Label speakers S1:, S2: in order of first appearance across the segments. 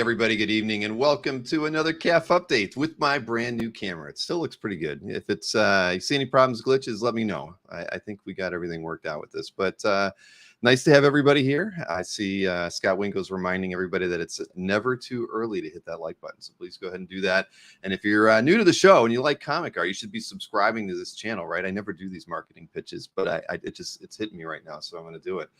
S1: everybody, good evening, and welcome to another CAF update with my brand new camera. It still looks pretty good. If it's you see any problems, glitches, let me know. I think we got everything worked out with this, but nice to have everybody here. I see Scott Winkle's reminding everybody that it's never too early to hit that like button, so please go ahead and do that. And if you're new to the show and you like comic art, you should be subscribing to this channel, right? I never do these marketing pitches, but it's hitting me right now, so I'm going to do it.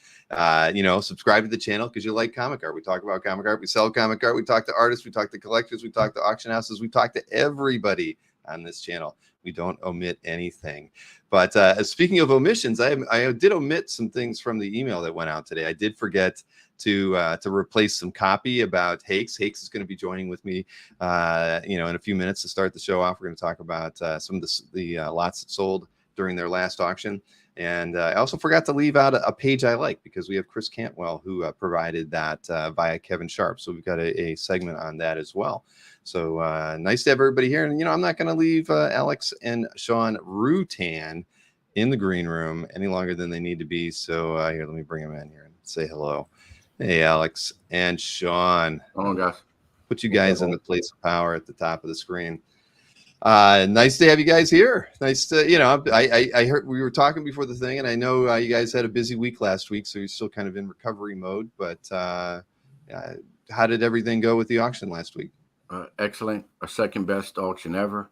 S1: Subscribe to the channel because you like comic art. We talk about comic art, we sell comic art, we talk to artists, we talk to collectors, we talk to auction houses, we talk to everybody on this channel. We don't omit anything. But speaking of omissions, I did omit some things from the email that went out today. I did forget to replace some copy about Hakes. Hakes is going to be joining with me, in a few minutes to start the show off. We're going to talk about some of the lots that sold during their last auction. And I also forgot to leave out a page I like because we have Chris Cantwell who provided that via Kevin Sharp. So we've got a segment on that as well. So nice to have everybody here. And, I'm not going to leave Alex and Sean Rutan in the green room any longer than they need to be. So here, let me bring them in here and say hello. Hey, Alex and Sean.
S2: Oh, gosh.
S1: Put you guys in the place of power at the top of the screen. Nice to have you guys here. Nice to, I heard we were talking before the thing, and I know you guys had a busy week last week, so you're still kind of in recovery mode. But how did everything go with the auction last week?
S2: Excellent. Our second best auction ever.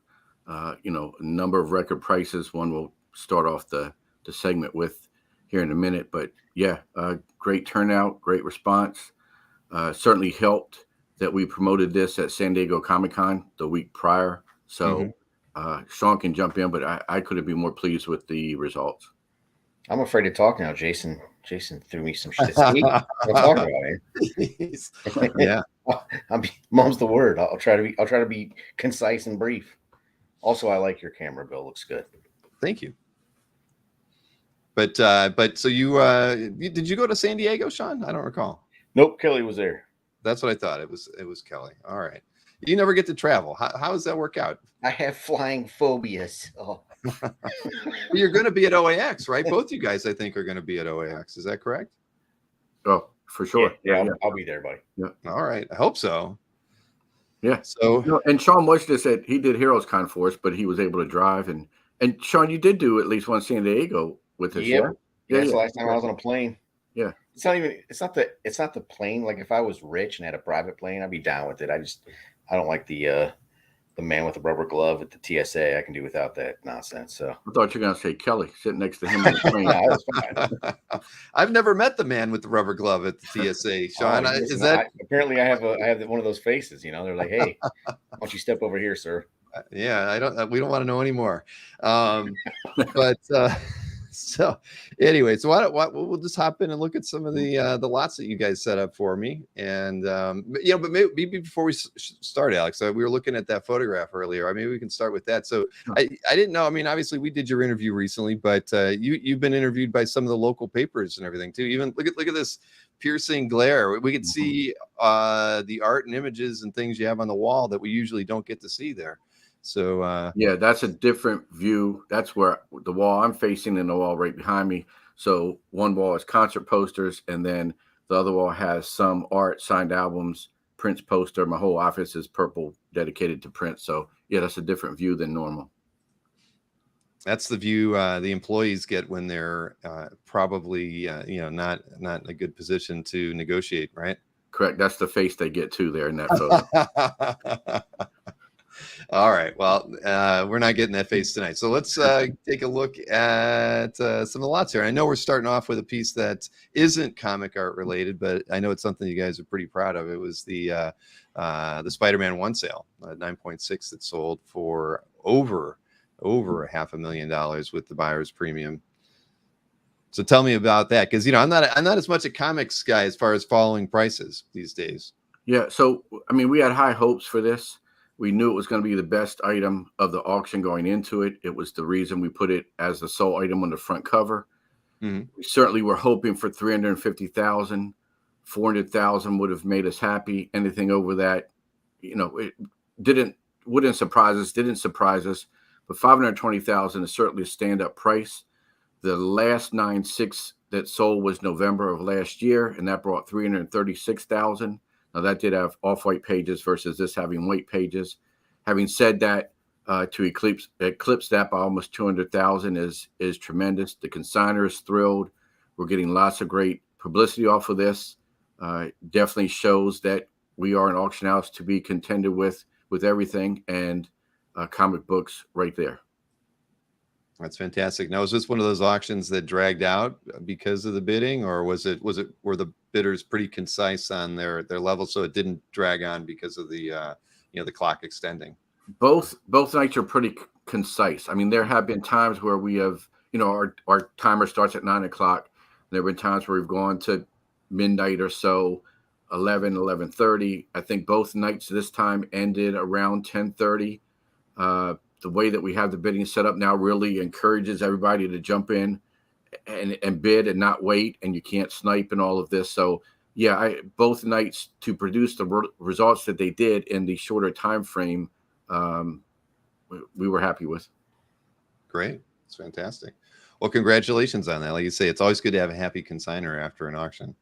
S2: A number of record prices. One we'll start off the segment with here in a minute. But yeah, great turnout, great response. Certainly helped that we promoted this at San Diego Comic-Con the week prior. So Sean can jump in, but I couldn't be more pleased with the results.
S3: I'm afraid to talk now, Jason. Jason threw me some shit. We'll talk about it.
S1: Yeah,
S3: mom's the word. I'll try to be concise and brief. Also, I like your camera, Bill. Looks good.
S1: Thank you. But so you did you go to San Diego, Sean? I don't recall.
S3: Nope, Kelly was there.
S1: That's what I thought. It was Kelly. All right. You never get to travel. How does that work out?
S3: I have flying phobias. Oh.
S1: You're going to be at OAX, right? Both you guys, I think, are going to be at OAX. Is that correct?
S2: Oh, for sure.
S3: Yeah. I'll be there, buddy.
S2: Yeah.
S1: All right. I hope so.
S2: Yeah.
S1: So,
S2: and Sean was just said he did Heroes Con for us, but he was able to drive. And Sean, you did do at least one San Diego with us.
S3: Yeah. That's the last time I was on a plane.
S2: Yeah.
S3: It's not the plane. Like if I was rich and had a private plane, I'd be down with it. I don't like the man with the rubber glove at the TSA. I can do without that nonsense. So
S2: I thought you were going to say Kelly sitting next to him on the plane.
S3: No, that's fine.
S1: I've never met the man with the rubber glove at the TSA. Sean,
S3: apparently I have one of those faces. They're like, hey, why don't you step over here, sir?
S1: Yeah, we don't want to know anymore. But so anyway, so we'll just hop in and look at some of the lots that you guys set up for me. And but maybe before we start, Alex, we were looking at that photograph earlier. Maybe we can start with that. So I didn't know. Obviously we did your interview recently, but you've been interviewed by some of the local papers and everything too. Even look at this piercing glare. We could see the art and images and things you have on the wall that we usually don't get to see there. So
S2: yeah, that's a different view. That's where the wall I'm facing and the wall right behind me. So one wall is concert posters, and then the other wall has some art, signed albums, Prince poster. My whole office is purple, dedicated to Prince. So yeah, that's a different view than normal.
S1: That's the view the employees get when they're probably not in a good position to negotiate, right?
S2: Correct. That's the face they get too there in that photo.
S1: All right. Well, we're not getting that face tonight. So let's take a look at some of the lots here. I know we're starting off with a piece that isn't comic art related, but I know it's something you guys are pretty proud of. It was the Spider-Man 1 sale, 9.6 that sold for over $500,000 with the buyer's premium. So tell me about that, because I'm not as much a comics guy as far as following prices these days.
S2: Yeah. So we had high hopes for this. We knew it was going to be the best item of the auction going into it. It was the reason we put it as the sole item on the front cover. We certainly were hoping for 350,000. 400,000 would have made us happy. Anything over that, it didn't surprise us. But 520,000 is certainly a stand-up price. The last 9.6 that sold was November of last year, and that brought 336,000. Now that did have off-white pages versus this having white pages. Having said that, to eclipse that by almost 200,000 is tremendous. The consignor is thrilled. We're getting lots of great publicity off of this. Definitely shows that we are an auction house to be contended with everything, and comic books right there.
S1: That's fantastic. Now, was this one of those auctions that dragged out because of the bidding, or were the bidders pretty concise on their level, so it didn't drag on because of the the clock extending?
S2: Both nights are pretty concise. I mean, there have been times where we have, our timer starts at 9 o'clock. There have been times where we've gone to midnight or so, 11:30. I think both nights this time ended around 10:30. The way that we have the bidding set up now really encourages everybody to jump in and bid and not wait, and you can't snipe and all of this. So yeah, both nights to produce the results that they did in the shorter time frame, we were happy with.
S1: Great. It's fantastic. Well, congratulations on that. Like you say, it's always good to have a happy consignor after an auction.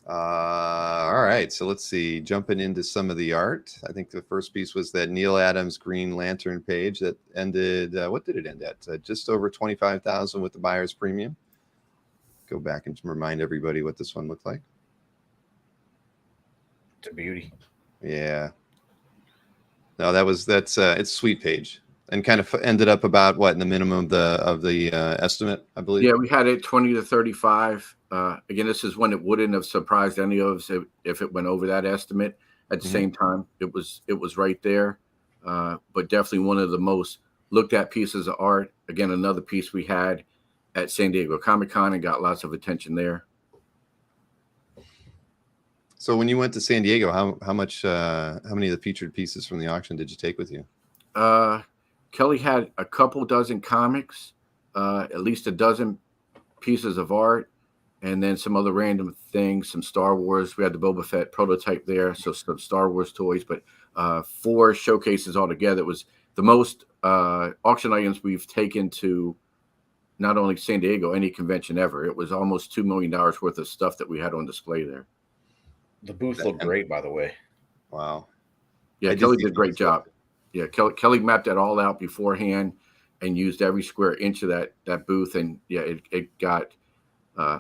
S1: All right, so let's see, jumping into some of the art. I think the first piece was that Neil Adams Green Lantern page that ended, what did it end at? Just over 25,000 with the buyer's premium. Go back and remind everybody what this one looked like.
S3: It's a beauty.
S1: Yeah. No, that's it's a sweet page, and kind of ended up about what in the minimum of the estimate, I believe.
S2: Yeah, we had it 20 to 35. Again, this is one that wouldn't have surprised any of us if it went over that estimate. At the same time, it was right there. But definitely one of the most looked at pieces of art. Again, another piece we had at San Diego Comic-Con and got lots of attention there.
S1: So when you went to San Diego, how many of the featured pieces from the auction did you take with you?
S2: Kelly had a couple dozen comics, at least a dozen pieces of art, and then some other random things, some Star Wars. We had the Boba Fett prototype there, so some Star Wars toys, but 4 showcases altogether. It was the most auction items we've taken to not only San Diego, any convention ever. It was almost $2 million worth of stuff that we had on display there.
S3: The booth looked great, by the way.
S1: Wow.
S2: Yeah, Kelly did a great job. Yeah, Kelly mapped that all out beforehand and used every square inch of that booth. And yeah, it got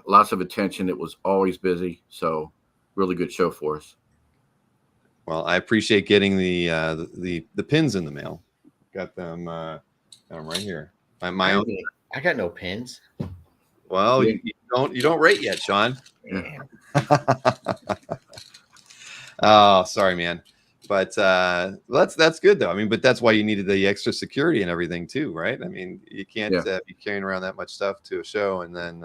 S2: lots of attention. It was always busy. So really good show for us.
S1: Well, I appreciate getting the pins in the mail. Got them right here. My own.
S3: I got no pins.
S1: Well, you don't rate yet, Sean.
S3: Yeah.
S1: Oh, sorry, man. But that's good though. I mean, but that's why you needed the extra security and everything too, right? I mean, you can't be carrying around that much stuff to a show and then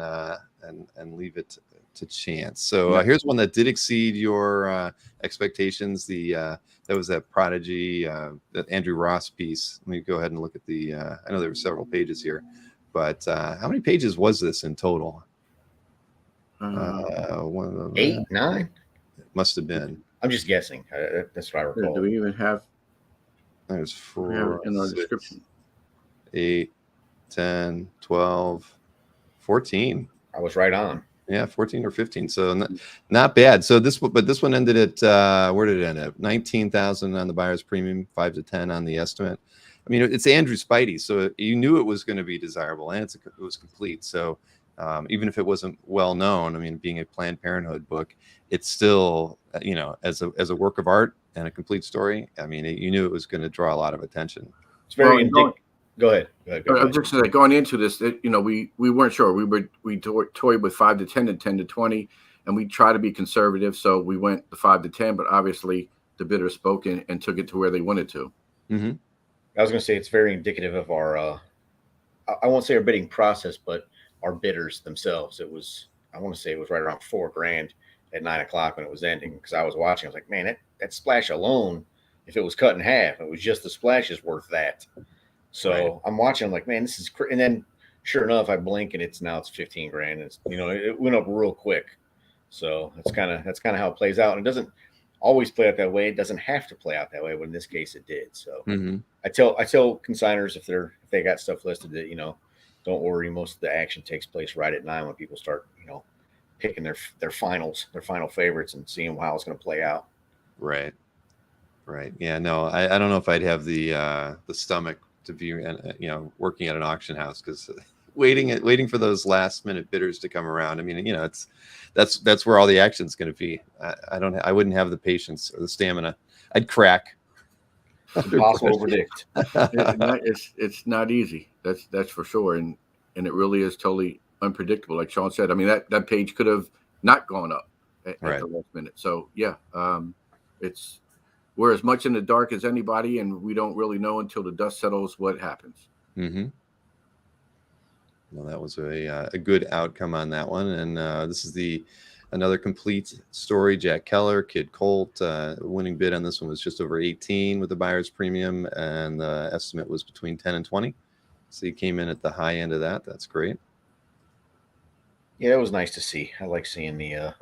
S1: and leave it to chance. So here's one that did exceed your expectations. That was that Prodigy, that Andrew Ross piece. Let me go ahead and look at the. I know there were several pages here, but how many pages was this in total?
S3: 8, 9.
S1: It must have been.
S3: I'm just guessing. That's what I recall.
S2: Do we even have?
S1: There's 4
S2: in our
S1: 6,
S2: description.
S1: 8, 10, 12, 14.
S3: I was right on.
S1: Yeah, 14 or 15. So not bad. So this one ended at where did it end up? 19,000 on the buyer's premium, 5 to 10 on the estimate. I mean, it's Andrew Spidey, so you knew it was going to be desirable, and it was complete. So even if it wasn't well known, I mean, being a Planned Parenthood book, it's still, as a work of art and a complete story. I mean, you knew it was going to draw a lot of attention.
S3: It's very indicative. Go ahead.
S2: Just like going into this, we weren't sure. We toyed with 5 to 10 and 10 to 20, and we try to be conservative. So we went the 5 to 10, but obviously the bidder spoke and took it to where they wanted to.
S1: Mm-hmm.
S3: I was going to say it's very indicative of our, I won't say our bidding process, but our bidders themselves. I want to say it was right around $4,000 at 9 o'clock when it was ending, because I was watching. I was like, man, that splash alone, if it was cut in half, it was just the splash is worth that. So right. I'm watching. I'm like, man, this is crazy. And then sure enough, I blink and it's $15,000. It's, it went up real quick. So that's kind of how it plays out. And it doesn't always play out that way. It doesn't have to play out that way, but in this case it did. So I tell consigners if they got stuff listed that, don't worry. Most of the action takes place right at 9 when people start, picking their final favorites and seeing how it's going to play out.
S1: Right. Yeah, no, I don't know if I'd have the stomach to be, working at an auction house, because waiting for those last minute bidders to come around. I mean, that's where all the action's going to be. I wouldn't have the patience or the stamina. I'd crack.
S3: It's impossible to predict.
S2: It's not easy. That's for sure. And it really is totally unpredictable. Like Sean said, I mean, that page could have not gone up at the last minute. So yeah, we're as much in the dark as anybody, and we don't really know until the dust settles what happens.
S1: Mm-hmm. Well, that was a good outcome on that one. And this is another complete story. Jack Keller, Kid Colt. Winning bid on this one was just over 18 with the buyer's premium, and the estimate was between 10 and 20. So he came in at the high end of that. That's great.
S3: Yeah, it was nice to see. I like seeing the. I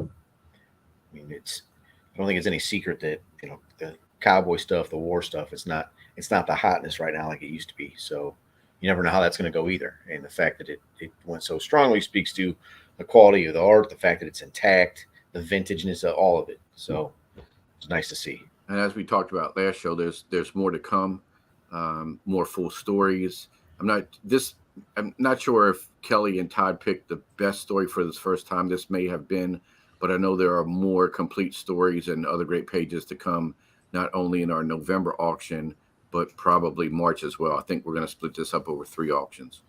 S3: don't think it's any secret that the cowboy stuff, the war stuff, it's not the hotness right now like it used to be. So you never know how that's going to go either. And the fact that it went so strongly speaks to the quality of the art, the fact that it's intact, the vintageness of all of it. So it's nice to see.
S2: And as we talked about last show, there's more to come, more full stories. I'm not sure if Kelly and Todd picked the best story for this first time. This may have been, but I know there are more complete stories and other great pages to come, not only in our November auction, but probably March as well. I think we're going to split this up over 3 auctions.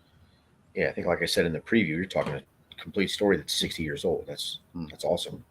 S3: Yeah, I think, like I said in the preview, you're talking a complete story that's 60 years old. That's awesome.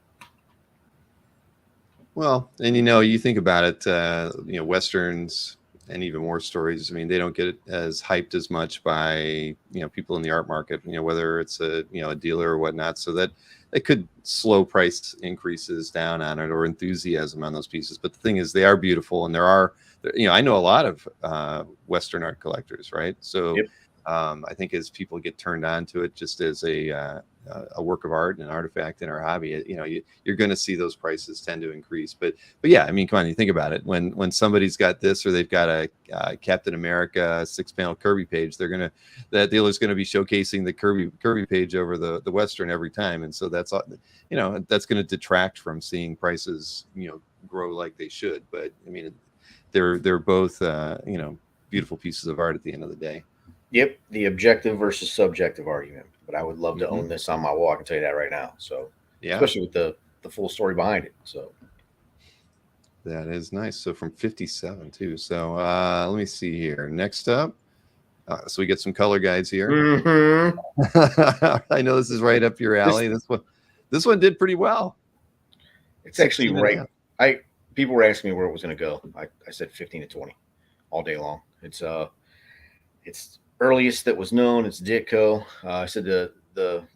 S1: Well, and you think about it, Westerns and even war stories. I mean, they don't get as hyped as much by people in the art market. Whether it's a dealer or whatnot. So that it could slow price increases down on it, or enthusiasm on those pieces. But the thing is, they are beautiful, and I know a lot of Western art collectors, right? So. Yep. I think as people get turned on to it, just as a work of art and an artifact in our hobby, you're going to see those prices tend to increase. But yeah, I mean, come on, you think about it. When somebody's got this, or they've got a Captain America 6-panel Kirby page, that dealer's going to be showcasing the Kirby page over the Western every time, and so that's that's going to detract from seeing prices grow like they should. But I mean, they're both beautiful pieces of art at the end of the day.
S3: Yep, the objective versus subjective argument. But I would love to own this on my wall. I can tell you that right now. So, yeah, especially with the full story behind it. So
S1: that is nice. So from 57 too. So let me see here. Next up, so we get some color guides here. Mm-hmm. I know this is right up your alley. This one did pretty well.
S3: It's actually right. People were asking me where it was going to go. I said 15 to 20 all day long. It's earliest that was known. It's Ditko. I said the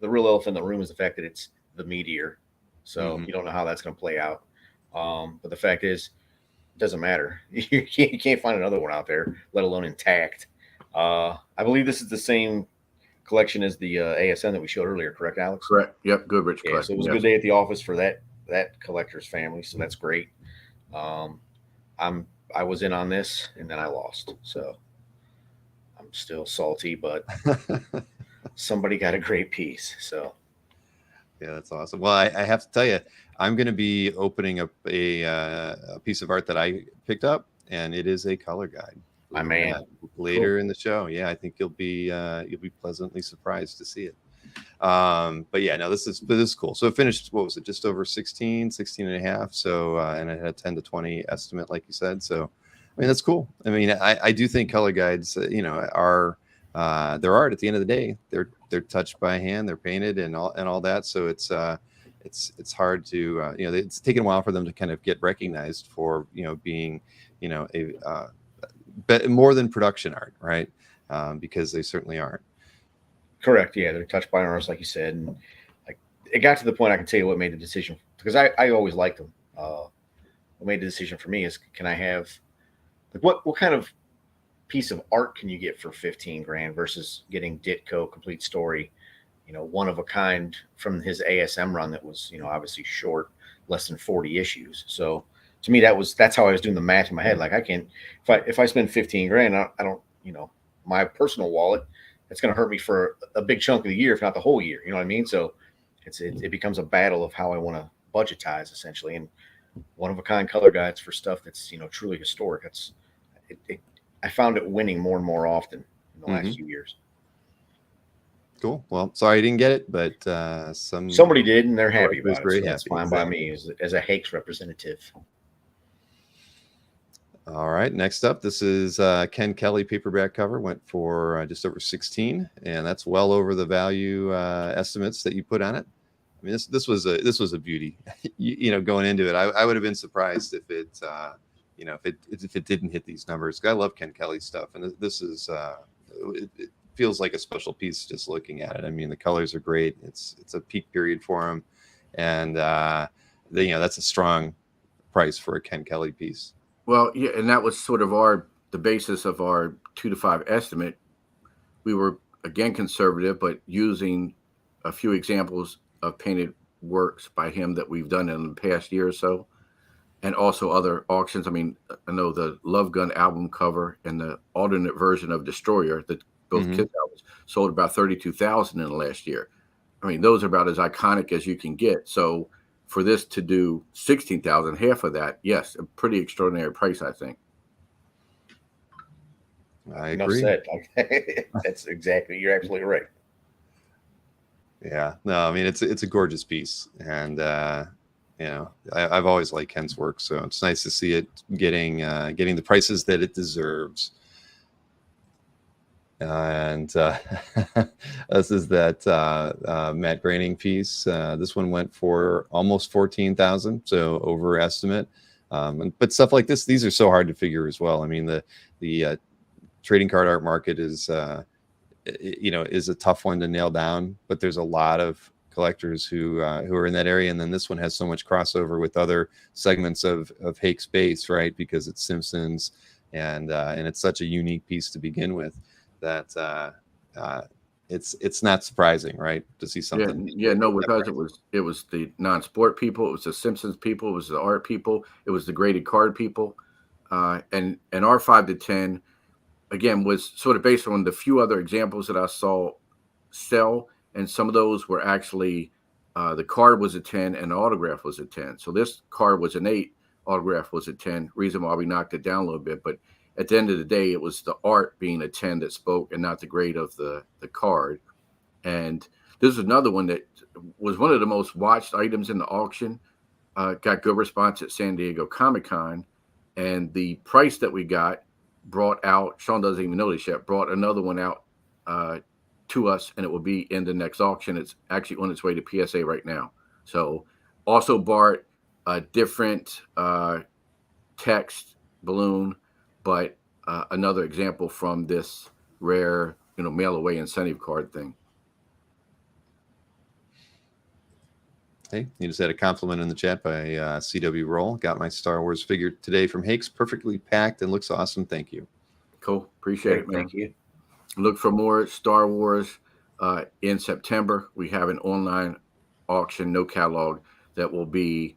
S3: real elephant in the room is the fact that it's the Meteor. So you don't know how that's going to play out. But the fact is, it doesn't matter. You can't find another one out there, let alone intact. I believe this is the same collection as the ASM that we showed earlier, correct, Alex?
S2: Correct. Yep. Goodrich.
S3: Yeah, so it was a good day at the office for that collector's family. So that's great. I was in on this, and then I lost. So I'm still salty, but somebody got a great piece. So
S1: yeah, that's awesome. Well, I have to tell you, I'm going to be opening up a piece of art that I picked up, and it is a color guide.
S3: My man.
S1: Later in the show. Yeah, I think you'll be pleasantly surprised to see it. But yeah, no, this is cool. So it finished, what was it, just over 16 and a half. So and it had a 10 to 20 estimate, like you said. So I mean, that's cool. I mean, I do think color guides, are their art at the end of the day. They're touched by hand, they're painted and all that. So it's hard to it's taken a while for them to kind of get recognized for being more than production art, right? Because they certainly aren't.
S3: Correct. Yeah, they're touched by artists, like you said, and like it got to the point I can tell you what made the decision, because I always liked them. What made the decision for me is, can I have what kind of piece of art can you get for 15 grand versus getting Ditko complete story, one of a kind from his ASM run that was obviously short, less than 40 issues. So to me, that's how I was doing the math in my head. Like, I can't, if I spend 15 grand, I don't, my personal wallet, it's going to hurt me for a big chunk of the year, if not the whole year. You know what I mean? So it becomes a battle of how I want to budgetize essentially. And one of a kind color guides for stuff that's truly historic. I found it winning more and more often in the last few years.
S1: Cool. Well, sorry I didn't get it, but
S3: somebody did, and they're happy about it. So that's fine by me as a Hakes representative.
S1: All right. Next up, this is Ken Kelly paperback cover. Went for just over 16, and that's well over the value estimates that you put on it. I mean, this was a beauty. Going into it, I would have been surprised if it if it didn't hit these numbers. I love Ken Kelly stuff, and this is it feels like a special piece just looking at it. I mean, the colors are great. It's a peak period for him, and that's a strong price for a Ken Kelly piece.
S2: Well, yeah, and that was sort of the basis of our 2 to 5 estimate. We were again conservative, but using a few examples of painted works by him that we've done in the past year or so, and also other auctions. I mean, I know the Love Gun album cover and the alternate version of Destroyer that both kids albums sold about 32,000 in the last year. I mean, those are about as iconic as you can get. So for this to do 16,000, half of that, yes, a pretty extraordinary price, I think.
S1: I agree.
S3: That's exactly. You're absolutely right.
S1: Yeah. No, I mean it's a gorgeous piece, and I've always liked Ken's work, so it's nice to see it getting the prices that it deserves. And this is that Matt Groening piece. This one went for almost 14,000, so over estimate. But stuff like this, these are so hard to figure as well. I mean, the trading card art market is a tough one to nail down, but there's a lot of collectors who are in that area, and then this one has so much crossover with other segments of Hake space, right? Because it's Simpsons, and it's such a unique piece to begin with that it's not surprising, right, to see something.
S2: Because it was the non-sport people, it was the Simpsons people, it was the art people, it was the graded card people, and our 5 to 10 again was sort of based on the few other examples that I saw sell, and some of those were actually the card was a 10 and the autograph was a 10. So this card was an 8, autograph was a 10. Reason why we knocked it down a little bit, but at the end of the day, it was the art being a 10 that spoke, and not the grade of the card. And this is another one that was one of the most watched items in the auction. Got good response at San Diego Comic-Con, and the price that we got brought out, Sean doesn't even know this yet, brought another one out to us, and it will be in the next auction. It's actually on its way to PSA right now. So also Bart, a different text balloon, but another example from this rare, mail away incentive card thing.
S1: Hey, you just had a compliment in the chat by CW Roll. Got my Star Wars figure today from Hakes, perfectly packed and looks awesome. Thank you.
S2: Cool. Appreciate it, man.
S3: Thank you.
S2: Look for more Star Wars in September. We have an online auction, no catalog, that will be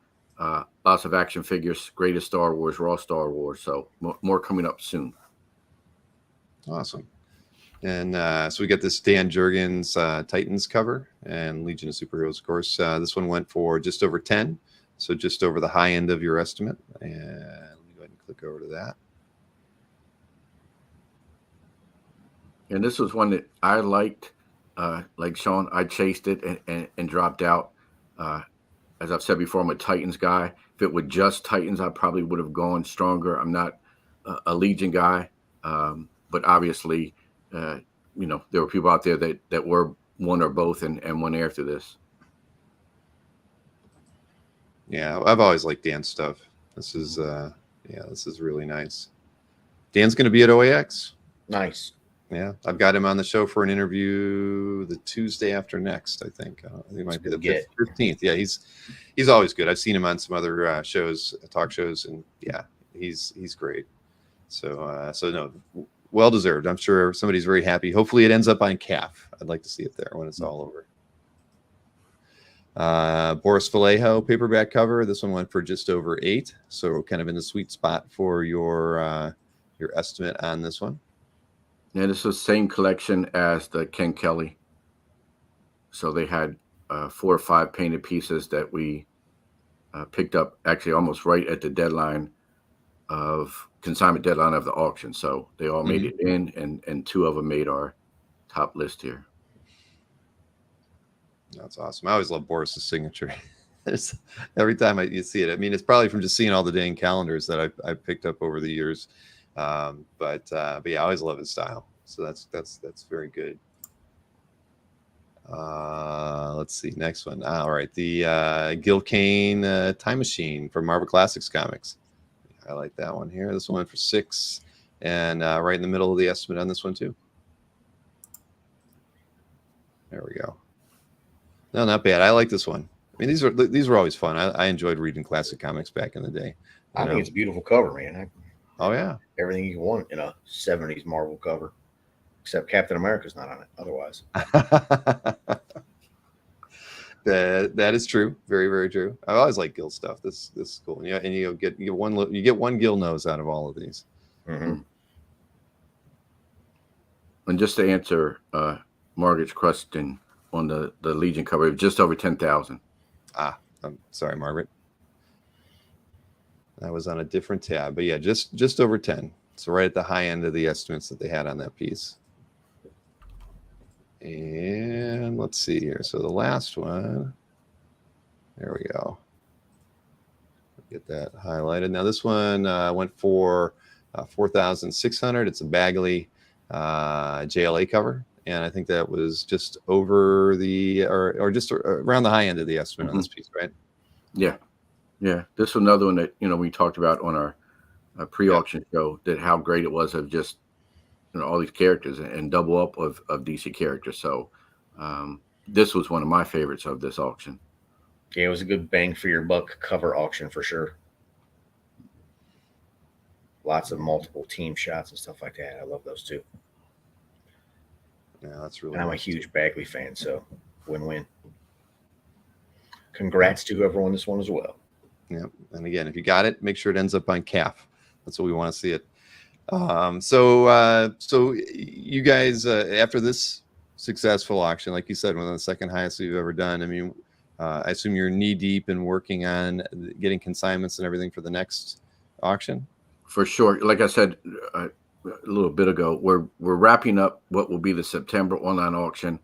S2: lots of action figures, greatest Star Wars, raw Star Wars. So more coming up soon.
S1: Awesome. And so we got this Dan Jurgens Titans cover and Legion of Superheroes, of course. This one went for just over 10, so just over the high end of your estimate. And let me go ahead and click over to that.
S2: And this was one that I liked. Like Sean, I chased it and dropped out. As I've said before, I'm a Titans guy. If it were just Titans, I probably would have gone stronger. I'm not a Legion guy, but obviously, there were people out there that were one or both and went after this.
S1: Yeah, I've always liked Dan's stuff. This is really nice. Dan's going to be at OAX.
S3: Nice.
S1: Yeah, I've got him on the show for an interview the Tuesday after next, I think. I think it might be the 15th. Yeah, he's always good. I've seen him on some other shows, talk shows, and yeah, he's great. So no, well deserved. I'm sure somebody's very happy. Hopefully it ends up on CAF. I'd like to see it there when it's all over. Boris Vallejo paperback cover. This one went for just over 8, so kind of in the sweet spot for your estimate on this one.
S2: Yeah, this was the same collection as the Ken Kelly. So they had 4 or 5 painted pieces that we picked up actually almost right at the deadline of consignment deadline of the auction. So they all made it in, and 2 of them made our top list here.
S1: That's awesome. I always love Boris's signature. Every time you see it, I mean, it's probably from just seeing all the dang calendars that I've picked up over the years. But yeah, I always love his style. So that's very good. Let's see, next one. All right, the Gil Kane Time Machine from Marvel Classics Comics. I like that one here. This one went for $6, and right in the middle of the estimate on this one too. There we go. No, not bad. I like this one. I mean, these were always fun. I enjoyed reading classic comics back in the day.
S3: I think it's a beautiful cover, man.
S1: Oh yeah,
S3: everything you want in a 70s Marvel cover, except Captain America's not on it. Otherwise,
S1: that is true. Very, very true. I always like Gil stuff. This is cool. Yeah, and you get one Gil nose out of all of these.
S2: And just to answer Margaret's question on the Legion cover, just over 10,000.
S1: I'm sorry, Margaret. That was on a different tab, but yeah, just over 10. So right at the high end of the estimates that they had on that piece. And let's see here. So the last one, there we go. Get that highlighted. Now this one went for 4,600. It's a Bagley JLA cover, and I think that was just over the or just around the high end of the estimate on this piece, right?
S2: Yeah. This was another one that we talked about on our pre-auction show, that how great it was of just all these characters and double up of DC characters. So this was one of my favorites of this auction.
S3: Yeah, it was a good bang for your buck cover auction for sure. Lots of multiple team shots and stuff like that. I love those too.
S1: Yeah, that's really.
S3: And I'm a huge Bagley fan, so win-win. Congrats to whoever won this one as well.
S1: Yeah, and again, if you got it, make sure it ends up on CAF. That's what we want to see it. So you guys, after this successful auction, like you said, one of the second highest you've ever done. I mean, I assume you're knee deep in working on getting consignments and everything for the next auction.
S2: For sure. Like I said a little bit ago, we're wrapping up what will be the September online auction,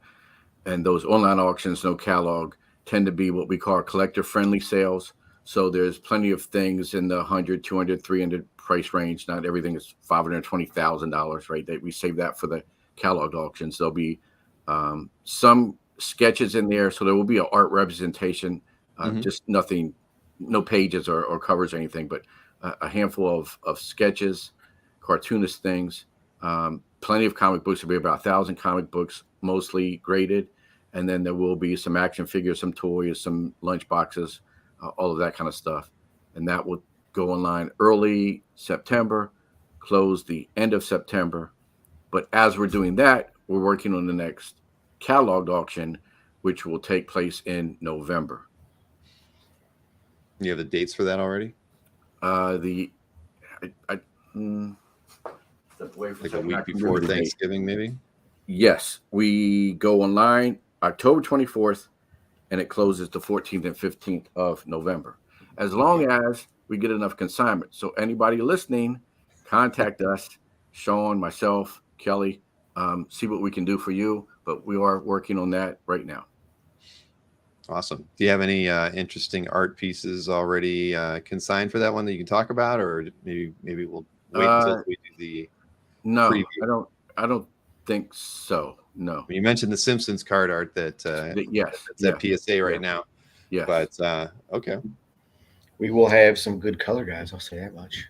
S2: and those online auctions, no catalog, tend to be what we call collector friendly sales. So there's plenty of things in the $100, $200, $300 price range. Not everything is $520,000, right? That we save that for the catalog auctions. There'll be some sketches in there, so there will be an art representation, just nothing, no pages or covers or anything, but a handful of sketches, cartoonist things, plenty of comic books. There'll be about 1,000 comic books, mostly graded, and then there will be some action figures, some toys, some lunch boxes, all of that kind of stuff, and that will go online early September, close the end of September. But as we're doing that, we're working on the next cataloged auction, which will take place in November.
S1: You have the dates for that already?
S2: Like
S1: a week before Thanksgiving, maybe?
S2: Yes, we go online October 24th, and it closes the 14th and 15th of November. As long as we get enough consignment. So anybody listening, contact us, Sean, myself, Kelly, see what we can do for you. But we are working on that right now.
S1: Awesome. Do you have any interesting art pieces already consigned for that one that you can talk about, or maybe we'll wait until we do the preview?
S2: I don't think so. No.
S1: You mentioned the Simpsons card art that that's at PSA right now.
S2: Yeah.
S1: But okay.
S3: We will have some good color guys, I'll say that much.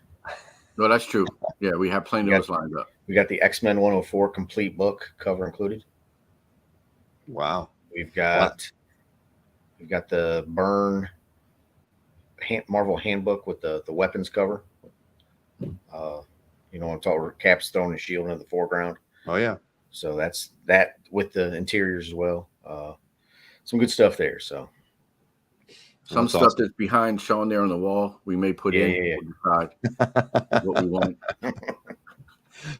S2: No, that's true. Yeah, we have plenty of those lined up.
S3: We got the X-Men 104 complete book, cover included.
S1: Wow.
S3: We've got the Byrne Marvel handbook with the weapons cover. I'm talking Capstone and Shield in the foreground.
S1: Oh yeah.
S3: So that's that with the interiors as well. Some good stuff there. So
S2: some stuff awesome. That's behind Sean there on the wall, we may put in what we want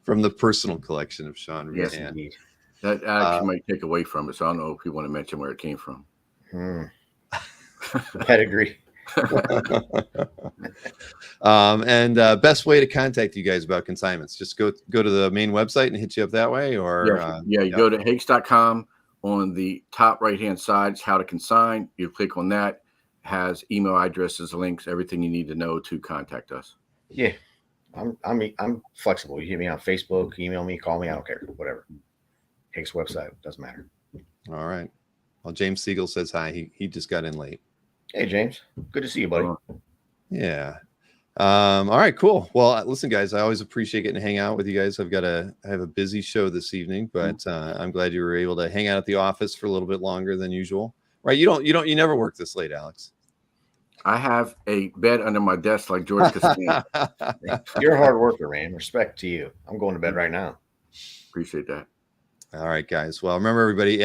S1: from the personal collection of Sean.
S2: Yes, indeed. That actually might take away from it. So I don't know if you want to mention where it came from.
S3: Pedigree.
S1: And best way to contact you guys about consignments, just go to the main website and hit you up that way, or
S2: you go to Hakes.com. On the top right hand side is how to consign. You click on that, has email addresses, links, everything you need to know to contact us.
S3: Yeah, I'm flexible. You hit me on Facebook, email me, call me, I don't care, whatever. Hakes website, doesn't matter.
S1: All right. Well, James Siegel says hi. He just got in late.
S3: Hey, James, good to see you, buddy.
S1: Yeah. All right, cool. Well, listen, guys, I always appreciate getting to hang out with you guys. I have a busy show this evening, but I'm glad you were able to hang out at the office for a little bit longer than usual. Right? You never work this late, Alex.
S2: I have a bed under my desk like George Costanza.
S3: You're a hard worker, man. Respect to you. I'm going to bed right now.
S2: Appreciate that.
S1: All right, guys. Well, remember, everybody,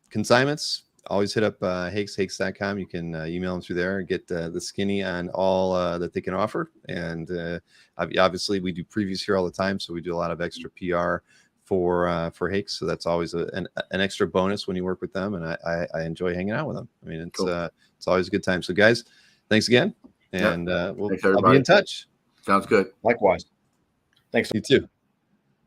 S1: consignments, always hit up Hakes.com. You can email them through there and get the skinny on all that they can offer. And obviously, we do previews here all the time, so we do a lot of extra PR for Hakes. So that's always an extra bonus when you work with them, and I enjoy hanging out with them. I mean, it's always a good time. So, guys, thanks again, and I'll be in touch.
S2: Sounds good.
S3: Likewise. Thanks.
S1: You too.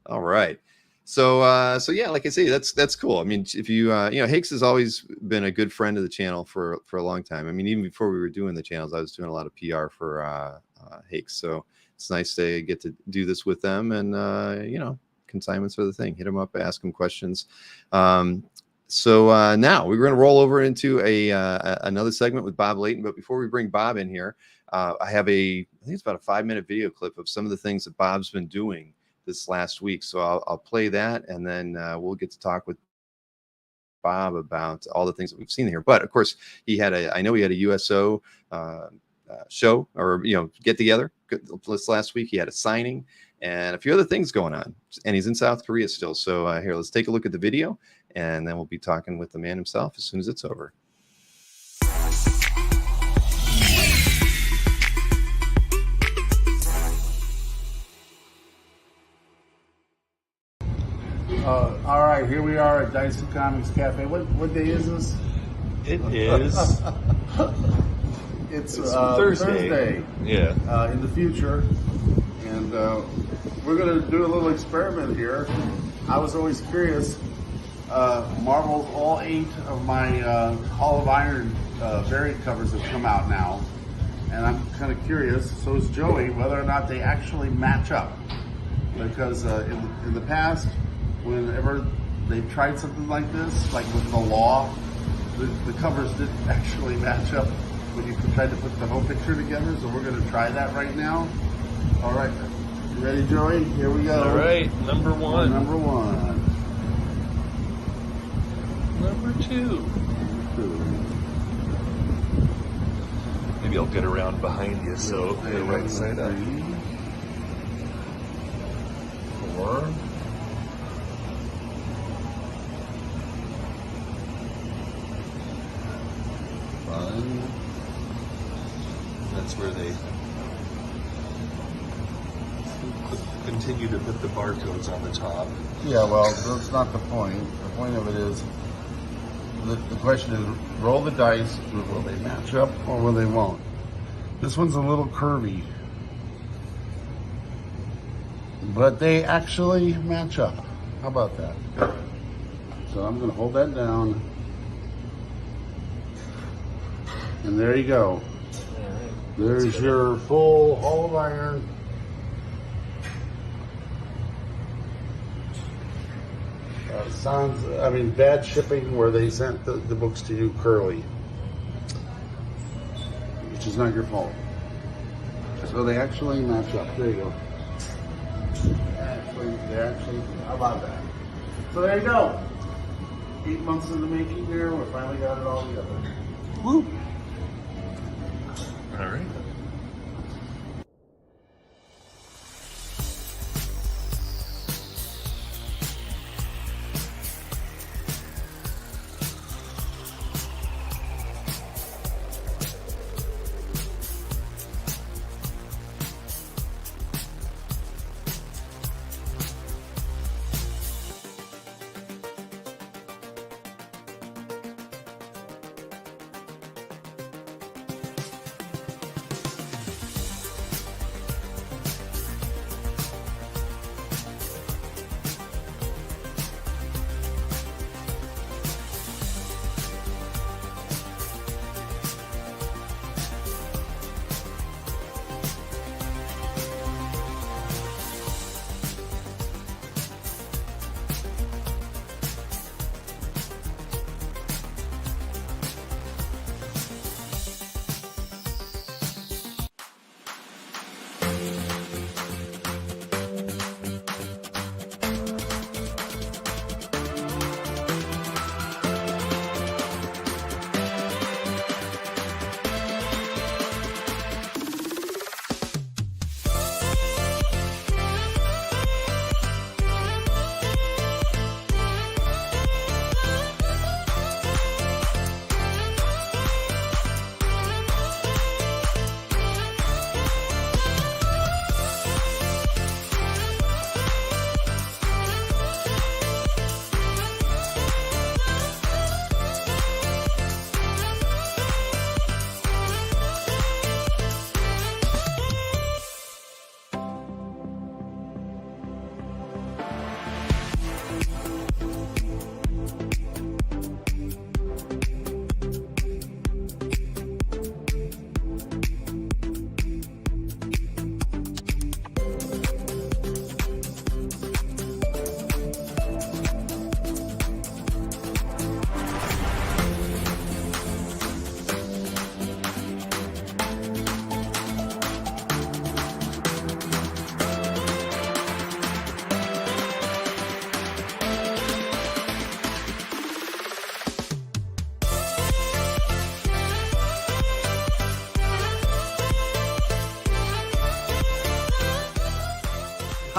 S1: All right. So yeah, like I say, that's cool. I mean, if you Hakes has always been a good friend of the channel for a long time. I mean, even before we were doing the channels, I was doing a lot of PR for Hakes. So it's nice to get to do this with them, and consignments are the thing. Hit them up, ask them questions. So now we're going to roll over into another segment with Bob Layton. But before we bring Bob in here, I think it's about a 5-minute video clip of some of the things that Bob's been doing this last week. So I'll play that, and then we'll get to talk with Bob about all the things that we've seen here. But of course, I know he had a USO show, or get together this last week. He had a signing and a few other things going on, and he's in South Korea still. So here, let's take a look at the video, and then we'll be talking with the man himself as soon as it's over.
S4: All right, here we are at Dyson Comics Cafe. What day is this?
S5: It is.
S4: It's
S5: Thursday. Yeah.
S4: In the future, and we're going to do a little experiment here. I was always curious. Marvel's all 8 of my Hall of Iron variant covers have come out now, and I'm kind of curious. So is Joey, whether or not they actually match up, because in the past, whenever they tried something like this, like with the Law, the covers didn't actually match up when you tried to put the whole picture together. So we're going to try that right now. All right, you ready, Joey? Here we go.
S5: All right, number one.
S4: Number 1.
S5: Number 2. Maybe I'll get around behind you so the right side up. 4. 5. That's where they continue to put the barcodes on the top.
S4: Yeah, well, that's not the point. The point of it is, the question is, roll the dice, will they match up or will they won't? This one's a little curvy, but they actually match up. How about that? So I'm going to hold that down, and there you go. There's your full Hall of Iron. Bad shipping where they sent the books to you curly, which is not your fault. So they actually match up. There you go. How about that? So there you go. 8 months in the making there. We finally got it all together. Woo!
S5: All right.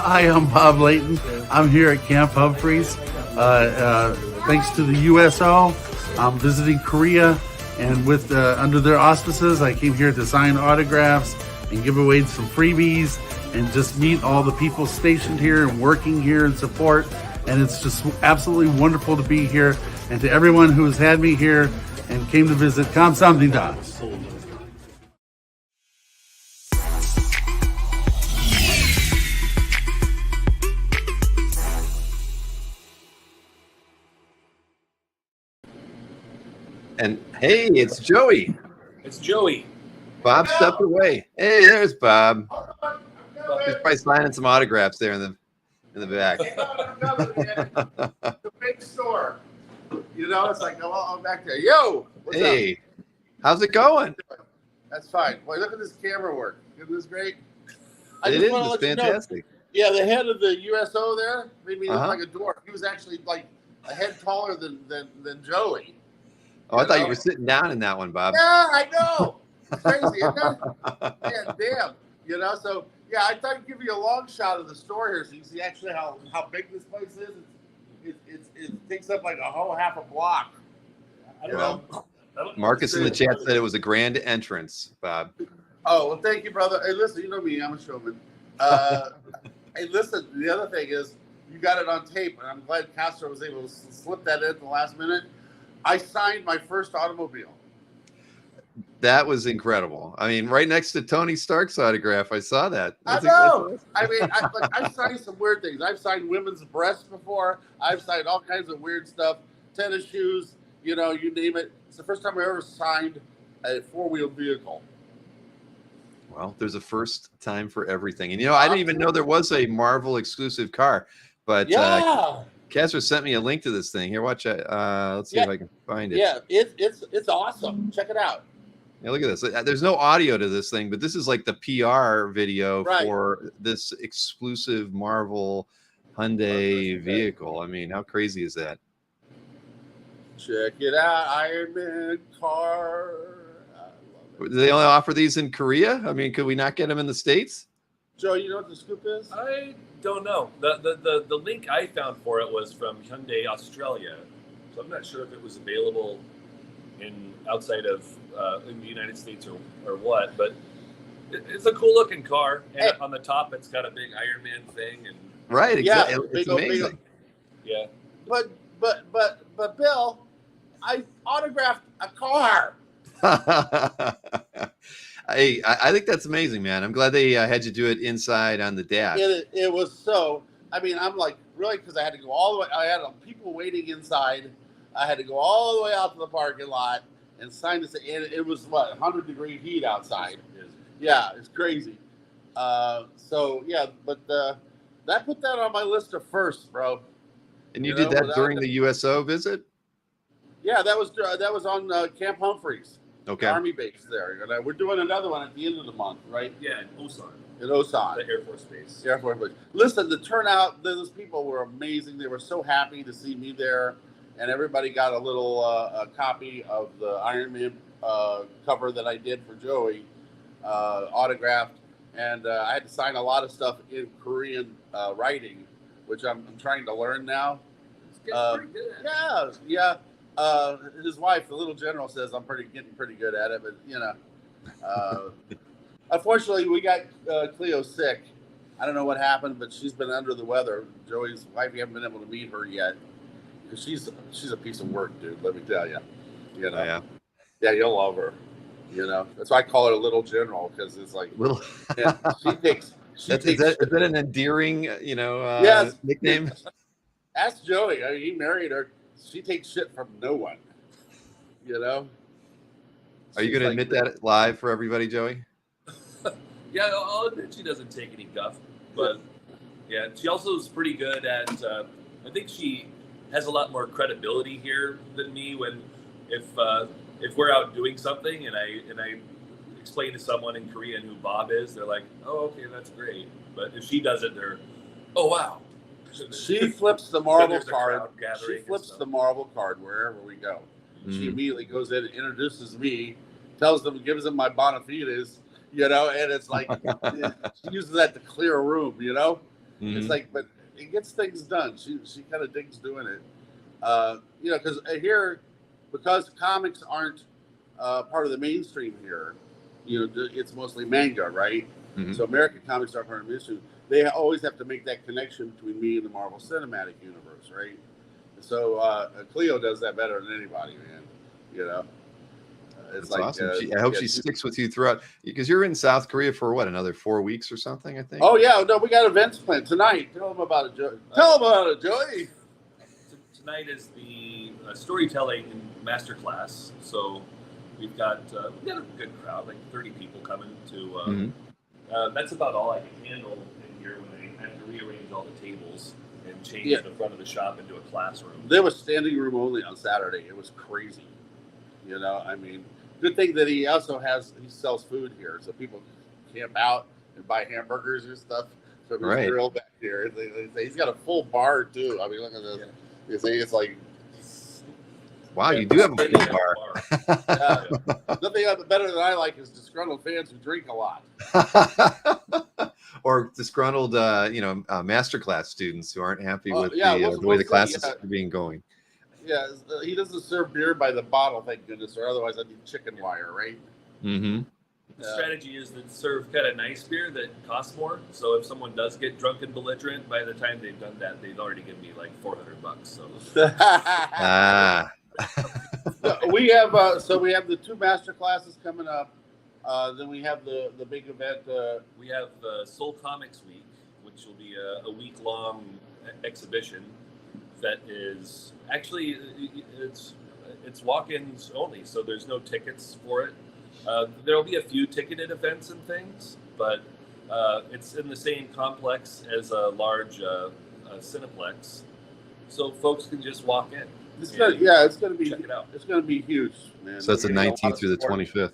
S4: Hi, I'm Bob Layton. I'm here at Camp Humphreys. Thanks to the USO, I'm visiting Korea, and with under their auspices, I came here to sign autographs and give away some freebies and just meet all the people stationed here and working here and support. And it's just absolutely wonderful to be here. And to everyone who has had me here and came to visit, 감사합니다.
S1: And hey, it's Joey.
S5: It's Joey.
S1: Bob stepped away. Hey, there's Bob. He's probably signing some autographs there in the back.
S4: The big store. You know, it's like, I'm back there. Yo, what's
S1: Hey,
S4: up?
S1: how's it going?
S4: That's fine. Boy, look at this camera work. Isn't this great?
S1: It is. It's fantastic.
S4: Yeah, the head of the USO there made me look
S1: Uh-huh.
S4: like a dwarf. He was actually like a head taller than Joey.
S1: Oh, I thought you were sitting down in that one, Bob.
S4: Yeah, I know. It's crazy, isn't it? Man, damn. You know, so yeah, I thought I'd give you a long shot of the store here so you see actually how big this place is. It takes up like a whole half a block. I don't know.
S1: Marcus in the chat said it was a grand entrance, Bob.
S4: Oh, well, thank you, brother. Hey, listen, you know me, I'm a showman. Hey, listen, the other thing is you got it on tape, and I'm glad Castro was able to slip that in at the last minute. I signed my first automobile.
S1: That was incredible. I mean, right next to Tony Stark's autograph, I saw that.
S4: I know. I mean, I've signed some weird things. I've signed women's breasts before. I've signed all kinds of weird stuff. Tennis shoes, you know, you name it. It's the first time I ever signed a four-wheel vehicle.
S1: Well, there's a first time for everything. And, you know, I didn't even know there was a Marvel exclusive car. But
S4: yeah.
S1: Castro sent me a link to this thing. Here, watch it. Let's see if I can find it.
S4: Yeah, it's awesome. Check it out.
S1: Yeah, look at this. There's no audio to this thing, but this is like the PR video for this exclusive Marvel Hyundai vehicle. I mean, how crazy is that?
S4: Check it out, Iron Man car. I love it.
S1: Do they only offer these in Korea? I mean, could we not get them in the States?
S4: Joe, you know what the scoop is?
S5: I don't know. The link I found for it was from Hyundai Australia, so I'm not sure if it was available outside of in the United States or what. But it's a cool looking car, and on the top it's got a big Iron Man thing, and
S1: right, exactly.
S4: Yeah,
S1: it's amazing.
S5: Yeah,
S4: but Bill, I autographed a car.
S1: I think that's amazing, man. I'm glad they had you do it inside on the dash.
S4: It was so. I mean, I'm like really because I had to go all the way. I had people waiting inside. I had to go all the way out to the parking lot and sign this. And it was 100-degree heat outside. Yeah, it's crazy. So yeah, but that put that on my list of firsts, bro.
S1: And you did that during the USO visit?
S4: Yeah, that was on Camp Humphreys.
S1: Okay.
S4: Army base there. And we're doing another one at the end of the month, right?
S5: yeah, in Osan,
S4: In Osan.
S5: the Air Force Base.
S4: Air Force Base. Listen, the turnout, those people were amazing. They were so happy to see me there. And everybody got a little a copy of the Iron Man cover that I did for Joey, autographed. And I had to sign a lot of stuff in Korean writing, which I'm trying to learn now.
S5: It's getting pretty good at it.
S4: Yeah. His wife, the little general, says I'm getting pretty good at it, but you know, unfortunately, we got Cleo sick. I don't know what happened, but she's been under the weather. Joey's wife, we haven't been able to meet her yet because she's a piece of work, dude. Let me tell you. You know, yeah, you'll love her. You know, that's why I call her Little General because it's like
S1: Little.
S4: yeah, she takes.
S1: Is that an endearing,
S4: Yes.
S1: nickname?
S4: Ask Joey. I mean, he married her. She takes shit from no one. You know?
S1: Are you going to admit that live for everybody, Joey?
S5: Yeah, I'll admit she doesn't take any guff, but yeah, she also is pretty good at. I think she has a lot more credibility here than me when if we're out doing something and I explain to someone in Korean who Bob is, they're like, oh, okay, that's great. But if she does it, they're, oh wow.
S4: She flips the marble
S5: There's a
S4: card.
S5: crowd gathering
S4: She
S5: and
S4: flips
S5: stuff.
S4: the marble card wherever we go. She
S1: Mhm.
S4: immediately goes in and introduces me, tells them, gives them my bona fides, you know, and it's like she uses that to clear a room, you know. It's like, but it gets things done. She kind of digs doing it. You know, because here, because comics aren't part of the mainstream here, you know, it's mostly manga, right? So American comics aren't part of the mainstream. They always have to make that connection between me and the Marvel Cinematic Universe, right? So Cleo does that better than anybody, man. You know, it's
S1: That's
S4: like
S1: awesome. I hope she sticks with you throughout, because you're in South Korea for what, another 4 weeks or something, I think.
S4: Oh yeah, no, we got events planned tonight. Tell them about it, Joey. Tell them about it, Joey.
S5: Tonight is the storytelling masterclass. So we've got a good crowd, like 30 people coming to. That's about all I can handle in here when I have to rearrange all the tables and change the front of the shop into a classroom.
S4: There was standing room only on Saturday. It was crazy. You know, I mean, good thing that he sells food here, so people camp out and buy hamburgers and stuff. So there's grill back here. He's got a full bar too. I mean, look at this. You see, it's like,
S1: wow, you do have a full bar.
S4: Nothing better than I like is disgruntled fans who drink a lot.
S1: Or disgruntled, masterclass students who aren't happy with the way the classes are being going.
S4: Yeah, he doesn't serve beer by the bottle, thank goodness, or otherwise I'd need chicken wire, right?
S5: The strategy is to serve kind of nice beer that costs more. So if someone does get drunk and belligerent, by the time they've done that, they've already given me like $400. So
S4: we have the 2 master classes coming up. Then we have the big event.
S5: We have Soul Comics Week, which will be a week-long exhibition that is actually it's walk-ins only, so there's no tickets for it. There will be a few ticketed events and things, but it's in the same complex as a large Cineplex, so folks can just walk in.
S4: It's gonna be
S5: check it out.
S4: It's gonna be huge, man.
S1: So it's the 19th through the 25th.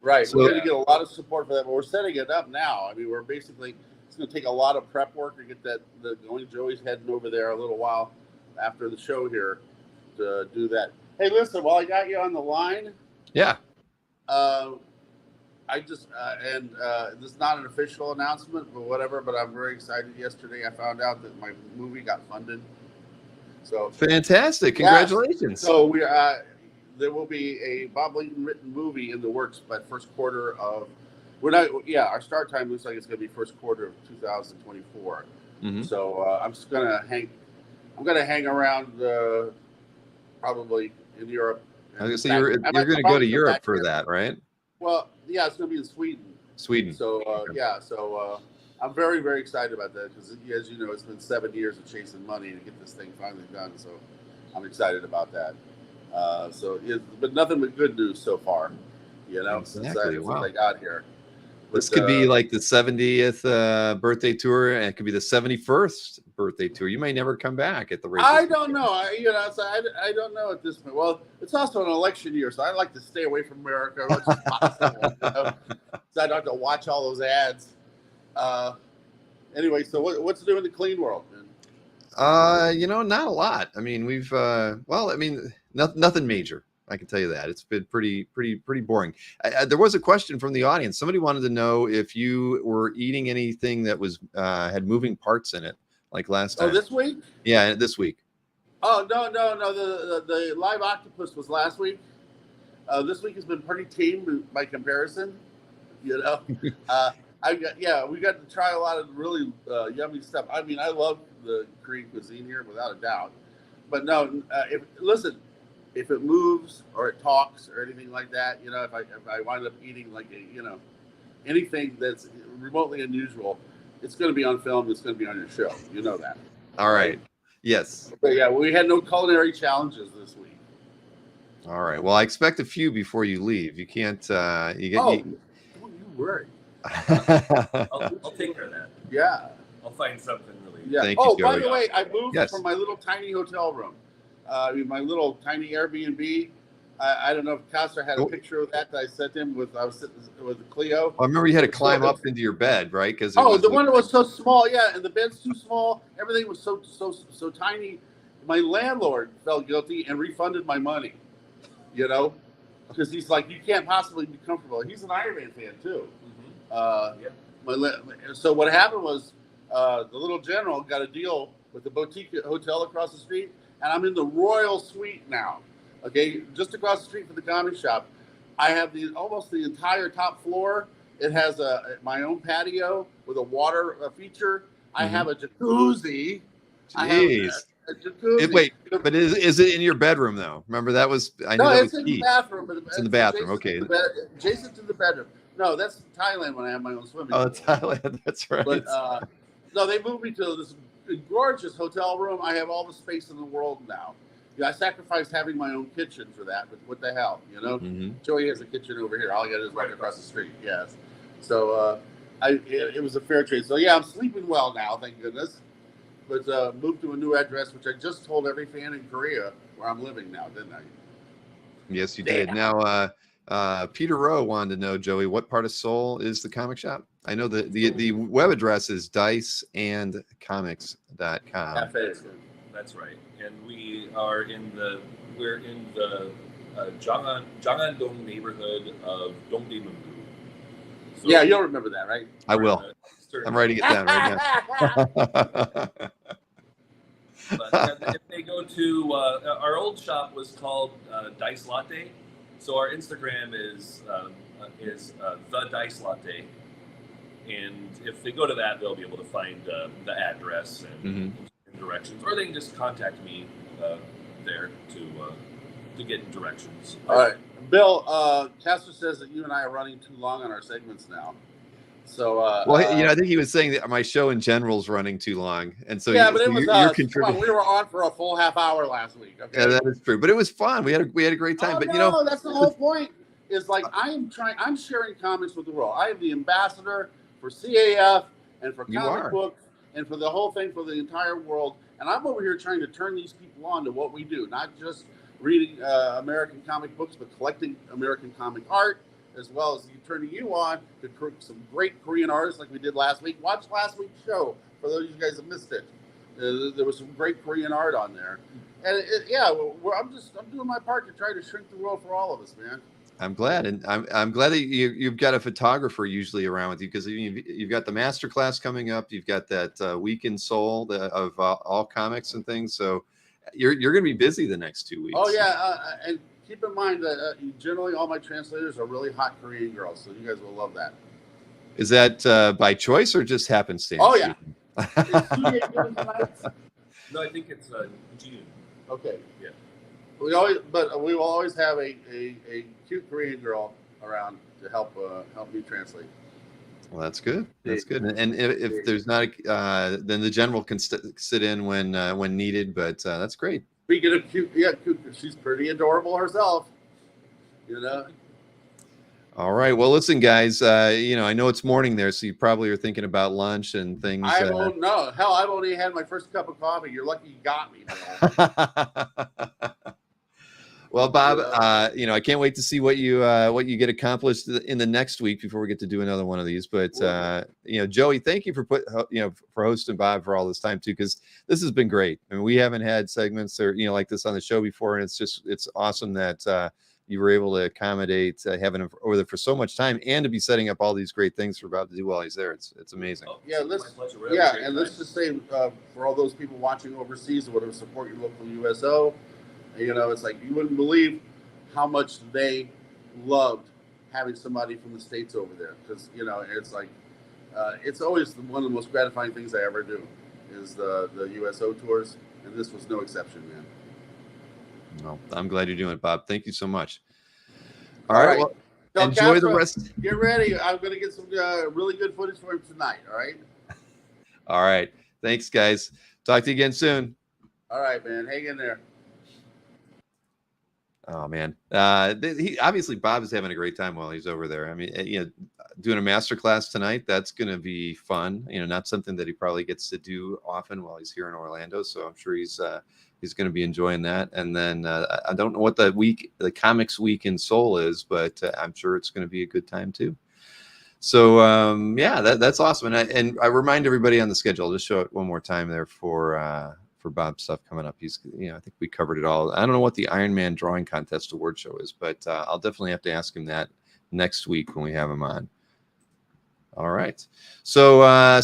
S4: Right,
S1: so,
S4: we're gonna get a lot of support for that, but we're setting it up now. I mean, it's gonna take a lot of prep work to get that going. Joey's heading over there a little while after the show here to do that. Hey, listen, while I got you on the line, I just this is not an official announcement, but whatever. But I'm very excited. Yesterday, I found out that my movie got funded. So
S1: fantastic! Congratulations.
S4: So there will be a Bob Layton written movie in the works by first quarter of. Our start time looks like it's going to be first quarter of 2024. So I'm just gonna hang around probably in Europe.
S1: So you're going to go to Europe for that, right?
S4: Well, yeah, it's going to be in Sweden. So I'm very, very excited about that because, as you know, it's been 7 years of chasing money to get this thing finally done. So I'm excited about that. But nothing but good news so far, since I got here.
S1: This could be like the 70th birthday tour, and it could be the 71st birthday tour. You may never come back at the rate.
S4: I don't know. I don't know at this point. Well, it's also an election year, so I like to stay away from America as much as possible. So I don't have to watch all those ads. Anyway, so what's new in the clean world, man?
S1: Not a lot. I mean, we've nothing major. I can tell you that. It's been pretty boring. There was a question from the audience. Somebody wanted to know if you were eating anything that was had moving parts in it, like last time.
S4: Oh, this week?
S1: Yeah, this week.
S4: Oh, no. The live octopus was last week. This week has been pretty tame by comparison. We got to try a lot of really yummy stuff. I mean, I love the Korean cuisine here without a doubt. But no, if it moves or it talks or anything like that, if I wind up eating like anything that's remotely unusual, it's going to be on film. It's going to be on your show. You know that.
S1: All right. Yes.
S4: But yeah, we had no culinary challenges this week.
S1: All right. Well, I expect a few before you leave. You can't.
S4: Don't you worry.
S5: I'll take care of that.
S4: Yeah.
S5: I'll find something really.
S1: Yeah. Thank you,
S4: by the way, I moved
S1: Yes.
S4: from my little tiny hotel room. My little tiny Airbnb. I don't know if Costa had a picture of that I sent him I was sitting with Cleo.
S1: I remember you had to climb up into your bed, right? Because
S4: the one that was so small, and the bed's too small. Everything was so tiny. My landlord felt guilty and refunded my money. Because he's like, you can't possibly be comfortable. He's an Iron Man fan too. So what happened was, the little general got a deal with the boutique hotel across the street, and I'm in the Royal Suite now. Okay, just across the street from the comic shop. I have almost the entire top floor. It has my own patio with a water feature. I have a jacuzzi.
S1: Jeez.
S4: I have a jacuzzi.
S1: Wait, but is it in your bedroom though? Remember that was
S4: no, it's in the bathroom. But
S1: it's in the bathroom. Okay.
S4: Jason's in the bedroom. No, that's Thailand when I have my own swimming pool.
S1: Oh, Thailand. That's right.
S4: But no, they moved me to this gorgeous hotel room. I have all the space in the world now. Yeah, I sacrificed having my own kitchen for that, but what the hell, you know? Joey has a kitchen over here. All I got is right across the street. Yes. So it was a fair trade. So yeah, I'm sleeping well now, thank goodness. But moved to a new address, which I just told every fan in Korea where I'm living now, didn't I?
S1: Yes, you did. Now, Peter Rowe wanted to know, Joey, what part of Seoul is the comic shop? I know the web address is diceandcomics.com.
S5: That's right. And we're in the Jangan-dong neighborhood of Dongdaemun-gu. So
S4: yeah, you'll remember that, right?
S1: I will. I'm writing it down right now.
S5: But if they go to our old shop was called Dice Latte, so our Instagram is the Dice Latte, and if they go to that, they'll be able to find the address and directions, or they can just contact me there to get directions.
S4: All right, Bill. Casper says that you and I are running too long on our segments now. So,
S1: well, I think he was saying that my show in general is running too long, and so
S4: yeah, but it was
S1: you're contributing.
S4: We were on for a full half hour last week. Okay,
S1: yeah, that is true, but it was fun. We had a great time. But
S4: no, that's the whole point. Is like I'm sharing comics with the world. I am the ambassador for CAF and for comic books and for the whole thing for the entire world. And I'm over here trying to turn these people on to what we do, not just reading American comic books, but collecting American comic art, as well as turning you on to some great Korean artists like we did last week. Watch last week's show for those of you guys that missed it. There was some great Korean art on there, and I'm doing my part to try to shrink the world for all of us, man.
S1: I'm glad, and I'm glad that you've got a photographer usually around with you, because you've got the master class coming up. You've got that week in Seoul of all comics and things. So you're going to be busy the next 2 weeks.
S4: Oh yeah, and keep in mind that generally all my translators are really hot Korean girls, so you guys will love that.
S1: Is that by choice or just happenstance?
S4: Oh yeah.
S5: No, I think it's June.
S4: Okay.
S5: Yeah.
S4: We will always have a cute Korean girl around to help me translate.
S1: Well, that's good. That's good. And if there's not, then the general can sit in when needed. But that's great.
S4: Speaking of cute, she's pretty adorable herself. You know.
S1: All right. Well, listen, guys. I know it's morning there, so you probably are thinking about lunch and things.
S4: I don't know. Hell, I've only had my first cup of coffee. You're lucky you got me.
S1: Well, Bob, I can't wait to see what you get accomplished in the next week before we get to do another one of these. But Joey, thank you for for hosting Bob for all this time too, because this has been great. I mean, we haven't had segments or like this on the show before, and it's awesome that you were able to accommodate having him over there for so much time, and to be setting up all these great things for Bob to do while he's there. It's amazing.
S4: Yeah, let's just say for all those people watching overseas or whatever, support your local USO. It's like you wouldn't believe how much they loved having somebody from the States over there, because it's like it's always one of the most gratifying things I ever do is the USO tours, and this was no exception, man.
S1: No, I'm glad you're doing it, Bob. Thank you so much. All right. Well, enjoy the rest.
S4: Get ready. I'm going to get some really good footage for him tonight. All right.
S1: All right. Thanks, guys. Talk to you again soon.
S4: All right, man. Hang in there.
S1: Oh man, obviously Bob is having a great time while he's over there. I mean, doing a master class tonight, that's going to be fun. Not something that he probably gets to do often while he's here in Orlando. So I'm sure he's going to be enjoying that. And then I don't know what the comics week in Seoul is, but I'm sure it's going to be a good time too. So that's awesome. And I remind everybody on the schedule. I'll just show it one more time there for Bob's stuff coming up. He's, I think we covered it all. I don't know what the Iron Man drawing contest award show is, but I'll definitely have to ask him that next week when we have him on. All right. So, I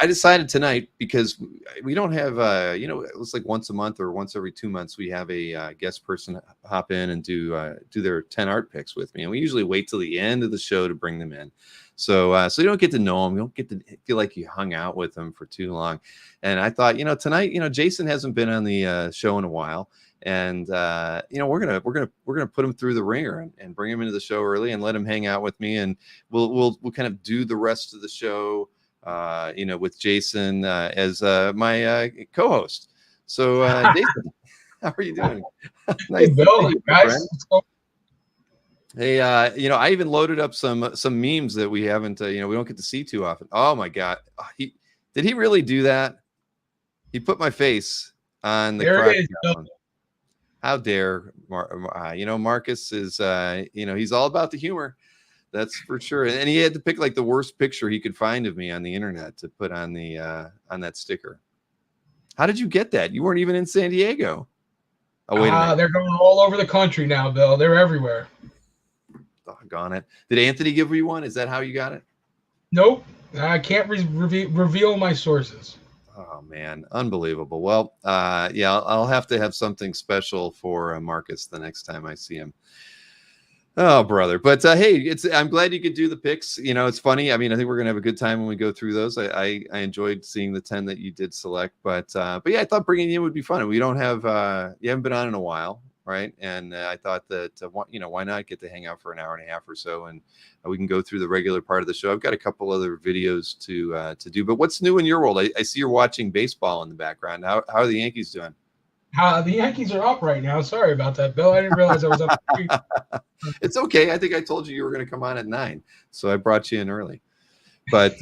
S1: decided tonight, because we don't have, it was like once a month or once every 2 months, we have a guest person hop in and do their 10 art picks with me. And we usually wait till the end of the show to bring them in. So you don't get to know them. You don't get to feel like you hung out with them for too long. And I thought, tonight, Jason hasn't been on the show in a while. And we're gonna put him through the ringer and bring him into the show early and let him hang out with me, and we'll kind of do the rest of the show with Jason as my co-host. So Jason, how are you doing?
S6: Nice, hey Bill, guys.
S1: Hey, I even loaded up some memes that we haven't we don't get to see too often. Oh my god, did he really do that? He put my face on the
S6: there it is.
S1: How dare Marcus is he's all about the humor, that's for sure. And he had to pick like the worst picture he could find of me on the internet to put on the on that sticker. How did you get that? You weren't even in San Diego. Oh wait a minute.
S6: They're going all over the country now, Bill. They're everywhere.
S1: Doggone it. Did Anthony give you one? Is that how you got it?
S6: Nope. I can't reveal my sources.
S1: Oh man, unbelievable. Well, I'll have to have something special for Marcus the next time I see him. Oh, brother. But hey, I'm glad you could do the picks. It's funny. I mean, I think we're gonna have a good time when we go through those. I enjoyed seeing the 10 that you did select. But yeah, I thought bringing you in would be fun. We don't have you haven't been on in a while, right? And I thought that why not get to hang out for an hour and a half or so, and we can go through the regular part of the show. I've got a couple other videos to do. But what's new in your world? I see you're watching baseball in the background. How are the Yankees doing?
S6: The Yankees are up right now. Sorry about that, Bill. I didn't realize I was up.
S1: It's okay. I think I told you were going to come on at 9, so I brought you in early. But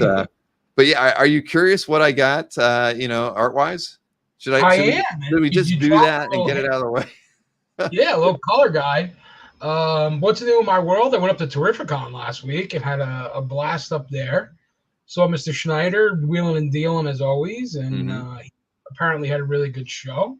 S1: yeah, are you curious what I got? Art wise, should we just do that and get it out of the way?
S6: Yeah, a little color guide. What's new in my world? I went up to Terrificon last week and had a blast up there. Saw Mr. Schneider wheeling and dealing as always, and he apparently had a really good show.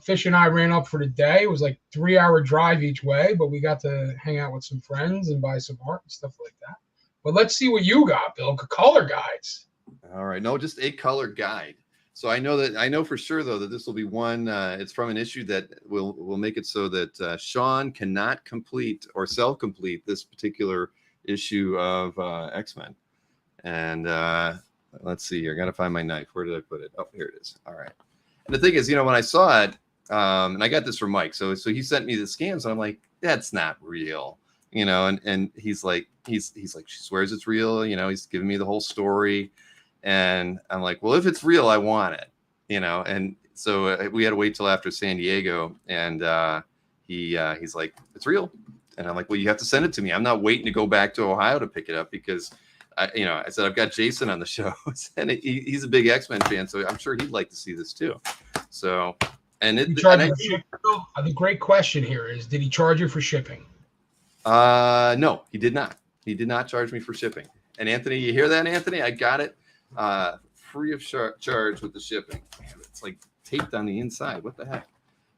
S6: Fish and I ran up for the day. It was like 3-hour drive each way, but we got to hang out with some friends and buy some art and stuff like that. But let's see what you got, Bill. Color guides.
S1: All right, no, just a color guide. So I know for sure though that this will be one. It's from an issue that will make it so that Sean cannot complete or self-complete this particular issue of X-Men. And let's see here. I got to find my knife. Where did I put it? Oh, here it is. All right. And the thing is, when I saw it, and I got this from Mike, so he sent me the scans, and I'm like, that's not real, and he's like, she swears it's real, he's giving me the whole story, and I'm like, well, if it's real, I want it, and so we had to wait till after San Diego, and he's like, it's real, and I'm like, well, you have to send it to me. I'm not waiting to go back to Ohio to pick it up because. I said I've got Jason on the show, and he's a big X-Men fan, so I'm sure he'd like to see this too. So,
S6: the great question here is, did he charge you for shipping?
S1: No, he did not. He did not charge me for shipping. And Anthony, you hear that, Anthony? I got it free of charge with the shipping. Man, it's like taped on the inside. What the heck?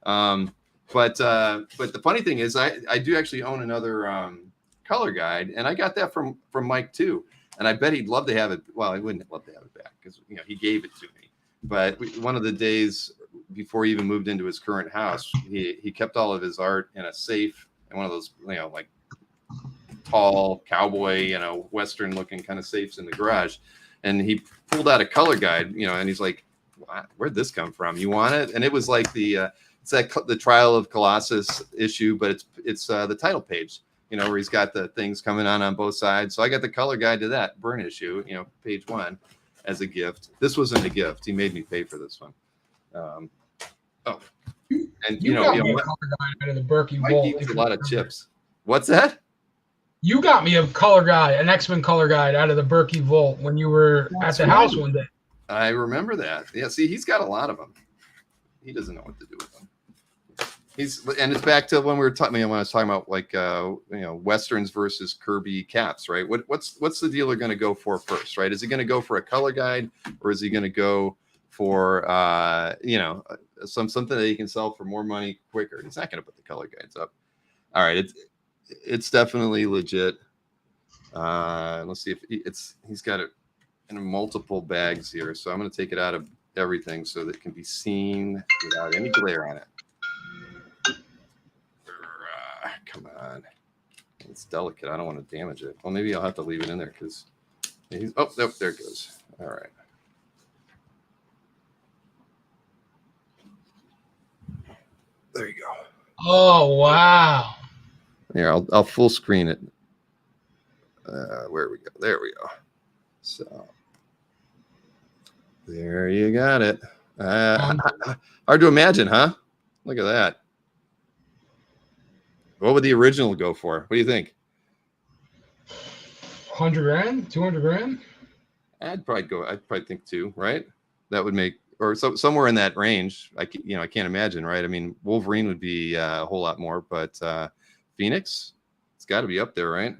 S1: But the funny thing is, I do actually own another color guide, and I got that from Mike too. And I bet he'd love to have it. Well, he wouldn't love to have it back because he gave it to me. But one of the days before he even moved into his current house, he kept all of his art in a safe and one of those like tall cowboy Western looking kind of safes in the garage. And he pulled out a color guide, and he's like, "Where'd this come from? You want it?" And it was like the Trial of Colossus issue, but it's the title page. Where he's got the things coming on both sides. So I got the color guide to that burn issue, page 1 as a gift. This wasn't a gift. He made me pay for this one. And
S6: you got me a color guide out of the Berkey Vault.
S1: Mike eats a lot of chips. What's that?
S6: You got me a color guide, an X-Men color guide out of the Berkey Vault when you were at the house one day.
S1: I remember that. Yeah, see, he's got a lot of them. He doesn't know what to do with them. And it's back to when we were talking. When I was talking about like Westerns versus Kirby caps, right? What's the dealer going to go for first, right? Is he going to go for a color guide, or is he going to go for something that he can sell for more money quicker? He's not going to put the color guides up. All right, it's definitely legit. Let's see if he's got it in multiple bags here. So I'm going to take it out of everything so that it can be seen without any glare on it. Come on. It's delicate. I don't want to damage it. Well, maybe I'll have to leave it in there because oh, nope, there it goes. All right. There you go.
S6: Oh, wow.
S1: Here, I'll full screen it. Where we go? There we go. So there you got it. Hard to imagine, huh? Look at that. What would the original go for? What do you think?
S6: 100 grand, 200 grand.
S1: I'd probably think 2, right? That would make, or somewhere in that range. I can't imagine, right? I mean, Wolverine would be a whole lot more, but Phoenix, it's got to be up there, right?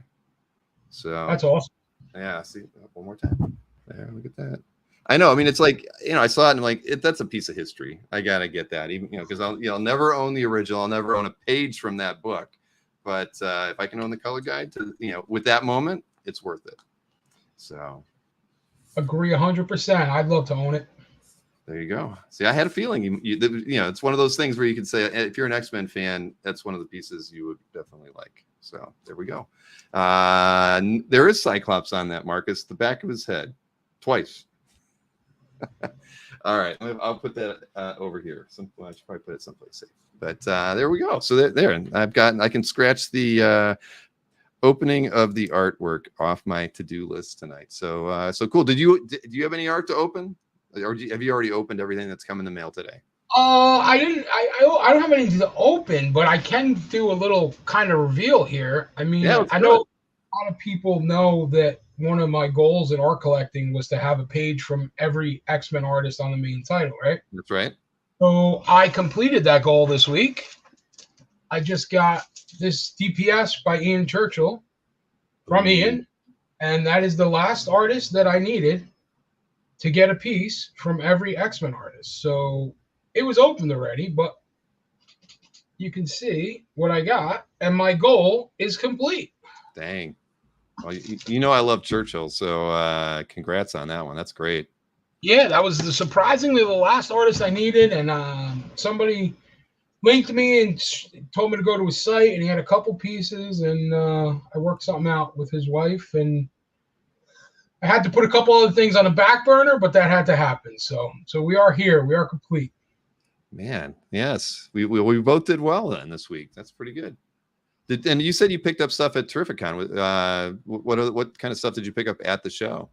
S1: So
S6: That's awesome.
S1: Yeah, see, one more time. There, look at that. I know. I mean, it's like, I saw it and like that's a piece of history. I gotta get that, even because I'll never own the original. I'll never own a page from that book. But if I can own the color guide to with that moment, it's worth it. So
S6: agree 100%. I'd love to own it.
S1: There you go. See, I had a feeling it's one of those things where you can say if you're an X-Men fan, that's one of the pieces you would definitely like. So there we go. There is Cyclops on that, Marcus, the back of his head, twice. All right, I'll put that over here. I should probably put it someplace safe. But there we go. So there, I can scratch the opening of the artwork off my to-do list tonight. So cool. Do you have any art to open, or have you already opened everything that's come in the mail today?
S6: I didn't. I don't have anything to open, but I can do a little kind of reveal here. I mean,
S1: yeah,
S6: I know a lot of people know that one of my goals in art collecting was to have a page from every X-Men artist on the main title, right?
S1: That's right.
S6: So I completed that goal this week. I just got this DPS by Ian Churchill from Ian, and that is the last artist that I needed to get a piece from every X-Men artist. So it was opened already, but you can see what I got, and my goal is complete. Dang.
S1: Well, I love Churchill, so congrats on that one. That's great.
S6: Yeah, that was surprisingly the last artist I needed, and somebody linked me and told me to go to his site, and he had a couple pieces, and I worked something out with his wife, and I had to put a couple other things on the back burner, but that had to happen. So we are here. We are complete.
S1: Man, yes, we both did well then this week. That's pretty good. And you said you picked up stuff at Terrificon. What kind of stuff did you pick up at the show?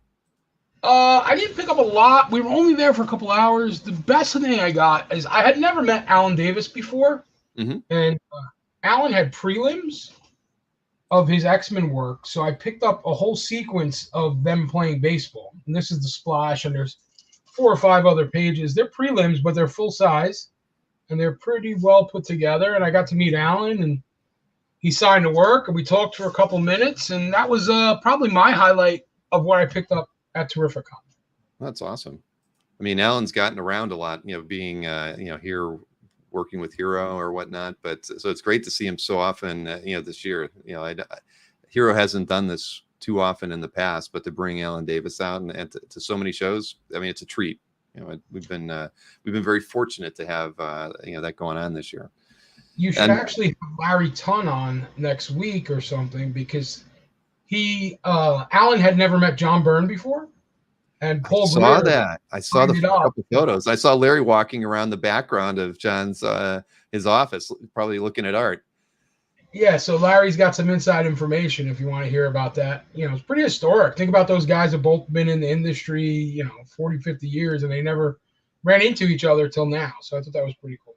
S6: I didn't pick up a lot. We were only there for a couple hours. The best thing I got is I had never met Alan Davis before, and Alan had prelims of his X-Men work, so I picked up a whole sequence of them playing baseball. And this is the splash, and there's 4 or 5 other pages. They're prelims, but they're full size, and they're pretty well put together. And I got to meet Alan, and he signed the work, and we talked for a couple minutes, and that was probably my highlight of what I picked up at Terrificon.
S1: That's awesome. I mean, Alan's gotten around a lot, being here working with Hero or whatnot, but so it's great to see him so often. This year, Hero hasn't done this too often in the past, but to bring Alan Davis out and to so many shows, I mean, it's a treat. We've been very fortunate to have that going on this year.
S6: You should actually have Larry Tunn on next week or something, because Alan had never met John Byrne before, and Paul
S1: saw that. I saw the couple photos. I saw Larry walking around the background of John's his office, probably looking at art.
S6: Yeah, so Larry's got some inside information if you want to hear about that. It's pretty historic. Think about those guys have both been in the industry, 40, 50 years, and they never ran into each other till now. So I thought that was pretty cool.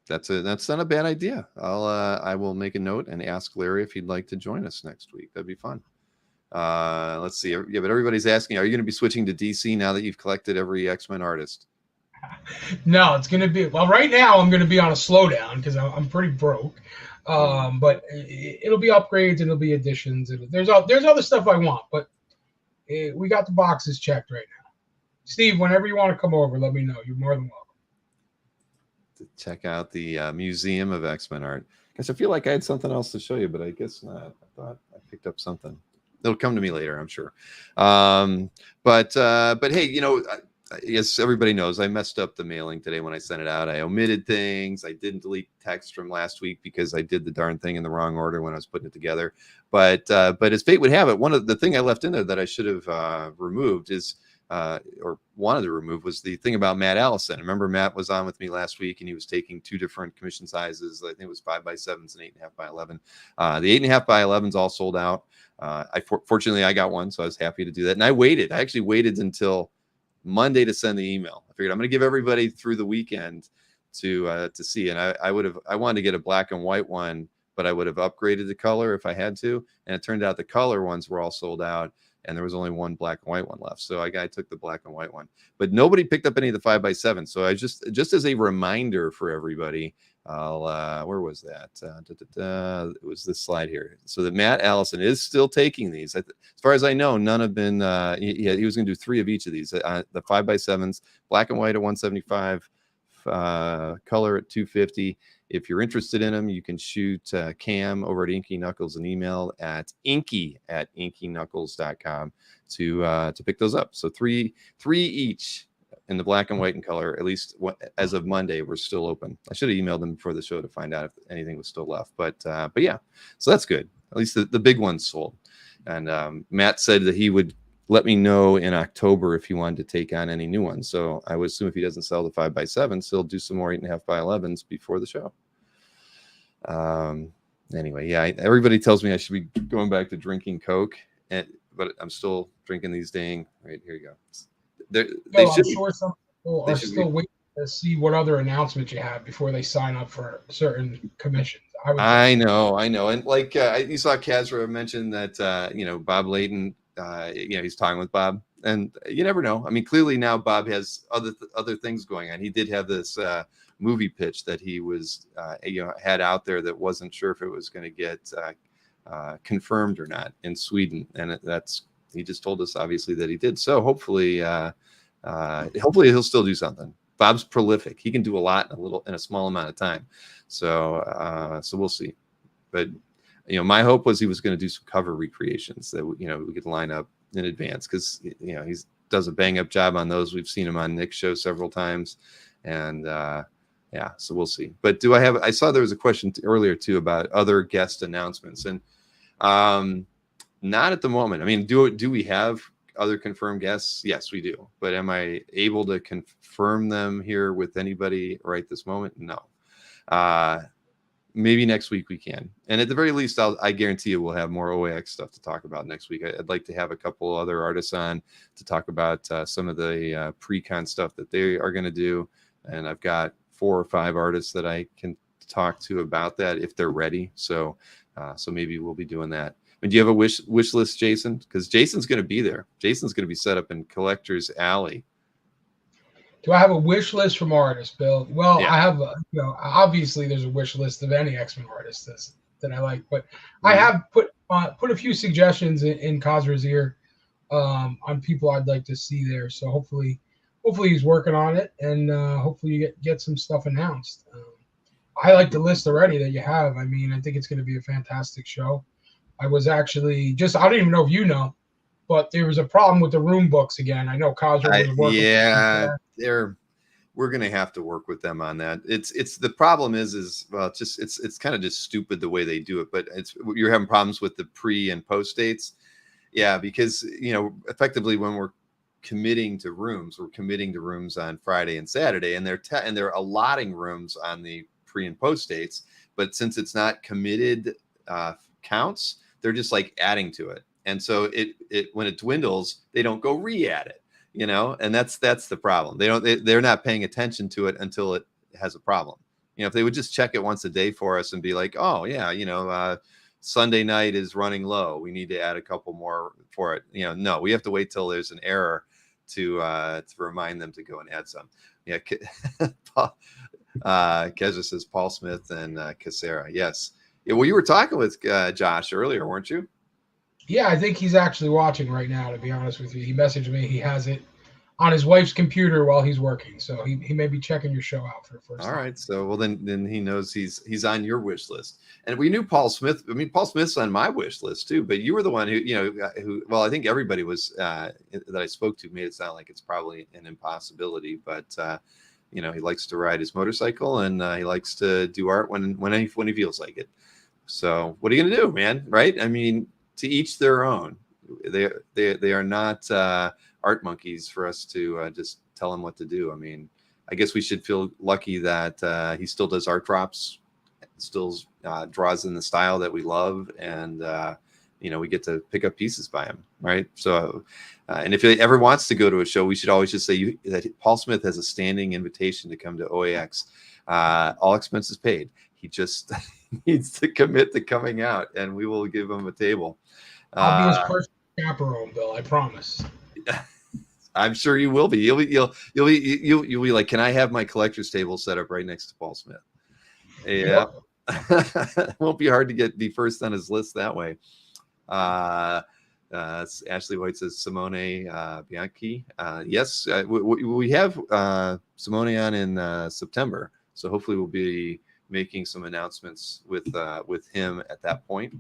S1: That's not a bad idea. I will make a note and ask Larry if he'd like to join us next week. That'd be fun. Let's see. Yeah, but everybody's asking, are you going to be switching to DC now that you've collected every X-Men artist?
S6: No, it's going to be, right now I'm going to be on a slowdown because I'm pretty broke. But it'll be upgrades and it'll be additions. There's other stuff I want, but we got the boxes checked right now. Steve, whenever you want to come over, let me know. You're more than welcome
S1: to check out the Museum of X-Men Art. I guess I feel like I had something else to show you, but I guess not. I thought I picked up something. it'll come to me later, I'm sure. But hey, yes, everybody knows I messed up the mailing today when I sent it out. I omitted things. I didn't delete text from last week because I did the darn thing in the wrong order when I was putting it together. But as fate would have it, one of the thing I left in there that I should have removed is, or wanted to remove, was the thing about Matt Allison. Remember, Matt was on with me last week, and he was taking 2 different commission sizes. I think it was 5x7s and 8.5 by 11. The 8.5 by 11s all sold out. Fortunately, I got one, so I was happy to do that. And I actually waited until Monday to send the email. I figured I'm going to give everybody through the weekend to see. And I wanted to get a black and white one, but I would have upgraded the color if I had to. And it turned out the color ones were all sold out, and there was only one black and white one left. So I took the black and white one, but nobody picked up any of the 5x7. So I just as a reminder for everybody, where was that? It was this slide here. So that Matt Allison is still taking these. As far as I know, none have been. He was going to do 3 of each of these. The 5x7s, black and white at 175, color at 250. If you're interested in them, you can shoot Cam over at Inky Knuckles an email at inky@inkyknuckles.com to pick those up. So three each in the black and white and color, at least as of Monday, we're still open. I should have emailed them before the show to find out if anything was still left. But yeah, so that's good. At least the big ones sold. And Matt said that he would let me know in October if he wanted to take on any new ones. So I would assume if he doesn't sell the 5x7s, he'll do some more 8.5 by 11s before the show. Anyway, yeah, everybody tells me I should be going back to drinking Coke, but I'm still drinking these dang. Right, here you go.
S6: I'm sure some people are still waiting to see what other announcements you have before they sign up for certain commissions.
S1: I know. And like you saw Kazra mention that, Bob Layton, he's talking with Bob, and you never know. I mean, clearly now Bob has other things going on. He did have this movie pitch that he was, had out there that wasn't sure if it was going to get confirmed or not in Sweden. And he just told us obviously that he did. So hopefully he'll still do something. Bob's prolific. He can do a lot in a small amount of time. So we'll see. But my hope was he was going to do some cover recreations that we could line up in advance, because he does a bang up job on those. We've seen him on Nick's show several times, and so we'll see. But I saw there was a question earlier too about other guest announcements, and not at the moment. I mean, do we have other confirmed guests? Yes, we do. But am I able to confirm them here with anybody right this moment? No. Maybe next week we can. And at the very least, I guarantee you we'll have more OAX stuff to talk about next week. I'd like to have a couple other artists on to talk about some of the pre-con stuff that they are going to do. And I've got 4 or 5 artists that I can talk to about that if they're ready. So maybe we'll be doing that. And do you have a wish list, Jason? Because Jason's going to be there. Jason's going to be set up in Collector's Alley.
S6: Do I have a wish list from artists, Bill? Well,
S1: yeah.
S6: I have, obviously there's a wish list of any X-Men artist that I like, but I have put a few suggestions in Kazra's ear on people I'd like to see there. So hopefully he's working on it, and hopefully you get some stuff announced. I like the list already that you have. I mean, I think it's going to be a fantastic show. I was actually I don't even know if you know, but there was a problem with the room books again. I know Kazra was working.
S1: Yeah, we're going to have to work with them on that. It's the problem is well, it's kind of just stupid the way they do it, but you're having problems with the pre and post dates. Yeah, because effectively when we're committing to rooms on Friday and Saturday, and they're allotting rooms on the pre and post dates, but since it's not committed counts, they're just like adding to it. And so it when it dwindles, they don't go re-add it, and that's the problem. They're not paying attention to it until it has a problem. If they would just check it once a day for us and be like, oh yeah, Sunday night is running low, we need to add a couple more for it. No, we have to wait till there's an error to remind them to go and add some. Yeah. Kezra says Paul Smith and Casera. Yes. Yeah, well, you were talking with Josh earlier, weren't you?
S6: Yeah, I think he's actually watching right now, to be honest with you. He messaged me. He has it. on his wife's computer while he's working. So he may be checking your show out for the first
S1: All
S6: time.
S1: right. So, well, then he knows he's on your wish list. And we knew Paul Smith. I mean, Paul Smith's on my wish list too, but you were the one who, well, I think everybody was, that I spoke to made it sound like it's probably an impossibility, but, he likes to ride his motorcycle and he likes to do art when he feels like it. So what are you going to do, man? Right. I mean, to each their own. They are not art monkeys for us to just tell them what to do. I mean, I guess we should feel lucky that he still does art drops, still draws in the style that we love, and we get to pick up pieces by him, right? So, and if he ever wants to go to a show, we should always just say that Paul Smith has a standing invitation to come to OAX, all expenses paid. He just needs to commit to coming out, and we will give him a table.
S6: I'll be his personal chaperone, Bill. I promise.
S1: I'm sure you will be. You'll be like, can I have my collector's table set up right next to Paul Smith? Yeah, it won't be hard to be first on his list that way. Ashley White says Simone Bianchi. Yes, we have Simone on in September, so hopefully we'll be making some announcements with him at that point.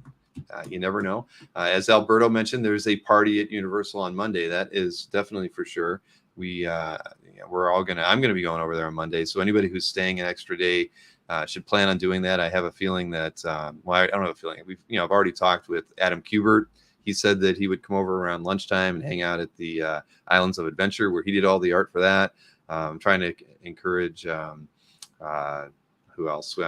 S1: You never know. As Alberto mentioned, there's a party at Universal on Monday. That is definitely for sure. I'm gonna be going over there on Monday. So anybody who's staying an extra day should plan on doing that. I have a feeling that I don't have a feeling. I've already talked with Adam Kubert. He said that he would come over around lunchtime and hang out at the Islands of Adventure, where he did all the art for that. I'm trying to encourage who else?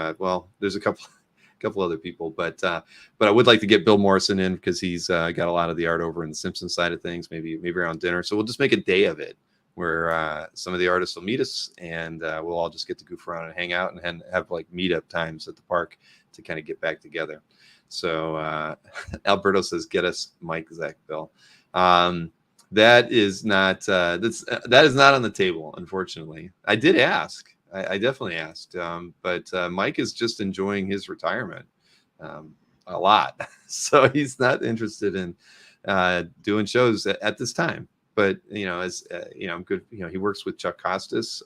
S1: There's a couple other people, but I would like to get Bill Morrison in because he's got a lot of the art over in the Simpsons side of things, maybe around dinner. So we'll just make a day of it where some of the artists will meet us, and we'll all just get to goof around and hang out and have like meetup times at the park to kind of get back together. So Alberto says, get us Mike, Zach, Bill. That is not that is not on the table, unfortunately. I did ask. I definitely asked, but Mike is just enjoying his retirement a lot, so he's not interested in doing shows at this time. But I'm good. He works with Chuck Costas.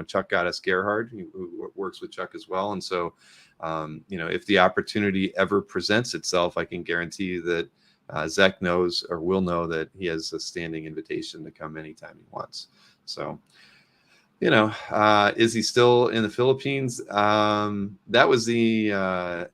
S1: Chuck got us Gerhard, who works with Chuck as well. And so, if the opportunity ever presents itself, I can guarantee you that Zach knows or will know that he has a standing invitation to come anytime he wants. So. Is he still in the Philippines? That was the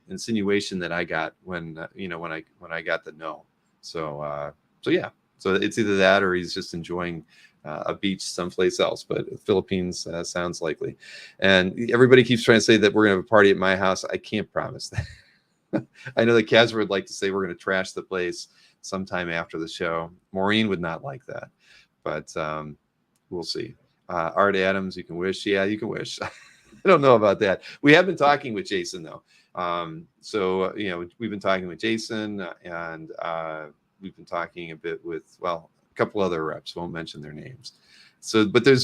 S1: insinuation that I got when I got the no. So yeah. So it's either that or he's just enjoying a beach someplace else. But the Philippines sounds likely. And everybody keeps trying to say that we're going to have a party at my house. I can't promise that. I know that Casper would like to say we're going to trash the place sometime after the show. Maureen would not like that. But we'll see. Art Adams, you can wish. Yeah, you can wish. I don't know about that. We have been talking with Jason, though. We've been talking with Jason, and we've been talking a bit with, a couple other reps. Won't mention their names. So, but the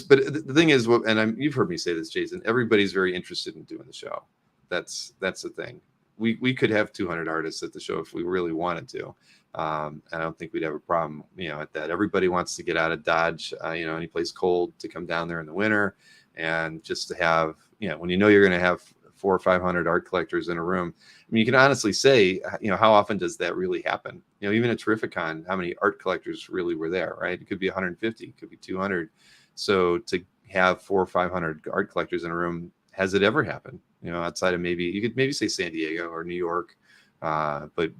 S1: thing is, and you've heard me say this, Jason, everybody's very interested in doing the show. That's the thing. We could have 200 artists at the show if we really wanted to. And I don't think we'd have a problem, at that. Everybody wants to get out of Dodge, any place cold, to come down there in the winter, and just to have, when you're going to have 400 or 500 art collectors in a room. I mean, you can honestly say, how often does that really happen? Even at Terrificon, how many art collectors really were there, right? It could be 150, it could be 200. So to have 400 or 500 art collectors in a room, has it ever happened? Outside of you could maybe say San Diego or New York, but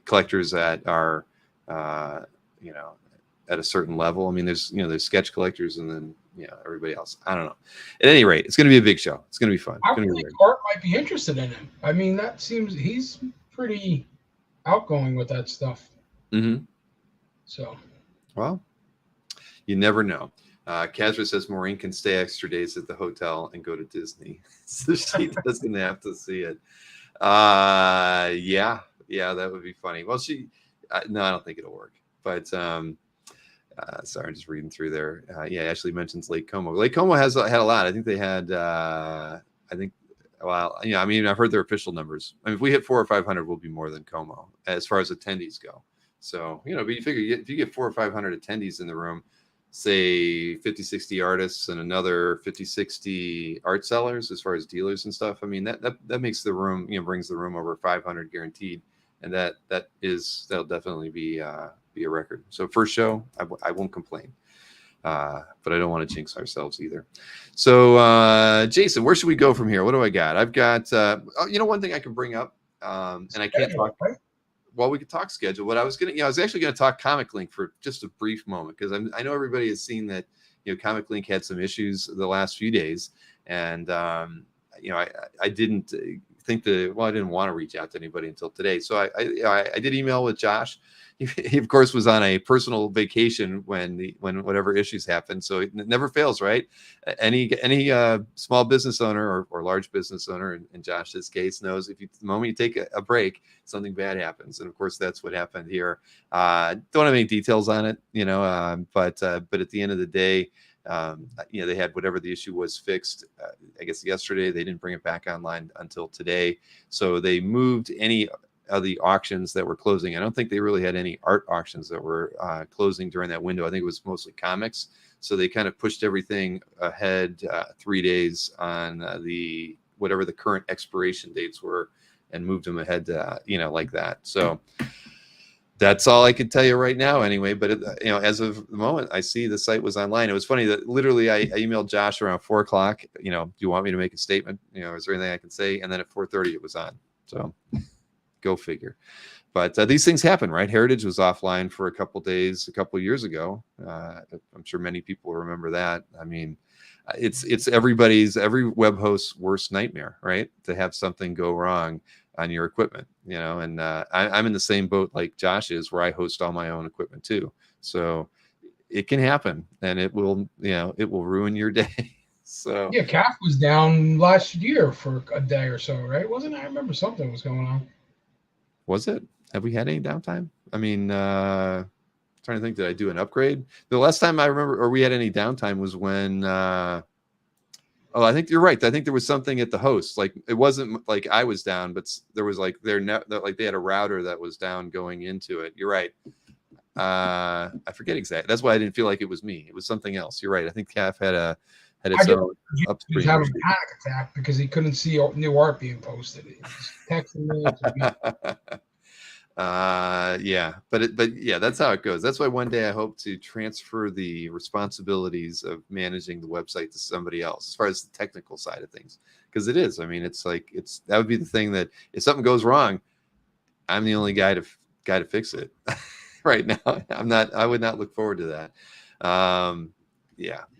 S1: collectors that are at a certain level. I mean, there's sketch collectors and then everybody else. I don't know. At any rate, it's going to be a big show. It's going to be fun.
S6: I think Art might be interested in him. I mean, that seems he's pretty outgoing with that stuff.
S1: Mm-hmm.
S6: So,
S1: well, you never know. Kazra says Maureen can stay extra days at the hotel and go to Disney, so she doesn't have to see it. Yeah, that would be funny. Well, no, I don't think it'll work. But sorry, I'm just reading through there. Ashley mentions Lake Como. Lake Como has had a lot. I think they had. I've heard their official numbers. I mean, if we hit 400 or 500, we'll be more than Como as far as attendees go. So, but you figure if you get 400 or 500 attendees in the room, say 50, 60 artists and another 50, 60 art sellers as far as dealers and stuff. I mean, that makes the room, brings the room over 500 guaranteed. And that'll definitely be a record. So first show, I won't complain. But I don't want to jinx ourselves either. So, Jason, where should we go from here? What do I got? I've got, one thing I can bring up, and I can't talk. Well, we could talk schedule. What I was actually going to talk Comic Link for just a brief moment, because I know everybody has seen that, Comic Link had some issues the last few days, and I didn't think I didn't want to reach out to anybody until today. So I did email with Josh. He of course was on a personal vacation when whatever issues happened. So it never fails, right? Any small business owner or large business owner in Josh's case knows the moment you take a break, something bad happens. And of course that's what happened here. Don't have any details on it, but at the end of the day, they had whatever the issue was fixed. I guess yesterday. They didn't bring it back online until today. So they moved any of the auctions that were closing. I don't think they really had any art auctions that were closing during that window. I think it was mostly comics. So they kind of pushed everything ahead 3 days on whatever the current expiration dates were, and moved them ahead, like that. So that's all I can tell you right now anyway. But, as of the moment, I see the site was online. It was funny that literally I emailed Josh around 4:00, do you want me to make a statement? Is there anything I can say? And then at 4:30 it was on. So go figure. But these things happen, right? Heritage was offline for a couple days, a couple years ago. I'm sure many people remember that. I mean, it's every web host's worst nightmare, right? To have something go wrong on your equipment, and I'm in the same boat like Josh is, where I host all my own equipment too. So it can happen, and it will ruin your day. So
S6: yeah, CAF was down last year for a day or so, right? Wasn't it? I remember something was going on.
S1: Was it? Have we had any downtime? I mean, trying to think, did I do an upgrade? The last time I remember, or we had any downtime, was when, I think you're right. I think there was something at the host. Like, it wasn't like I was down, but there was like they had a router that was down going into it. You're right. I forget exactly. That's why I didn't feel like it was me. It was something else. You're right. I think CAF had its own upstream.
S6: He was having a panic attack because he couldn't see new art being posted. He was texting me.
S1: But that's how it goes. That's why one day I hope to transfer the responsibilities of managing the website to somebody else, as far as the technical side of things, because it is. I mean, that would be the thing, that if something goes wrong, I'm the only guy to fix it. Right now, I would not look forward to that.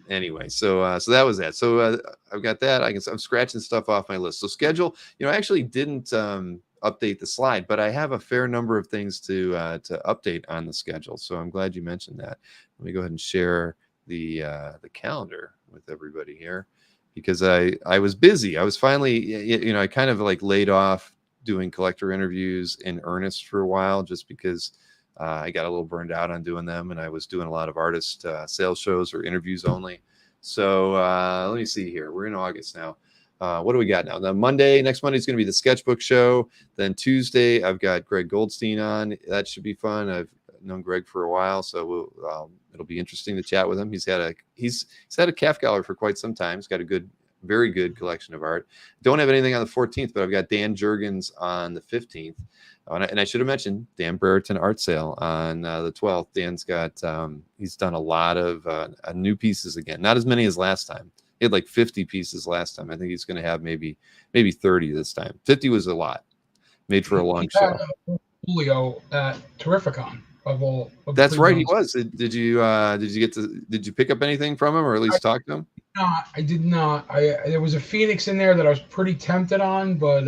S1: Anyway, so that was that. So I've got that. I'm scratching stuff off my list. So schedule, I actually didn't update the slide, but I have a fair number of things to update on the schedule. So I'm glad you mentioned that. Let me go ahead and share the calendar with everybody here, because I was busy. I was finally, I kind of like laid off doing collector interviews in earnest for a while, just because I got a little burned out on doing them, and I was doing a lot of artist sales shows or interviews only. So let me see here. We're in August now. What do we got now? Next Monday is going to be the sketchbook show. Then Tuesday, I've got Greg Goldstein on. That should be fun. I've known Greg for a while, so it'll be interesting to chat with him. He's had a CAF gallery for quite some time. He's got a very good collection of art. Don't have anything on the 14th, but I've got Dan Jurgens on the 15th. And I should have mentioned Dan Brereton art sale on the 12th. Dan's got, he's done a lot of new pieces again. Not as many as last time. He had like 50 pieces last time. I think he's going to have maybe 30 this time. 50 was a lot. Made for a long show.
S6: Julio at Terrificon.
S1: That's right, he was. Did you pick up anything from him, or at least talk to him?
S6: No, I did not. There was a Phoenix in there that I was pretty tempted on, but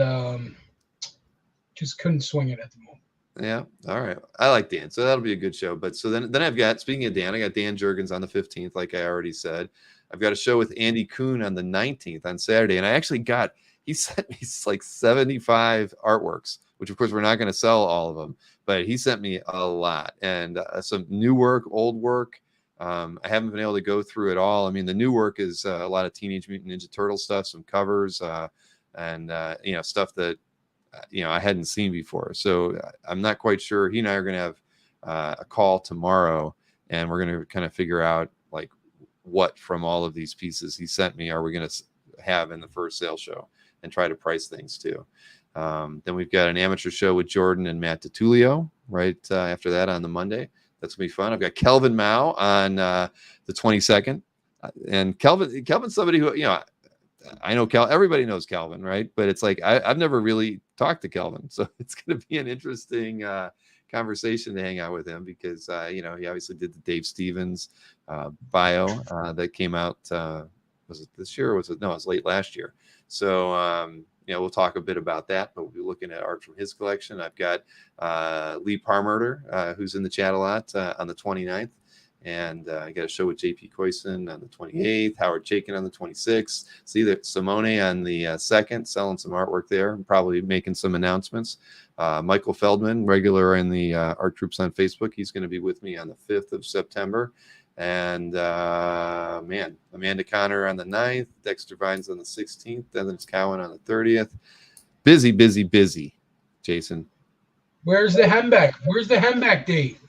S6: just couldn't swing it at the moment.
S1: Yeah, all right. I like Dan, so that'll be a good show. But so then I've got, speaking of Dan, I got Dan Jurgens on the 15th, like I already said. I've got a show with Andy Kuhn on the 19th on Saturday, and he sent me like 75 artworks, which of course we're not going to sell all of them, but he sent me a lot, and some new work, old work. I haven't been able to go through it all. I mean, the new work is a lot of Teenage Mutant Ninja Turtle stuff, some covers, and stuff that I hadn't seen before. So I'm not quite sure. He and I are going to have a call tomorrow, and we're going to kind of figure out like what from all of these pieces he sent me are we going to have in the first sales show, and try to price things too. Then we've got an amateur show with Jordan and Matt DiTullio right after that on the Monday. That's gonna be fun. I've got Kelvin Mao on the 22nd, and Kelvin's somebody who, you know, I know everybody knows Kelvin, right? But it's like I've never really talked to Kelvin, so it's going to be an interesting conversation to hang out with him, because you know, he obviously did the Dave Stevens bio that came out. Was it this year, or was it? No, it was late last year. So you know, we'll talk a bit about that, but we'll be looking at art from his collection. I've got Lee Parmurder, who's in the chat a lot, on the 29th. And I got a show with JP Coyson on the 28th, Howard Chaykin on the 26th. See that Simone on the 2nd, selling some artwork there, and probably making some announcements. Michael Feldman, regular in the art groups on Facebook, he's going to be with me on the 5th of September. And man, Amanda Connor on the 9th, Dexter Vines on the 16th, then it's Cowan on the 30th. Busy, busy, busy, Jason.
S6: Where's the Hembeck? Where's the Hembeck date?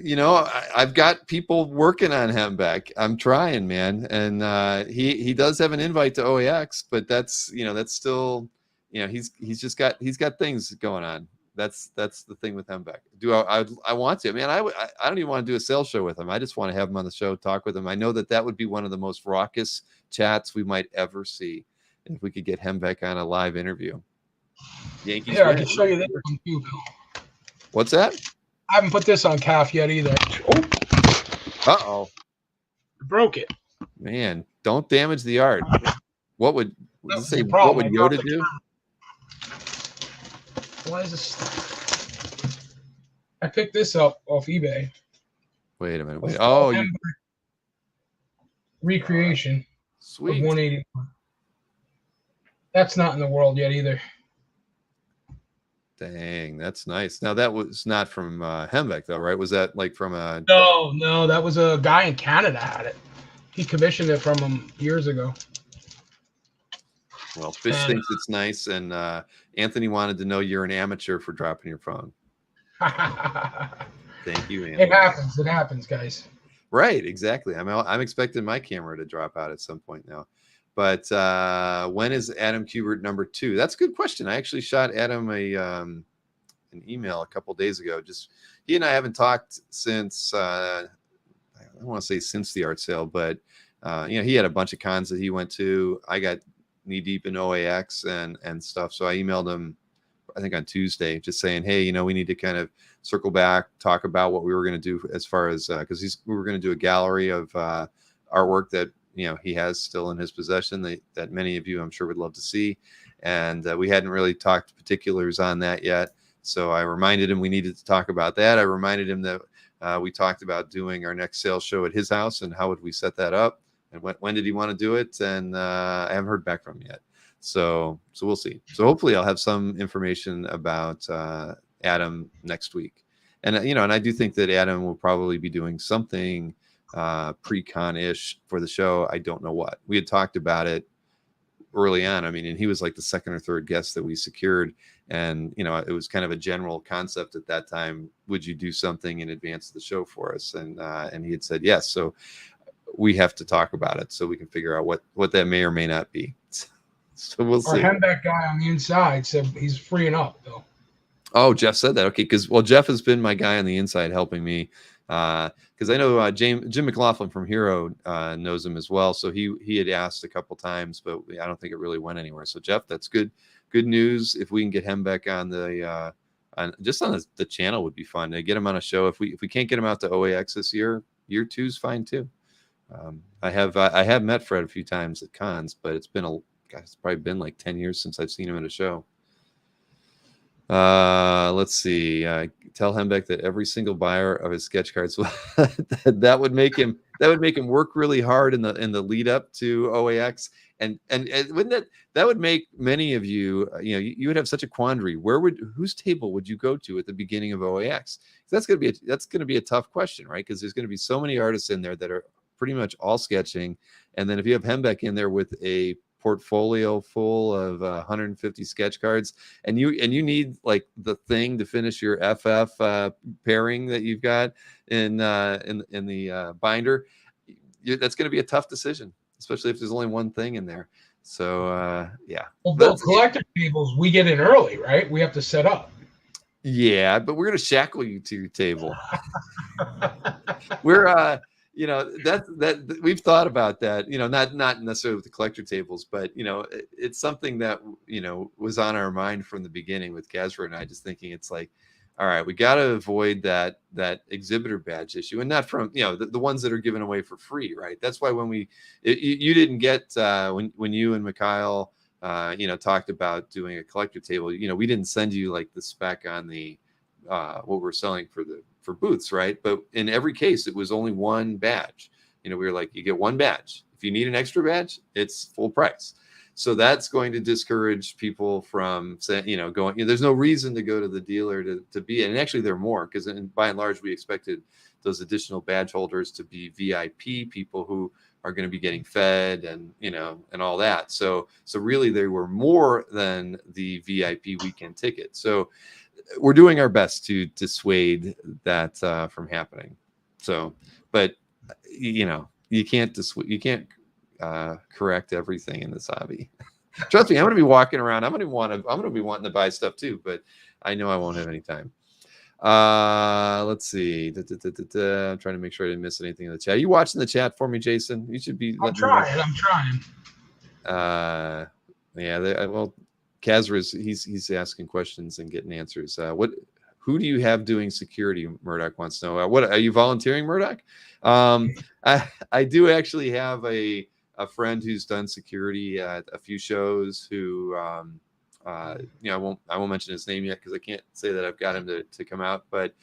S1: You know, I've got people working on Hembeck. I'm trying, man. And he does have an invite to OAX, but that's, you know, that's still, you know, he's got things going on. That's the thing with Hembeck. I want to, man. I don't even want to do a sales show with him. I just want to have him on the show, talk with him. I know that would be one of the most raucous chats we might ever see if we could get Hembeck on a live interview. Yankees.
S6: Here, I can show you this one too, Bill.
S1: What's that?
S6: I haven't put this on calf yet either.
S1: Uh-oh.
S6: Broke it.
S1: Man, don't damage the art. What would Yoda do?
S6: Why is this? I picked this up off eBay.
S1: Wait a minute. Wait. Oh,
S6: recreation.
S1: Sweet.
S6: Of 181. That's not in the world yet either.
S1: Dang, that's nice. Now that was not from Hembeck though, right? Was that like from a?
S6: No, that was a guy in Canada had it. He commissioned it from him years ago.
S1: Well, Fish thinks it's nice, and Anthony wanted to know you're an amateur for dropping your phone. Thank you, Anthony.
S6: It happens, guys.
S1: Right, exactly. I'm expecting my camera to drop out at some point now. But when is Adam Kubert #2? That's a good question. I actually shot Adam an email a couple days ago. Just he and I haven't talked since I don't want to say since the art sale, but you know, he had a bunch of cons that he went to. I got knee deep in OAX and stuff, so I emailed him I think on Tuesday, just saying, hey, you know, we need to kind of circle back, talk about what we were going to do as far as because we were going to do a gallery of artwork that, you know, he has still in his possession that many of you I'm sure would love to see, and we hadn't really talked particulars on that yet. So I reminded him we needed to talk about that. I reminded him that we talked about doing our next sales show at his house and how would we set that up, and when did he want to do it, and I haven't heard back from him yet. So we'll see. So hopefully I'll have some information about Adam next week, and you know, and I do think that Adam will probably be doing something pre-con-ish for the show. I don't know what. We had talked about it early on. I mean, and he was like the second or third guest that we secured, and you know, it was kind of a general concept at that time. Would you do something in advance of the show for us? And he had said yes. So we have to talk about it so we can figure out what that may or may not be. So we'll see.
S6: Our Hembeck guy on the inside said he's freeing up though.
S1: Oh, Jeff said that. Okay, because Jeff has been my guy on the inside helping me. Because I know Jim McLaughlin from Hero knows him as well. So he had asked a couple times, but I don't think it really went anywhere. So Jeff, that's good news. If we can get Hembeck on the the channel would be fun to get him on a show. If we can't get him out to OAX this year 2 is fine too. I have met Fred a few times at cons, but it's probably been like 10 years since I've seen him at a show. Let's see. Tell Hembeck that every single buyer of his sketch cards that would make him work really hard in the lead up to OAX, and wouldn't that would make many of you, you know, you would have such a quandary. Whose table would you go to at the beginning of OAX? That's going to be a tough question, right? Because there's going to be so many artists in there that are pretty much all sketching, and then if you have Hembeck in there with a portfolio full of 150 sketch cards, and you need like the thing to finish your FF pairing that you've got in the binder, that's going to be a tough decision, especially if there's only one thing in there. So yeah.
S6: Well, Bill, collector tables, we get in early, right? We have to set up.
S1: Yeah, but we're going to shackle you to your table. We're that we've thought about that, not necessarily with the collector tables, but it's something that was on our mind from the beginning with Casper and I, just thinking it's like, all right, we got to avoid that exhibitor badge issue, and not from the ones that are given away for free, right? That's why when you didn't get when you and Mikhail talked about doing a collector table, we didn't send you like the spec on the what we're selling for booths, right? But in every case, it was only one badge. We were like, you get one badge. If you need an extra badge, it's full price. So that's going to discourage people from saying, going. There's no reason to go to the dealer to be. And actually, there are more, because by and large, we expected those additional badge holders to be VIP people who are going to be getting fed and and all that. So really, they were more than the VIP weekend ticket. So we're doing our best to dissuade that from happening. So, but you can't correct everything in this hobby. Trust me, I'm going to be walking around. I'm going to be wanting to buy stuff too, but I know I won't have any time. Let's see. I'm trying to make sure I didn't miss anything in the chat. Are you watching the chat for me, Jason? You should be.
S6: I'm trying.
S1: Yeah. Well, Kazra's he's asking questions and getting answers. Who do you have doing security? Murdoch wants to know. What are you volunteering, Murdoch? I do actually have a friend who's done security at a few shows. Who I won't mention his name yet because I can't say that I've got him to come out. But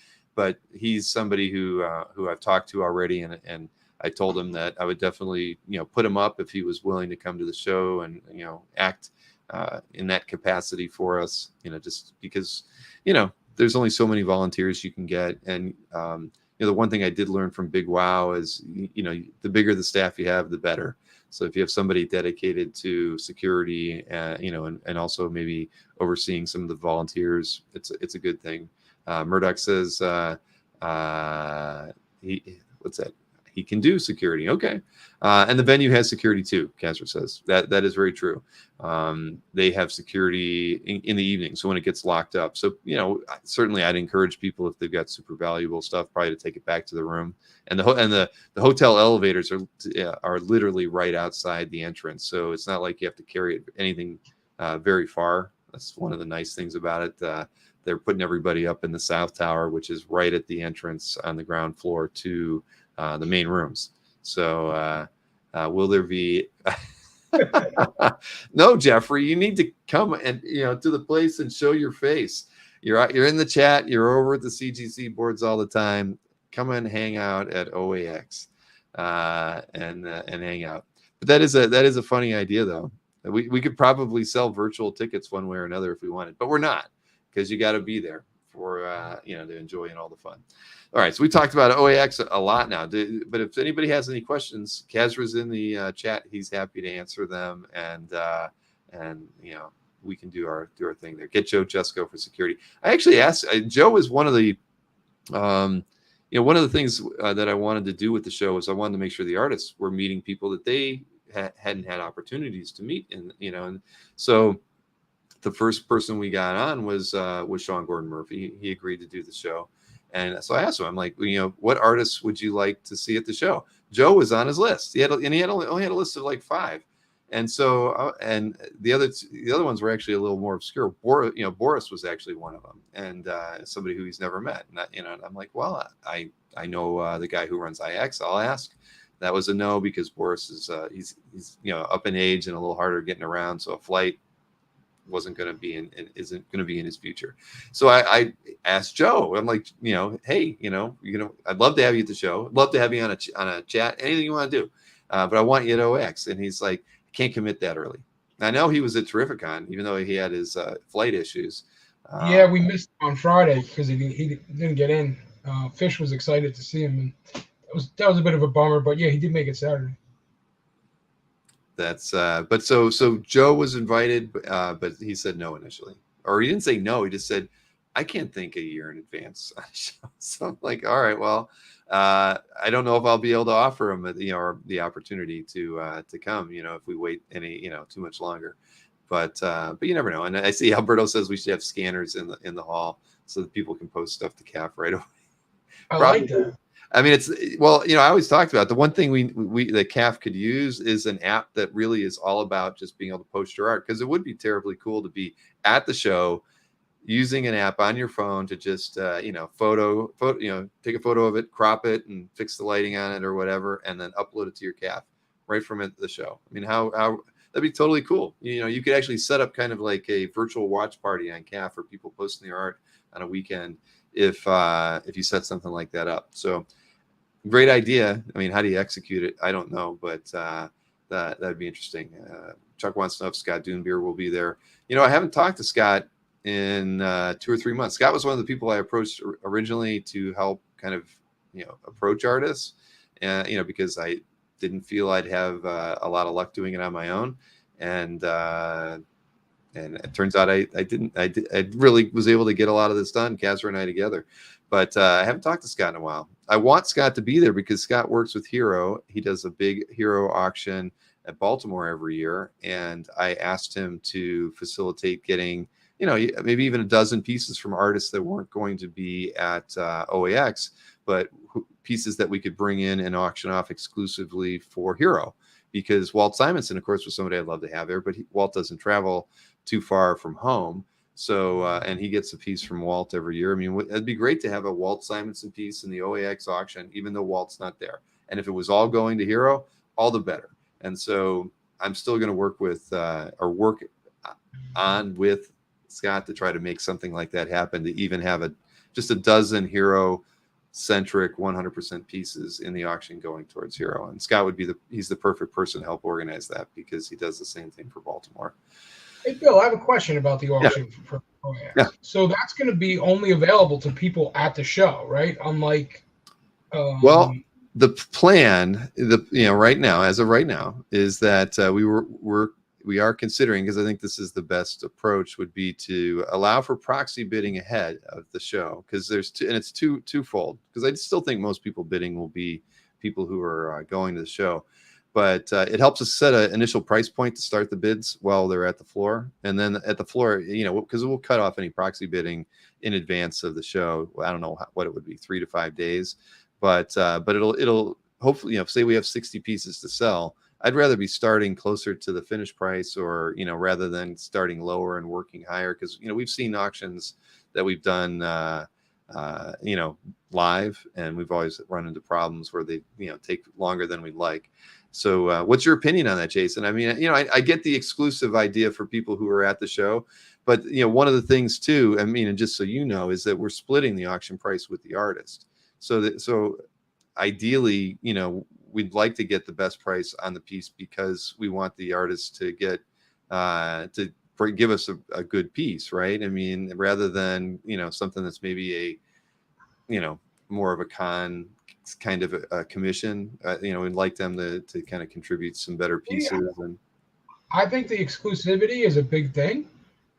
S1: he's somebody who I've talked to already, and I told him that I would definitely put him up if he was willing to come to the show and act in that capacity for us. Just because there's only so many volunteers you can get, and the one thing I did learn from Big Wow is the bigger the staff you have, the better. So if you have somebody dedicated to security, and also maybe overseeing some of the volunteers, it's a good thing. Murdoch says what's that? He can do security. Okay. And the venue has security too, Casper says. That is very true. They have security in the evening, so when it gets locked up. So, certainly I'd encourage people, if they've got super valuable stuff, probably to take it back to the room. And the hotel elevators are literally right outside the entrance. So it's not like you have to carry anything very far. That's one of the nice things about it. They're putting everybody up in the South Tower, which is right at the entrance on the ground floor to the main rooms. So will there be no, Jeffrey, you need to come and to the place and show your face. You're in the chat, you're over at the CGC boards all the time. Come and hang out at OAX and hang out. But that is a funny idea, though. We could probably sell virtual tickets one way or another if we wanted, but we're not, because you got to be there for to enjoy all the fun. All right, so we talked about OAX a lot now, but if anybody has any questions, Kazra's in the chat. He's happy to answer them, and we can do our thing there. Get Joe Jesco for security. I actually asked Joe is one of the one of the things that I wanted to do with the show was I wanted to make sure the artists were meeting people that they hadn't had opportunities to meet, and so the first person we got on was Sean Gordon Murphy. He agreed to do the show. And so I asked him, I'm like, what artists would you like to see at the show? Joe was on his list. He only had a list of like 5. And so, and the other ones were actually a little more obscure. Boris was actually one of them, and somebody who he's never met. And I'm like, well, I know the guy who runs IX. I'll ask. That was a no, because Boris is he's up in age and a little harder getting around. So a flight wasn't going to be isn't going to be in his future. So I asked Joe. I'm like, hey, I'd love to have you at the show. I'd love to have you on a chat. Anything you want to do, but I want you at OX. And he's like, I can't commit that early. I know he was at Terrificon, even though he had his flight issues.
S6: Yeah, we missed him on Friday because he didn't get in. Fish was excited to see him, and that was a bit of a bummer. But yeah, he did make it Saturday.
S1: that's but so Joe was invited, but he said no initially, or he didn't say no. He just said, I can't think a year in advance. So I'm like, all right, well, I don't know if I'll be able to offer him, the opportunity to come, if we wait any, too much longer. But you never know. And I see Alberto says we should have scanners in the hall so that people can post stuff to CAF right away.
S6: I like that.
S1: I mean, I always talked about the one thing that CAF could use is an app that really is all about just being able to post your art, because it would be terribly cool to be at the show using an app on your phone to just take a photo of it, crop it, and fix the lighting on it or whatever, and then upload it to your CAF right from the show. I mean, how that'd be totally cool. You could actually set up kind of like a virtual watch party on CAF for people posting their art on a weekend if you set something like that up. So great idea. I mean, how do you execute it? I don't know, but that'd be interesting. Chuck wants to know if Scott Doonbeer will be there. I haven't talked to Scott in 2 or 3 months. Scott was one of the people I approached originally to help kind of approach artists, and because I didn't feel I'd have a lot of luck doing it on my own, and it turns out I really was able to get a lot of this done, Kazra and I together. But I haven't talked to Scott in a while. I want Scott to be there because Scott works with Hero. He does a big Hero auction at Baltimore every year, and I asked him to facilitate getting maybe even a dozen pieces from artists that weren't going to be at OAX, but pieces that we could bring in and auction off exclusively for Hero. Because Walt Simonson, of course, was somebody I'd love to have there, but Walt doesn't travel too far from home. So, and he gets a piece from Walt every year. I mean, it'd be great to have a Walt Simonson piece in the OAX auction, even though Walt's not there. And if it was all going to Hero, all the better. And so I'm still going to work with Scott to try to make something like that happen, to even have just a dozen Hero centric 100% pieces in the auction going towards Hero. And Scott he's the perfect person to help organize that, because he does the same thing for Baltimore.
S6: Hey Bill, I have a question about the auction for OAX. Yeah. So that's going to be only available to people at the show, right? Unlike
S1: the plan, right now, as of right now, is that we are considering, because I think this is the best approach, would be to allow for proxy bidding ahead of the show, because it's twofold, because I still think most people bidding will be people who are going to the show, but it helps us set an initial price point to start the bids while they're at the floor, and then at the floor, because we'll cut off any proxy bidding in advance of the show. I don't know what it would be, 3 to 5 days, but it'll hopefully, say we have 60 pieces to sell, I'd rather be starting closer to the finished price, or, rather than starting lower and working higher. Because, we've seen auctions that we've done, live, and we've always run into problems where they, take longer than we'd like. So what's your opinion on that, Jason? I mean, I get the exclusive idea for people who are at the show, but, one of the things too, I mean, and just so you know, is that we're splitting the auction price with the artist. So ideally, we'd like to get the best price on the piece, because we want the artist to get give us a good piece, right? I mean, rather than something that's maybe a more of a kind of a commission. We'd like them to kind of contribute some better pieces. Yeah. And
S6: I think the exclusivity is a big thing,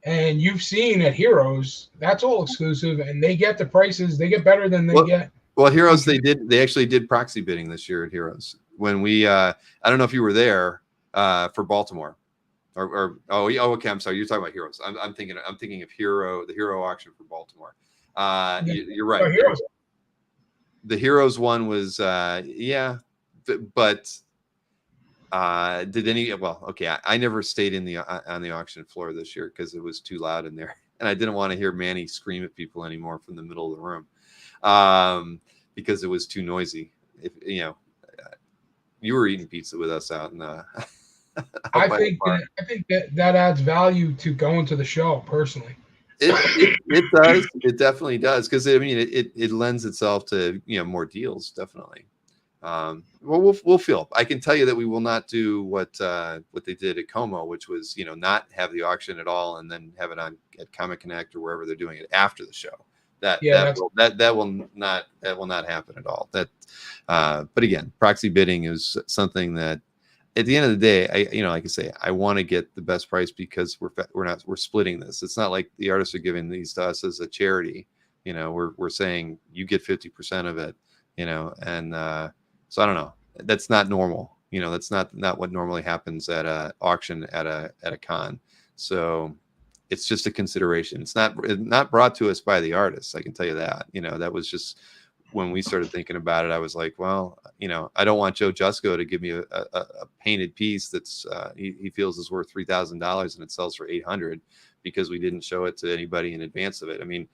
S6: and you've seen at Heroes that's all exclusive, and they get the prices, they get better than they get.
S1: Well, Heroes, they actually did proxy bidding this year at Heroes. When we, I don't know if you were there for Baltimore, okay, I'm sorry, you're talking about Heroes. I'm thinking of the Hero auction for Baltimore. You're right. The Heroes one was, but did any? Well, okay, I never stayed on the auction floor this year because it was too loud in there, and I didn't want to hear Manny scream at people anymore from the middle of the room. Because it was too noisy. If you were eating pizza with us out in the
S6: I think that adds value to going to the show personally.
S1: It does. It definitely does, because I mean it lends itself to more deals, definitely. Well, we'll feel. I can tell you that we will not do what they did at Como, which was not have the auction at all and then have it on at Comic Connect or wherever they're doing it after the show. That will not happen at all. But again, proxy bidding is something that at the end of the day, like I say, I want to get the best price because we're splitting this. It's not like the artists are giving these to us as a charity. We're saying you get 50% of it, and so I don't know. That's not normal. That's not what normally happens at a auction at a con. So it's just a consideration. It's not brought to us by the artists. I can tell you that. That was just when we started thinking about it. I was like, well, I don't want Joe Jusko to give me a painted piece that's he feels is worth $3,000 and it sells for $800 because we didn't show it to anybody in advance of it. I mean,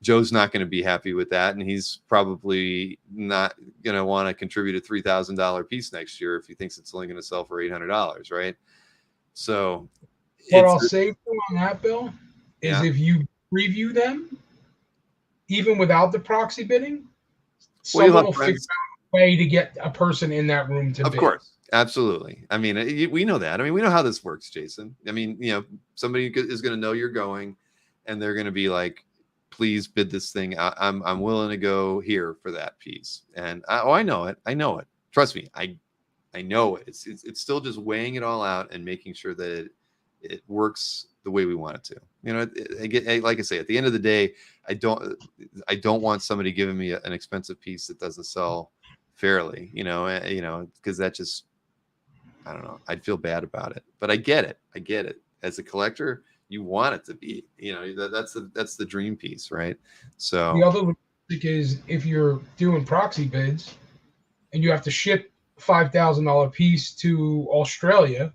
S1: Joe's not going to be happy with that, and he's probably not going to want to contribute a $3,000 piece next year if he thinks it's only going to sell for $800, right? So,
S6: what I'll say on that, Bill, is
S1: Yeah.
S6: if you preview them, even without the proxy bidding,
S1: Well, you'll
S6: someone
S1: have
S6: will
S1: friends.
S6: figure out a way to get a person in that room to
S1: Of
S6: bid.
S1: course, absolutely. I mean, we know that. I mean, we know how this works, Jason. I mean, somebody is going to know you're going, and they're going to be like, please bid this thing. I'm willing to go here for that piece. And I know it. I know it. Trust me. I know it. It's still just weighing it all out and making sure that it works the way we want it to. Like I say, at the end of the day, I don't want somebody giving me an expensive piece that doesn't sell fairly, because that just, I don't know. I'd feel bad about it, but I get it. As a collector, you want it to be, that's the dream piece, right? So
S6: the other logistic is if you're doing proxy bids and you have to ship $5,000 piece to Australia,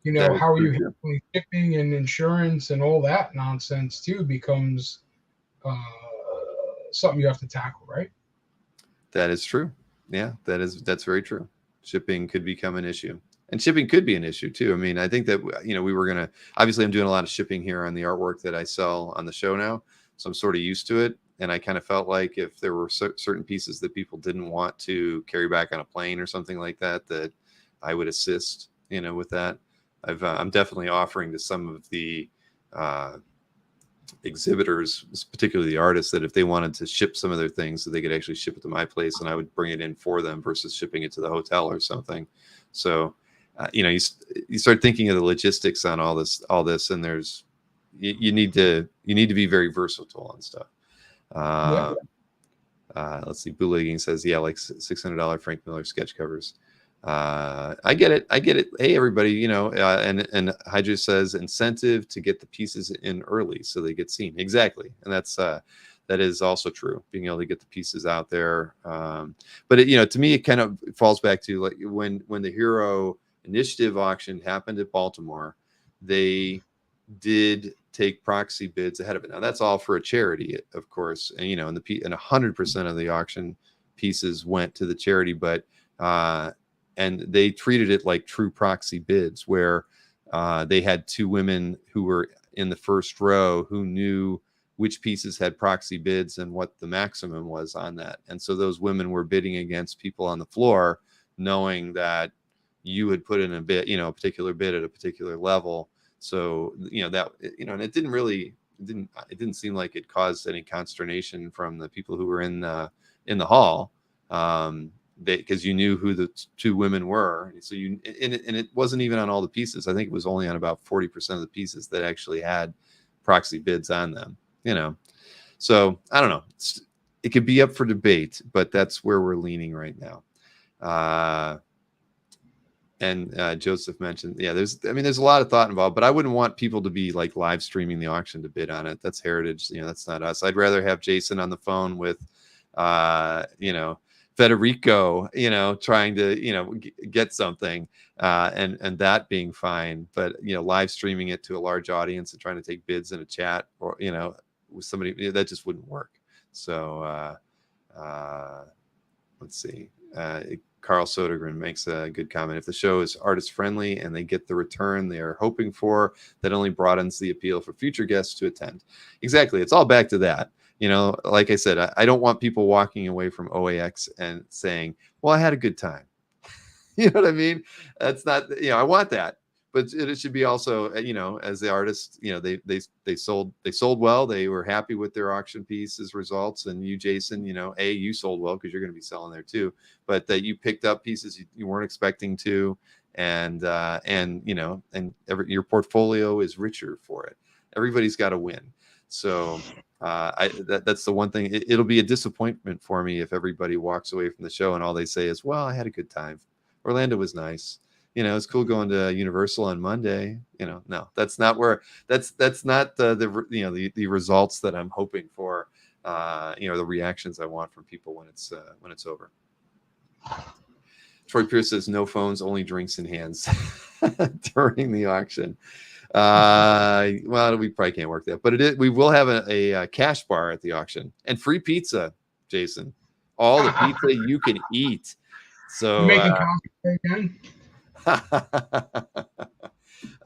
S6: how are you handling shipping and insurance and all that nonsense too becomes something you have to tackle, right?
S1: That is true. Yeah, that's very true. Shipping could become an issue. And shipping could be an issue too. I mean, I think that, we were going to, obviously I'm doing a lot of shipping here on the artwork that I sell on the show now. So I'm sort of used to it. And I kind of felt like if there were certain pieces that people didn't want to carry back on a plane or something like that, that I would assist, with that. I'm definitely offering to some of the exhibitors, particularly the artists, that if they wanted to ship some of their things, that they could actually ship it to my place and I would bring it in for them versus shipping it to the hotel or something. So, you start thinking of the logistics on all this, and there's you need to be very versatile on stuff. Let's see. Bootlegging says, yeah, like $600 Frank Miller sketch covers. I get it. Hey, everybody, and Hydra says incentive to get the pieces in early so they get seen. Exactly. And that is also true, being able to get the pieces out there. But to me, it kind of falls back to like when the Hero Initiative auction happened at Baltimore, they did take proxy bids ahead of it. Now that's all for a charity, of course. And, and 100% of the auction pieces went to the charity, but, and they treated it like true proxy bids where they had two women who were in the first row who knew which pieces had proxy bids and what the maximum was on that. And so those women were bidding against people on the floor, knowing that you had put in a bid, a particular bid at a particular level. So, that, and it didn't seem like it caused any consternation from the people who were in the hall. Because you knew who the two women were. So and it wasn't even on all the pieces. I think it was only on about 40% of the pieces that actually had proxy bids on them, So I don't know. It could be up for debate, but that's where we're leaning right now. And Joseph mentioned, there's a lot of thought involved, but I wouldn't want people to be like live streaming the auction to bid on it. That's Heritage. That's not us. I'd rather have Jason on the phone with, Federico, trying to, get something, and that being fine. But, live streaming it to a large audience and trying to take bids in a chat or, with somebody, that just wouldn't work. So, let's see. Carl Sodergren makes a good comment. If the show is artist friendly and they get the return they are hoping for, that only broadens the appeal for future guests to attend. Exactly. It's all back to that. Like I said, I don't want people walking away from OAX and saying, well, I had a good time. You know what I mean? That's not, I want that, but it should be also, as the artist, they sold well. They were happy with their auction pieces results. And you, Jason, you sold well because you're going to be selling there too, but that you picked up pieces you weren't expecting to, and your portfolio is richer for it. Everybody's got to win. So that's the one thing. It'll be a disappointment for me if everybody walks away from the show and all they say is, well, I had a good time. Orlando was nice. It's cool going to Universal on Monday. No, that's not where that's not the results that I'm hoping for. The reactions I want from people when it's over. Troy Pierce says no phones, only drinks in hands during the auction. Well, we probably can't work that, but we will have a cash bar at the auction and free pizza, Jason. All the pizza you can eat. So
S6: you making coffee again?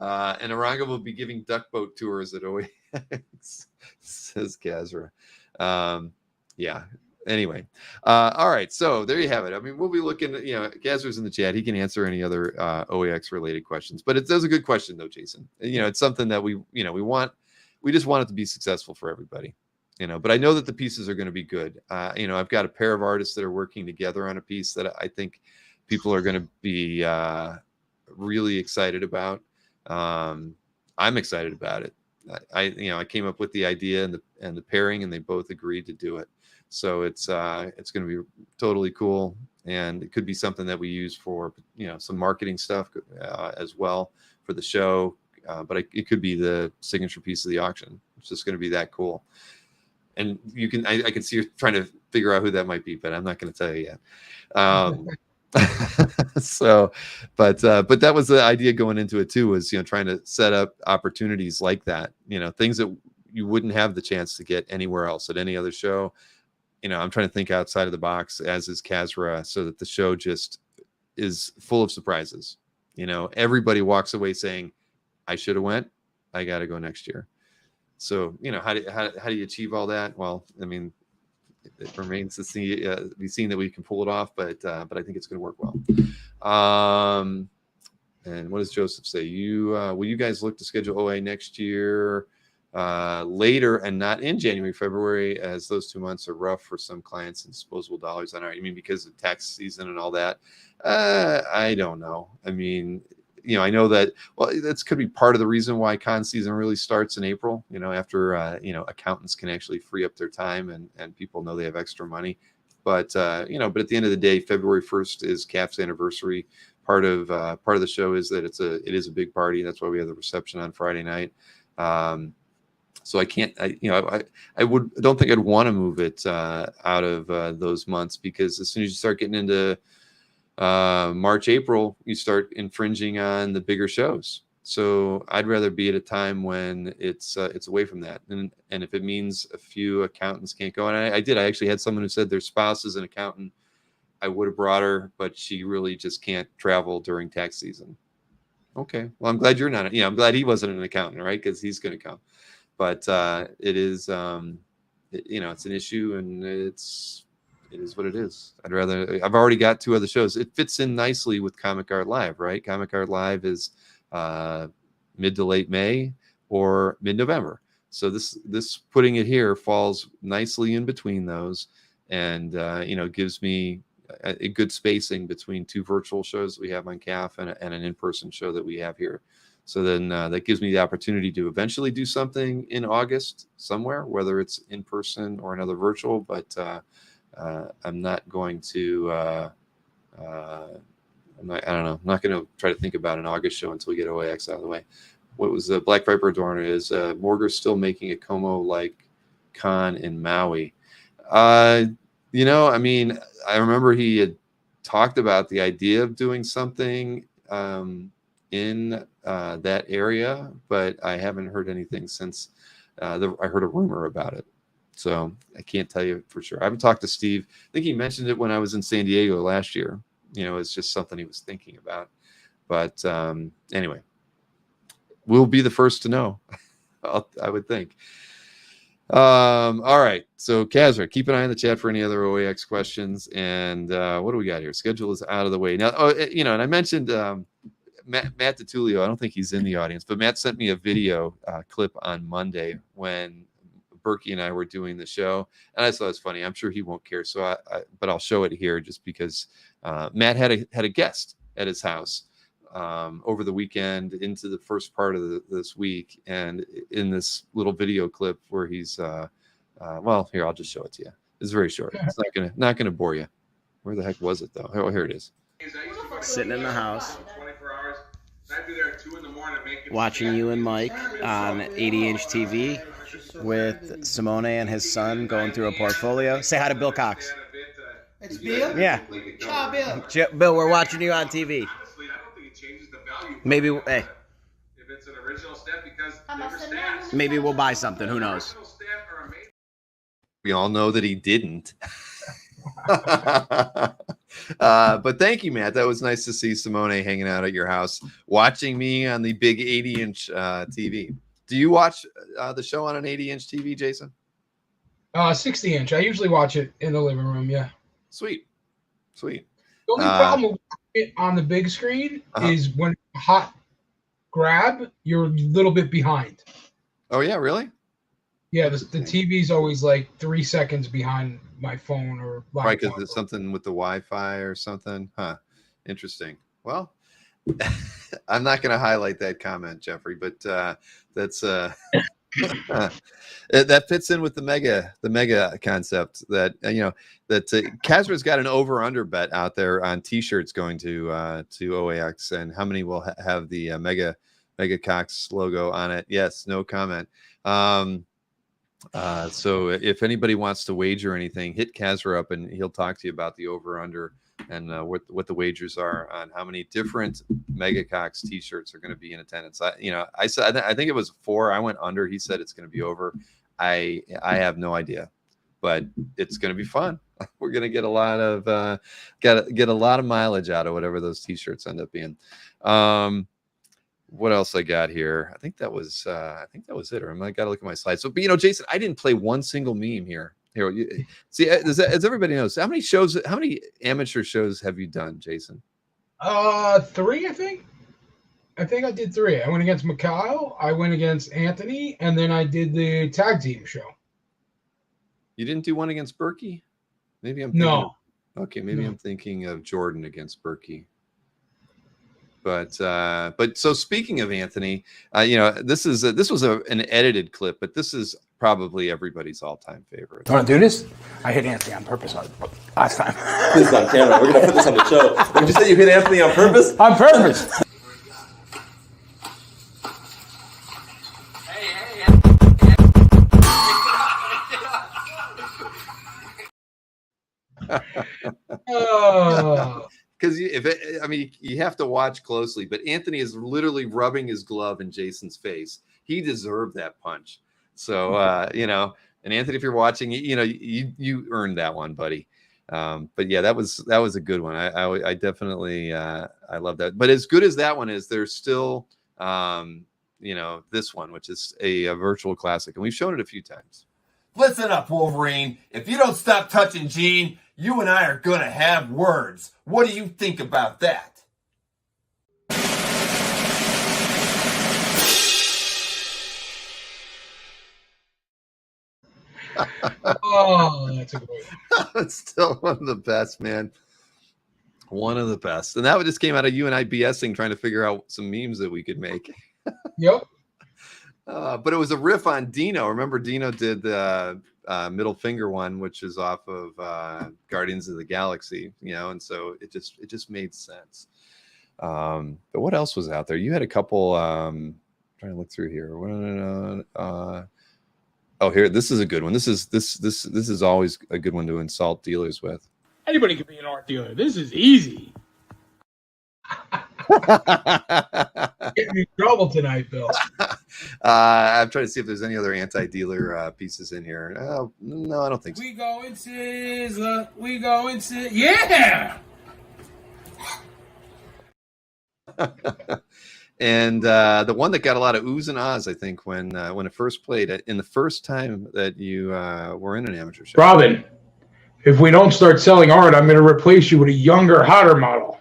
S1: And Arango will be giving duck boat tours at OAX, says Kazra. Yeah. Anyway, all right. So there you have it. I mean, we'll be looking at, Kazra's in the chat. He can answer any other OAX related questions. But it's a good question, though, Jason. It's something that we just want it to be successful for everybody. But I know that the pieces are going to be good. I've got a pair of artists that are working together on a piece that I think people are going to be really excited about. I'm excited about it. I came up with the idea and the pairing, and they both agreed to do it. So it's going to be totally cool, and it could be something that we use for some marketing stuff as well for the show. But it could be the signature piece of the auction. It's just going to be that cool. And I can see you're trying to figure out who that might be, but I'm not going to tell you yet. So, but that was the idea going into it too, was, trying to set up opportunities like that, things that you wouldn't have the chance to get anywhere else at any other show. I'm trying to think outside of the box, as is Kazra, so that the show just is full of surprises. Everybody walks away saying, I should have went. I got to go next year. So, how do you achieve all that? Well, I mean, it remains to be seen that we can pull it off, but I think it's going to work well. And what does Joseph say? Will you guys look to schedule OA next year later and not in January, February, as those 2 months are rough for some clients and disposable dollars? I don't know. You mean because of tax season and all that? I don't know. I mean, I know that, well, that's could be part of the reason why con season really starts in April, after, accountants can actually free up their time and people know they have extra money. But, but at the end of the day, February 1st is CAF's anniversary. Part of the show is that it is a big party. That's why we have the reception on Friday night. So I can't, don't think I'd want to move it out of those months, because as soon as you start getting into March, April, you start infringing on the bigger shows. So I'd rather be at a time when it's away from that. And if it means a few accountants can't go, and I actually had someone who said their spouse is an accountant. I would have brought her, but she really just can't travel during tax season. Okay. Well, I'm glad you're not, I'm glad he wasn't an accountant, right? Because he's going to come. But it is, it's an issue, and it is what it is. I've already got 2 other shows. It fits in nicely with Comic Art Live, right? Comic Art Live is mid to late May or mid-November. So this putting it here falls nicely in between those, and gives me a good spacing between 2 virtual shows we have on CAF and an in-person show that we have here. So then that gives me the opportunity to eventually do something in August somewhere, whether it's in person or another virtual. But I'm not going to. I'm not going to try to think about an August show until we get OAX out of the way. What was the Black Viper Dorner is Morger's still making a Como-like con in Maui. I mean, I remember he had talked about the idea of doing something in that area, but I haven't heard anything since. I heard a rumor about it, so I can't tell you for sure. I haven't talked to Steve. I think he mentioned it when I was in San Diego last year. It's just something he was thinking about. But anyway, we'll be the first to know. I would think. All right. So Kazra, keep an eye on the chat for any other OAX questions. And what do we got here? Schedule is out of the way now. And I mentioned Matt DiTullio. I don't think he's in the audience, but Matt sent me a video clip on Monday when Berkey and I were doing the show, and I thought it was funny. I'm sure he won't care, but I'll show it here just because Matt had a guest at his house over the weekend into the first part of this week, and in this little video clip where he's well, here, I'll just show it to you. It's very short. It's not gonna bore you. Where the heck was it though? Oh, here it is.
S7: Sitting in the house, watching you and Mike on 80-inch TV with Simone and his son going through a portfolio. Say hi to Bill Cox.
S8: It's Bill?
S7: Yeah.
S8: Ciao, Bill.
S7: Bill, we're watching you on TV. Maybe, hey.
S9: If it's an original step, because stats.
S7: Maybe we'll buy something. Who knows?
S1: We all know that he didn't. But thank you, Matt. That was nice to see Simone hanging out at your house, watching me on the big 80-inch TV. Do you watch the show on an 80-inch TV, Jason?
S6: 60-inch. I usually watch it in the living room. Yeah.
S1: Sweet.
S6: The only problem with it on the big screen is when hot grab, you're a little bit behind.
S1: Oh yeah, really?
S6: Yeah, the TV's always like 3 seconds behind my phone or
S1: right, because there's something with the Wi-Fi or something. Huh. Interesting. Well, I'm not going to highlight that comment, Jeffrey, but that's that fits in with the mega concept that that Casper's got an over/under bet out there on T-shirts going to OAX, and how many will have the Mega Cox logo on it? Yes, no comment. So if anybody wants to wager anything, hit Casper up and he'll talk to you about the over/under and what the wagers are on how many different Mega Cox T-shirts are going to be in attendance. I said I think it was 4. I went under. He said it's going to be over. I have no idea, but it's going to be fun. We're going to get a lot of get a lot of mileage out of whatever those T-shirts end up being. What else I got here? I think that was it. Or I got to look at my slides. So, but Jason, I didn't play one single meme here. Here, see, as everybody knows, how many amateur shows have you done, Jason?
S6: 3, I think. I think I did 3. I went against Mikhail, I went against Anthony, and then I did the tag team show.
S1: You didn't do one against Berkey? Maybe I'm I'm thinking of Jordan against Berkey. But so speaking of Anthony, this was an edited clip, but this is probably everybody's all-time favorite.
S10: You want to do this? I hit Anthony on purpose last time.
S11: This is on camera. We're gonna put this on the show. Did you say you hit Anthony on purpose?
S10: On purpose.
S1: Because you have to watch closely, but Anthony is literally rubbing his glove in Jason's face. He deserved that punch. So and Anthony, if you're watching, you earned that one, buddy. But yeah, that was a good one. I definitely I love that. But as good as that one is, there's still this one, which is a virtual classic, and we've shown it a few times.
S12: Listen up, Wolverine. If you don't stop touching Gene, you and I are going to have words. What do you think about that?
S6: Oh, that's a good one.
S1: It's still one of the best, man. One of the best. And that just came out of you and I BSing, trying to figure out some memes that we could make.
S6: Yep.
S1: But it was a riff on Dino. Remember, Dino did the middle finger one, which is off of Guardians of the Galaxy, and so it just made sense. But what else was out there? You had a couple. Trying to look through here. Here, this is a good one. This is always a good one to insult dealers with.
S10: Anybody can be an art dealer. This is easy.
S6: Getting in trouble tonight, Bill.
S1: I'm trying to see if there's any other anti-dealer pieces in here. No, I don't think so.
S10: We going Sizzler. We going Sizzler. Yeah!
S1: And the one that got a lot of oohs and ahs, I think, when it first played, in the first time that you were in an amateur show.
S10: Robin, if we don't start selling art, I'm going to replace you with a younger, hotter model.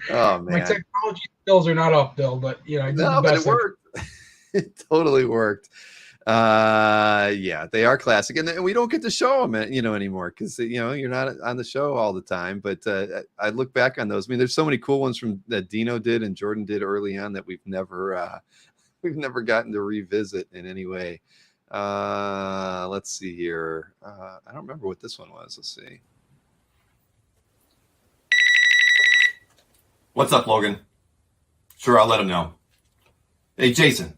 S1: Oh man,
S6: my technology skills are not up, Bill, but I did the best.
S1: But it worked. It totally worked. Yeah, they are classic, and we don't get to show them, anymore because you're not on the show all the time. But I look back on those. I mean, there's so many cool ones from that Dino did and Jordan did early on that we've never gotten to revisit in any way. Let's see here. I don't remember what this one was. Let's see.
S12: What's up, Logan? Sure, I'll let him know. Hey, Jason.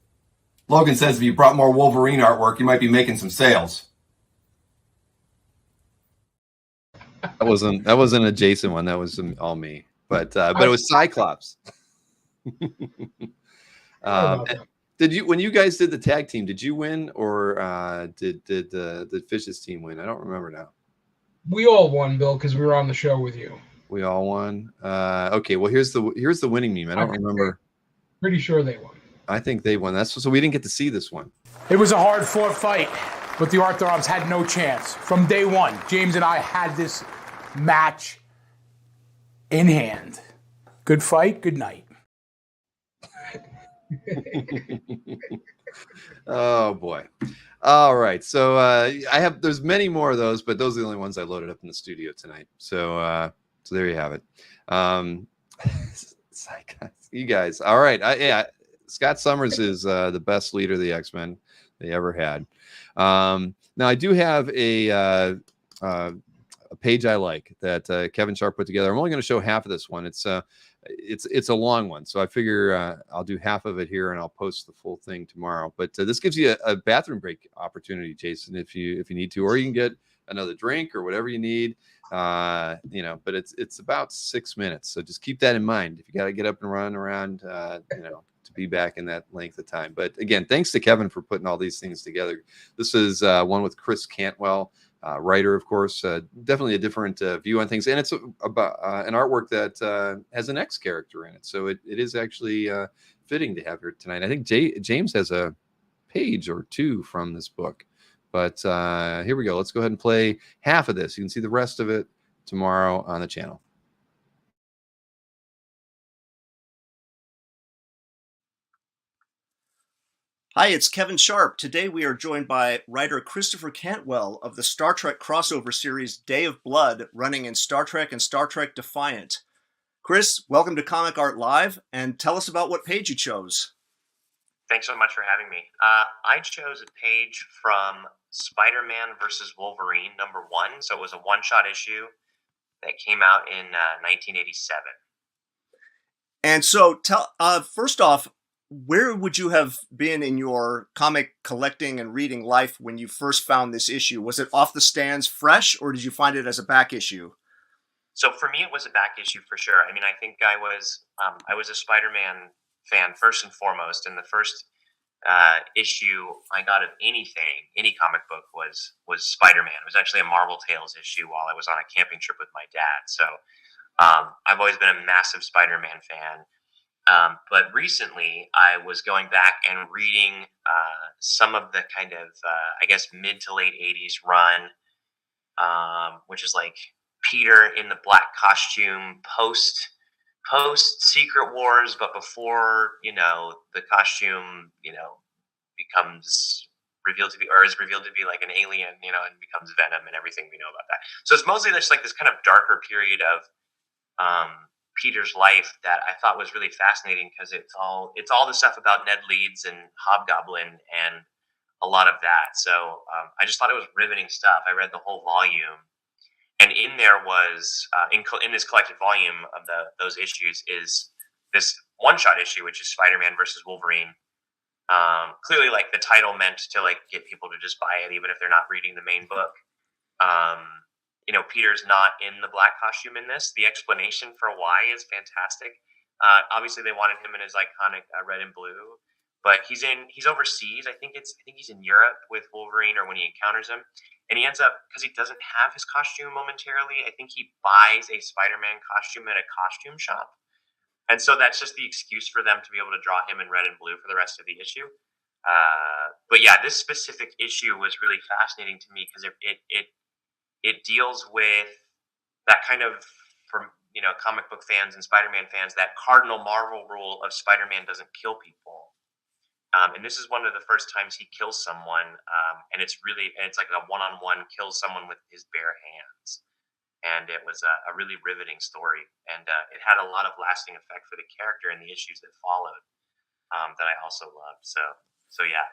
S12: Logan says if you brought more Wolverine artwork, you might be making some sales.
S1: That wasn't a Jason one. That was all me. But it was Cyclops. Did you, when you guys did the tag team, did you win or did the Fishes team win? I don't remember now.
S6: We all won, Bill, because we were on the show with you.
S1: We all won. Okay, well here's the winning meme. I don't remember.
S6: Pretty sure they won.
S1: I think they won. So we didn't get to see this one.
S10: It was a hard-fought fight, but the Arthur Arms had no chance. From day one, James and I had this match in hand. Good fight, good night.
S1: Oh boy. All right. So there's many more of those, but those are the only ones I loaded up in the studio tonight. So there you have it. You guys. All right. Scott Summers is the best leader of the X-Men they ever had. Now I do have a page I like that Kevin Sharp put together. I'm only going to show half of this one. It's a long one, so I figure I'll do half of it here and I'll post the full thing tomorrow. But this gives you a bathroom break opportunity, Jason, if you need to, or you can get another drink or whatever you need. But it's about 6 minutes, so just keep that in mind. If you got to get up and run around, to be back in that length of time. But again, thanks to Kevin for putting all these things together. This is one with Chris Cantwell. Writer, of course, definitely a different view on things, and it's about an artwork that has an X character in it, so it is actually fitting to have here tonight. I think James has a page or two from this book, but here we go. Let's go ahead and play half of this. You can see the rest of it tomorrow on the channel.
S13: Hi, it's Kevin Sharp. Today we are joined by writer Christopher Cantwell of the Star Trek crossover series Day of Blood, running in Star Trek and Star Trek Defiant. Chris, welcome to Comic Art Live, and tell us about what page you chose.
S14: Thanks so much for having me. I chose a page from Spider-Man vs. Wolverine, #1. So it was a one-shot issue that came out in 1987.
S13: And so, first off, where would you have been in your comic collecting and reading life when you first found this issue? Was it off the stands fresh, or did you find it as a back issue?
S14: So for me, it was a back issue for sure. I mean, I think I was a Spider-Man fan first and foremost, and the first issue I got of any comic book was Spider-Man. It was actually a Marvel Tales issue while I was on a camping trip with my dad. So I've always been a massive Spider-Man fan. But recently, I was going back and reading some of the kind of, mid to late 80s run, which is like Peter in the black costume post Secret Wars, but before, the costume, becomes revealed to be, or is revealed to be like an alien, and becomes Venom and everything we know about that. So it's mostly just like this kind of darker period of Peter's life that I thought was really fascinating, because it's all the stuff about Ned Leeds and Hobgoblin and a lot of that. So I just thought it was riveting stuff. I read the whole volume, and in there was in this collected volume of those issues is this one-shot issue, which is Spider-Man versus Wolverine. Clearly, like the title meant to like get people to just buy it, even if they're not reading the main book. Peter's not in the black costume in this. The explanation for why is fantastic. Obviously, they wanted him in his iconic red and blue, but he's overseas. I think he's in Europe with Wolverine, or when he encounters him, and he ends up, because he doesn't have his costume momentarily, I think he buys a Spider-Man costume at a costume shop, and so that's just the excuse for them to be able to draw him in red and blue for the rest of the issue. But yeah, this specific issue was really fascinating to me because it deals with that kind of, for comic book fans and Spider-Man fans, that cardinal Marvel rule of Spider-Man doesn't kill people. And this is one of the first times he kills someone, and it's like a one-on-one, kills someone with his bare hands. And it was a really riveting story, and it had a lot of lasting effect for the character and the issues that followed, that I also loved. So yeah.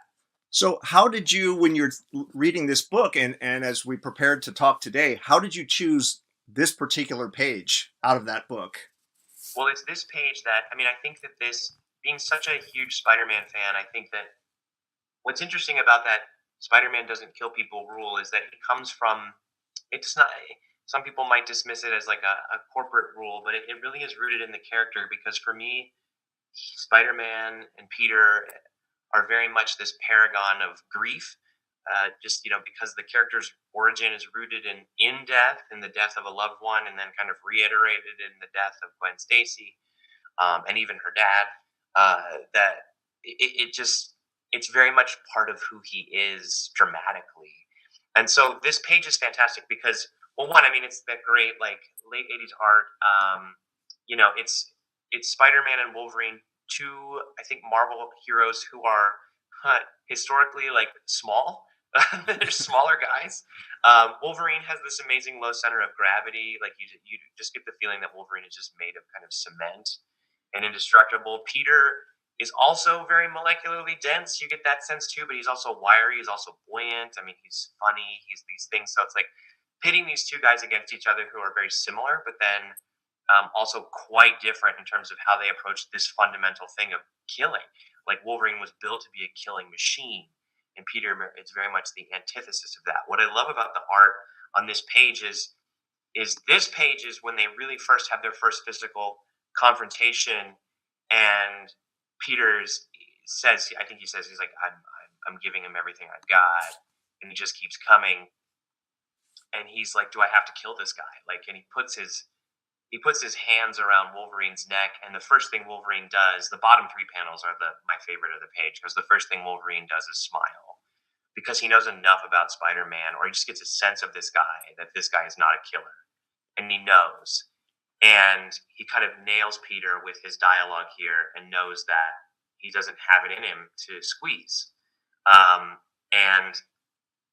S13: So how did you, when you're reading this book, and as we prepared to talk today, how did you choose this particular page out of that book?
S14: Well, it's this page that, I think that this, being such a huge Spider-Man fan, I think that what's interesting about that Spider-Man doesn't kill people rule is that it comes from, it's not, some people might dismiss it as like a corporate rule, but it really is rooted in the character, because for me, Spider-Man and Peter are very much this paragon of grief, because the character's origin is rooted in death, in the death of a loved one, and then kind of reiterated in the death of Gwen Stacy, and even her dad. That it's very much part of who he is dramatically. And so this page is fantastic because, well, one, it's that great like late 80s art. It's Spider-Man and Wolverine, two, I think, Marvel heroes who are historically like small. They're smaller guys. Wolverine has this amazing low center of gravity. Like you just get the feeling that Wolverine is just made of kind of cement and indestructible. Peter is also very molecularly dense. You get that sense too, but he's also wiry. He's also buoyant. He's funny. He's these things. So it's like pitting these two guys against each other who are very similar, but then also quite different in terms of how they approach this fundamental thing of killing. Like Wolverine was built to be a killing machine, and Peter, it's very much the antithesis of that. What I love about the art on this page is this page is when they really first have their first physical confrontation, and Peter's says, I think he says, he's like, I'm giving him everything I've got, and he just keeps coming, and he's like, do I have to kill this guy? Like, and he puts his hands around Wolverine's neck, and the first thing Wolverine does, the bottom three panels are my favorite of the page, because the first thing Wolverine does is smile, because he knows enough about Spider-Man, or he just gets a sense of this guy, that this guy is not a killer, and he knows. And he kind of nails Peter with his dialogue here, and knows that he doesn't have it in him to squeeze. And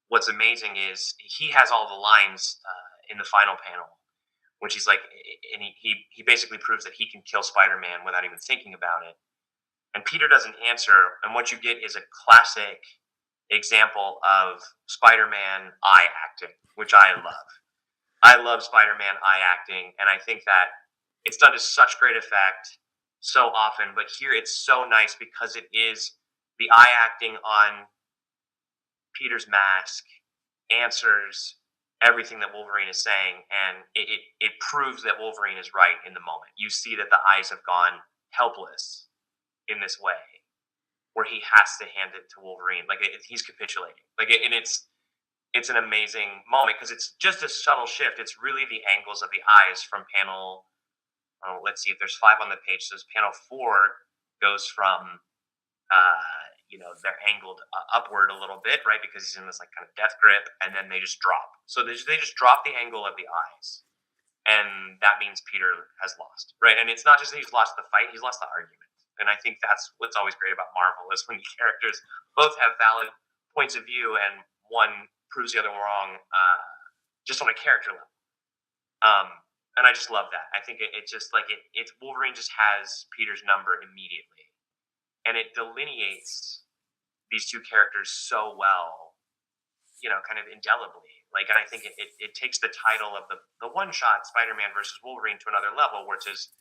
S14: what's amazing is he has all the lines in the final panel, which he's like, and he basically proves that he can kill Spider-Man without even thinking about it. And Peter doesn't answer, and what you get is a classic example of Spider-Man eye acting, which I love. I love Spider-Man eye acting, and I think that it's done to such great effect so often, but here it's so nice because it is the eye acting on Peter's mask answers everything that Wolverine is saying, and it proves that Wolverine is right in the moment. You see that the eyes have gone helpless in this way, where he has to hand it to Wolverine. Like he's capitulating. And it's an amazing moment because it's just a subtle shift. It's really the angles of the eyes from panel. Let's see if there's 5 on the page. So panel 4 goes from, they're angled upward a little bit, right? Because he's in this like kind of death grip, and then they just drop. So they just drop the angle of the eyes, and that means Peter has lost, right? And it's not just that he's lost the fight; he's lost the argument. And I think that's what's always great about Marvel is when the characters both have valid points of view, and one proves the other wrong, just on a character level. And I just love that. I think it's just like it's Wolverine just has Peter's number immediately, and it delineates these two characters so well, kind of indelibly. Like, and I think it takes the title of the one shot Spider-Man versus Wolverine to another level, which is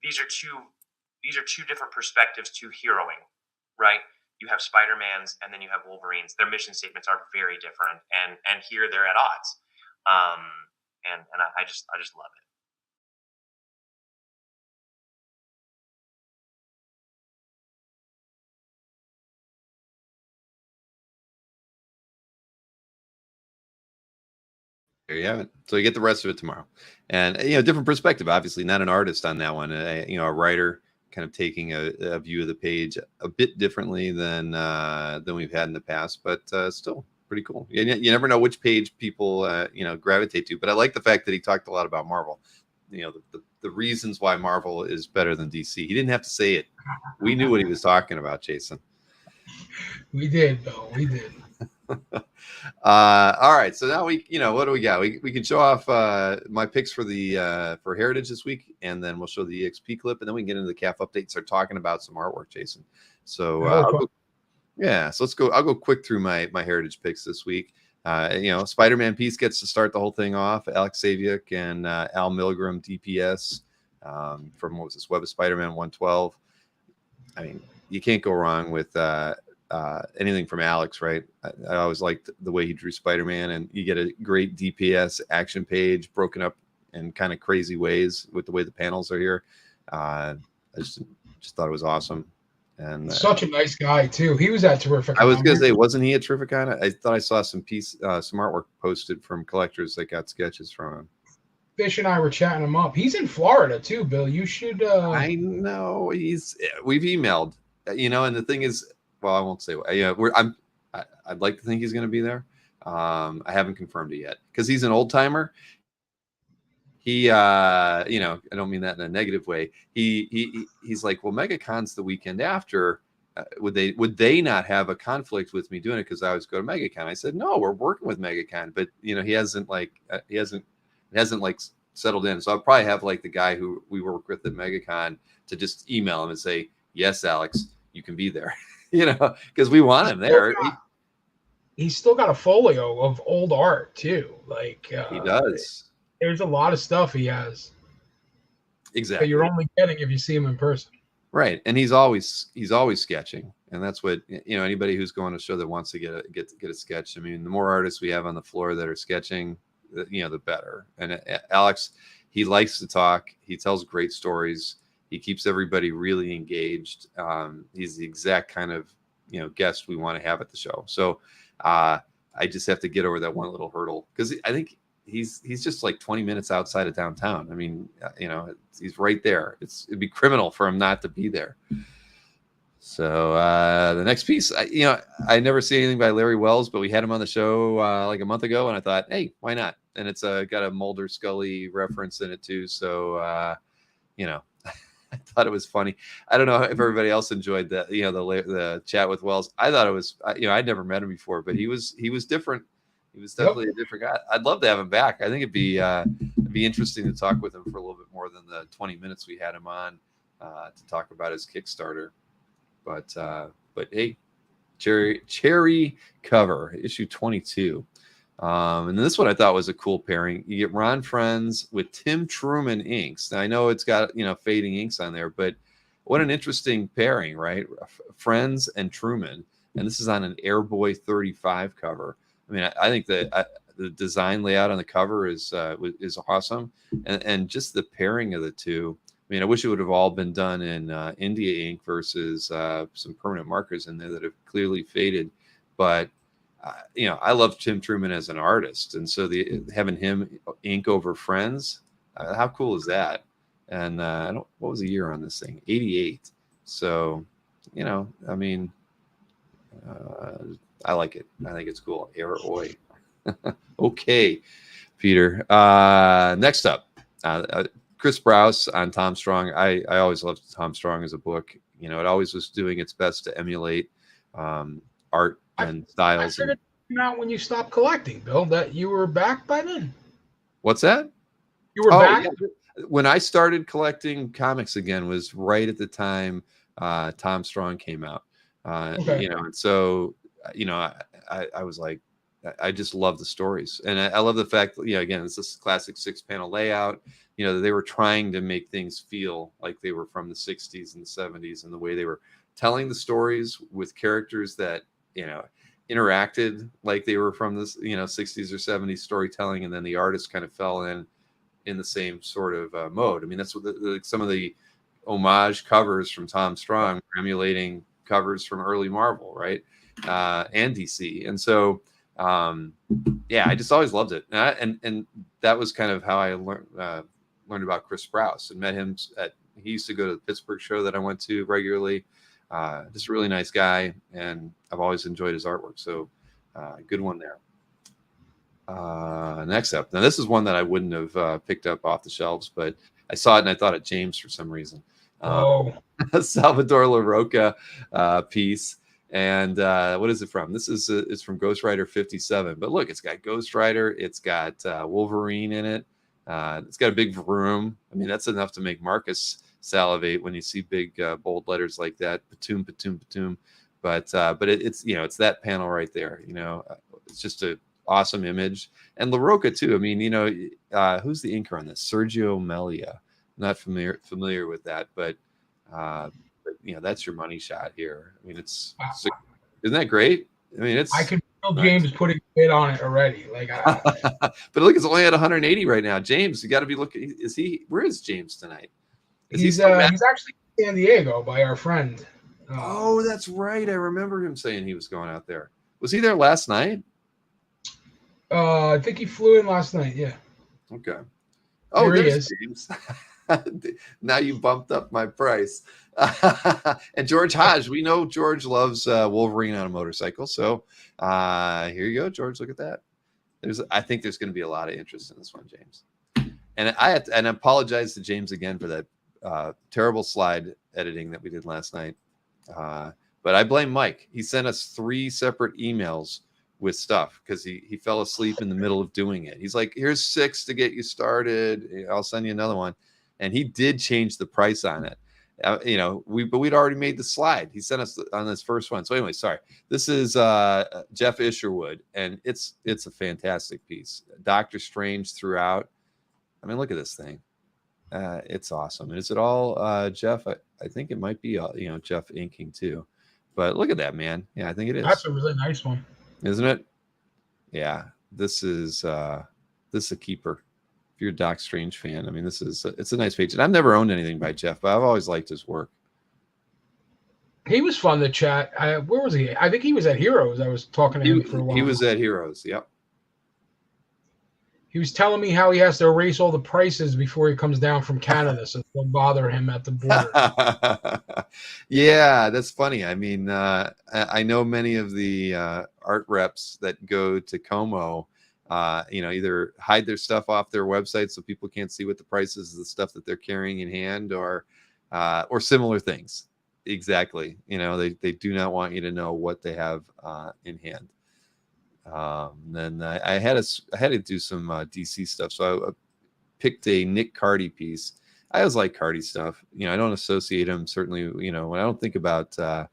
S14: these are two different perspectives to heroing, right? You have Spider-Mans and then you have Wolverines. Their mission statements are very different, and here they're at odds. And I just love it.
S1: There you have it. So you get the rest of it tomorrow, and different perspective. Obviously, not an artist on that one. A writer kind of taking a view of the page a bit differently than we've had in the past, but still pretty cool. You never know which page people gravitate to. But I like the fact that he talked a lot about Marvel. The reasons why Marvel is better than DC. He didn't have to say it. We knew what he was talking about, Jason.
S6: We did, Bill. We did.
S1: All right, so now we, what do we got? We can show off my picks for the for Heritage this week, and then we'll show the EXP clip, and then we can get into the calf update and start talking about some artwork, Jason. So so let's go. I'll go quick through my Heritage picks this week. Spider-Man piece gets to start the whole thing off. Alex Saviuk and Al Milgram DPS from what was this, Web of Spider-Man 112. I mean, you can't go wrong with anything from Alex, right? I always liked the way he drew Spider-Man, and you get a great DPS action page broken up in kind of crazy ways with the way the panels are here. I just thought it was awesome. And
S6: such a nice guy too. He was at Terrific.
S1: I was gonna say, wasn't he at Terrificon? I thought I saw some artwork posted from collectors that got sketches from him.
S6: Fish and I were chatting him up. He's in Florida too, Bill. You should.
S1: I know we've emailed, and the thing is, well, I won't say. I'd like to think he's going to be there. I haven't confirmed it yet because he's an old timer. He, I don't mean that in a negative way. He's like, well, MegaCon's the weekend after. Would they not have a conflict with me doing it because I always go to MegaCon? I said, no, we're working with MegaCon, but he hasn't settled in. So I'll probably have like the guy who we work with at MegaCon to just email him and say, yes, Alex, you can be there, because we want him there.
S6: He's still got a folio of old art too.
S1: He does.
S6: There's a lot of stuff he has.
S1: Exactly.
S6: That you're only getting if you see him in person.
S1: Right. And he's always sketching. And that's what, anybody who's going to show that wants to get a sketch. I mean, the more artists we have on the floor that are sketching, the better. And Alex, he likes to talk. He tells great stories. He keeps everybody really engaged. He's the exact kind of, guest we want to have at the show. So I just have to get over that one little hurdle because I think he's just like 20 minutes outside of downtown. I mean, he's right there. It'd be criminal for him not to be there. So the next piece, I never see anything by Larry Wells, but we had him on the show like a month ago, and I thought, hey, why not? And it's got a Mulder Scully reference in it too. So I thought it was funny. I don't know if everybody else enjoyed that. The chat with Wells. I thought it was. I'd never met him before, but he was different. He was definitely a different guy. I'd love to have him back. I think it'd be interesting to talk with him for a little bit more than the 20 minutes we had him on to talk about his Kickstarter. But hey, Cherry cover issue 22. And this one I thought was a cool pairing. You get Ron Frenz with Tim Truman inks. Now I know it's got fading inks on there, but what an interesting pairing, right? Frenz and Truman, and this is on an Airboy 35 cover. I mean, I think the design layout on the cover is awesome, and just the pairing of the two. I mean, I wish it would have all been done in India ink versus some permanent markers in there that have clearly faded. But I love Tim Truman as an artist, and so having him ink over Friends, how cool is that? And what was the year on this thing? 88. So, I mean, I like it. I think it's cool. Air-Oi. Okay, Peter. Next up, Chris Sprouse on Tom Strong. I always loved Tom Strong as a book. It always was doing its best to emulate art and styles.
S6: I figured it out when you stopped collecting, Bill, that you were back by then.
S1: What's that?
S6: You were back?
S1: Yeah. When I started collecting comics again was right at the time Tom Strong came out.
S6: Okay.
S1: And so, I was like, I just love the stories. And I love the fact that, again, it's this classic 6-panel layout. They were trying to make things feel like they were from the 60s and the 70s, and the way they were telling the stories with characters that, interacted like they were from this, 60s or 70s storytelling. And then the artist kind of fell in the same sort of mode. I mean, that's what some of the homage covers from Tom Strong were emulating covers from early Marvel, right? And DC. And so, I just always loved it. And that was kind of how I learned about Chris Sprouse and met him he used to go to the Pittsburgh show that I went to regularly. Just a really nice guy, and I've always enjoyed his artwork. So good one there. Next up. Now, this is one that I wouldn't have picked up off the shelves, but I saw it and I thought of James for some reason. Salvador LaRocca piece. And what is it from? This is it's from Ghost Rider 57. But look, it's got Ghost Rider. It's got Wolverine in it. It's got a big vroom. I mean, that's enough to make Marcus salivate when you see big bold letters like that. Patoom, patoom, patoom. But it's it's that panel right there. It's just a awesome image. And LaRocca too. I mean, who's the inker on this? Sergio Melia. Not familiar with that, but that's your money shot here. I mean, isn't that great? I mean,
S6: I can feel James putting a bid on it already.
S1: But look, it's only at 180 right now. James, you got to be looking. Where is James tonight?
S6: He's actually in San Diego by our friend.
S1: Oh, that's right. I remember him saying he was going out there. Was he there last night?
S6: I think he flew in last night. Yeah.
S1: Okay. Oh,
S6: there he
S1: there's
S6: is.
S1: James. Now you bumped up my price. And George Hodge, we know George loves Wolverine on a motorcycle. So here you go, George. Look at that. I think there's going to be a lot of interest in this one, James. And I apologize to James again for that terrible slide editing that we did last night. But I blame Mike. He sent us 3 separate emails with stuff because he fell asleep in the middle of doing it. He's like, here's 6 to get you started. I'll send you another one. And he did change the price on it. But we'd already made the slide. He sent us on this first one. So anyway, sorry. This is Jeff Isherwood, and it's a fantastic piece. Doctor Strange throughout. I mean, look at this thing. It's awesome. Is it all Jeff? I think it might be Jeff inking too. But look at that, man. Yeah, I think it is.
S6: That's a really nice one,
S1: isn't it? Yeah, this is a keeper. If you're a Doc Strange fan, I mean, it's a nice page. And I've never owned anything by Jeff, but I've always liked his work.
S6: He was fun to chat. Where was he? I think he was at Heroes. I was talking to him for a while.
S1: He was at Heroes. Yep.
S6: He was telling me how he has to erase all the prices before he comes down from Canada, so don't bother him at the border.
S1: Yeah, that's funny. I mean, I know many of the art reps that go to Como, either hide their stuff off their website so people can't see what the prices of the stuff that they're carrying in hand, or similar things. Exactly. They do not want you to know what they have in hand. Then I had to do some DC stuff, so I picked a Nick Cardy piece. I always like Cardy stuff. I don't associate him, certainly. When I don't think about, I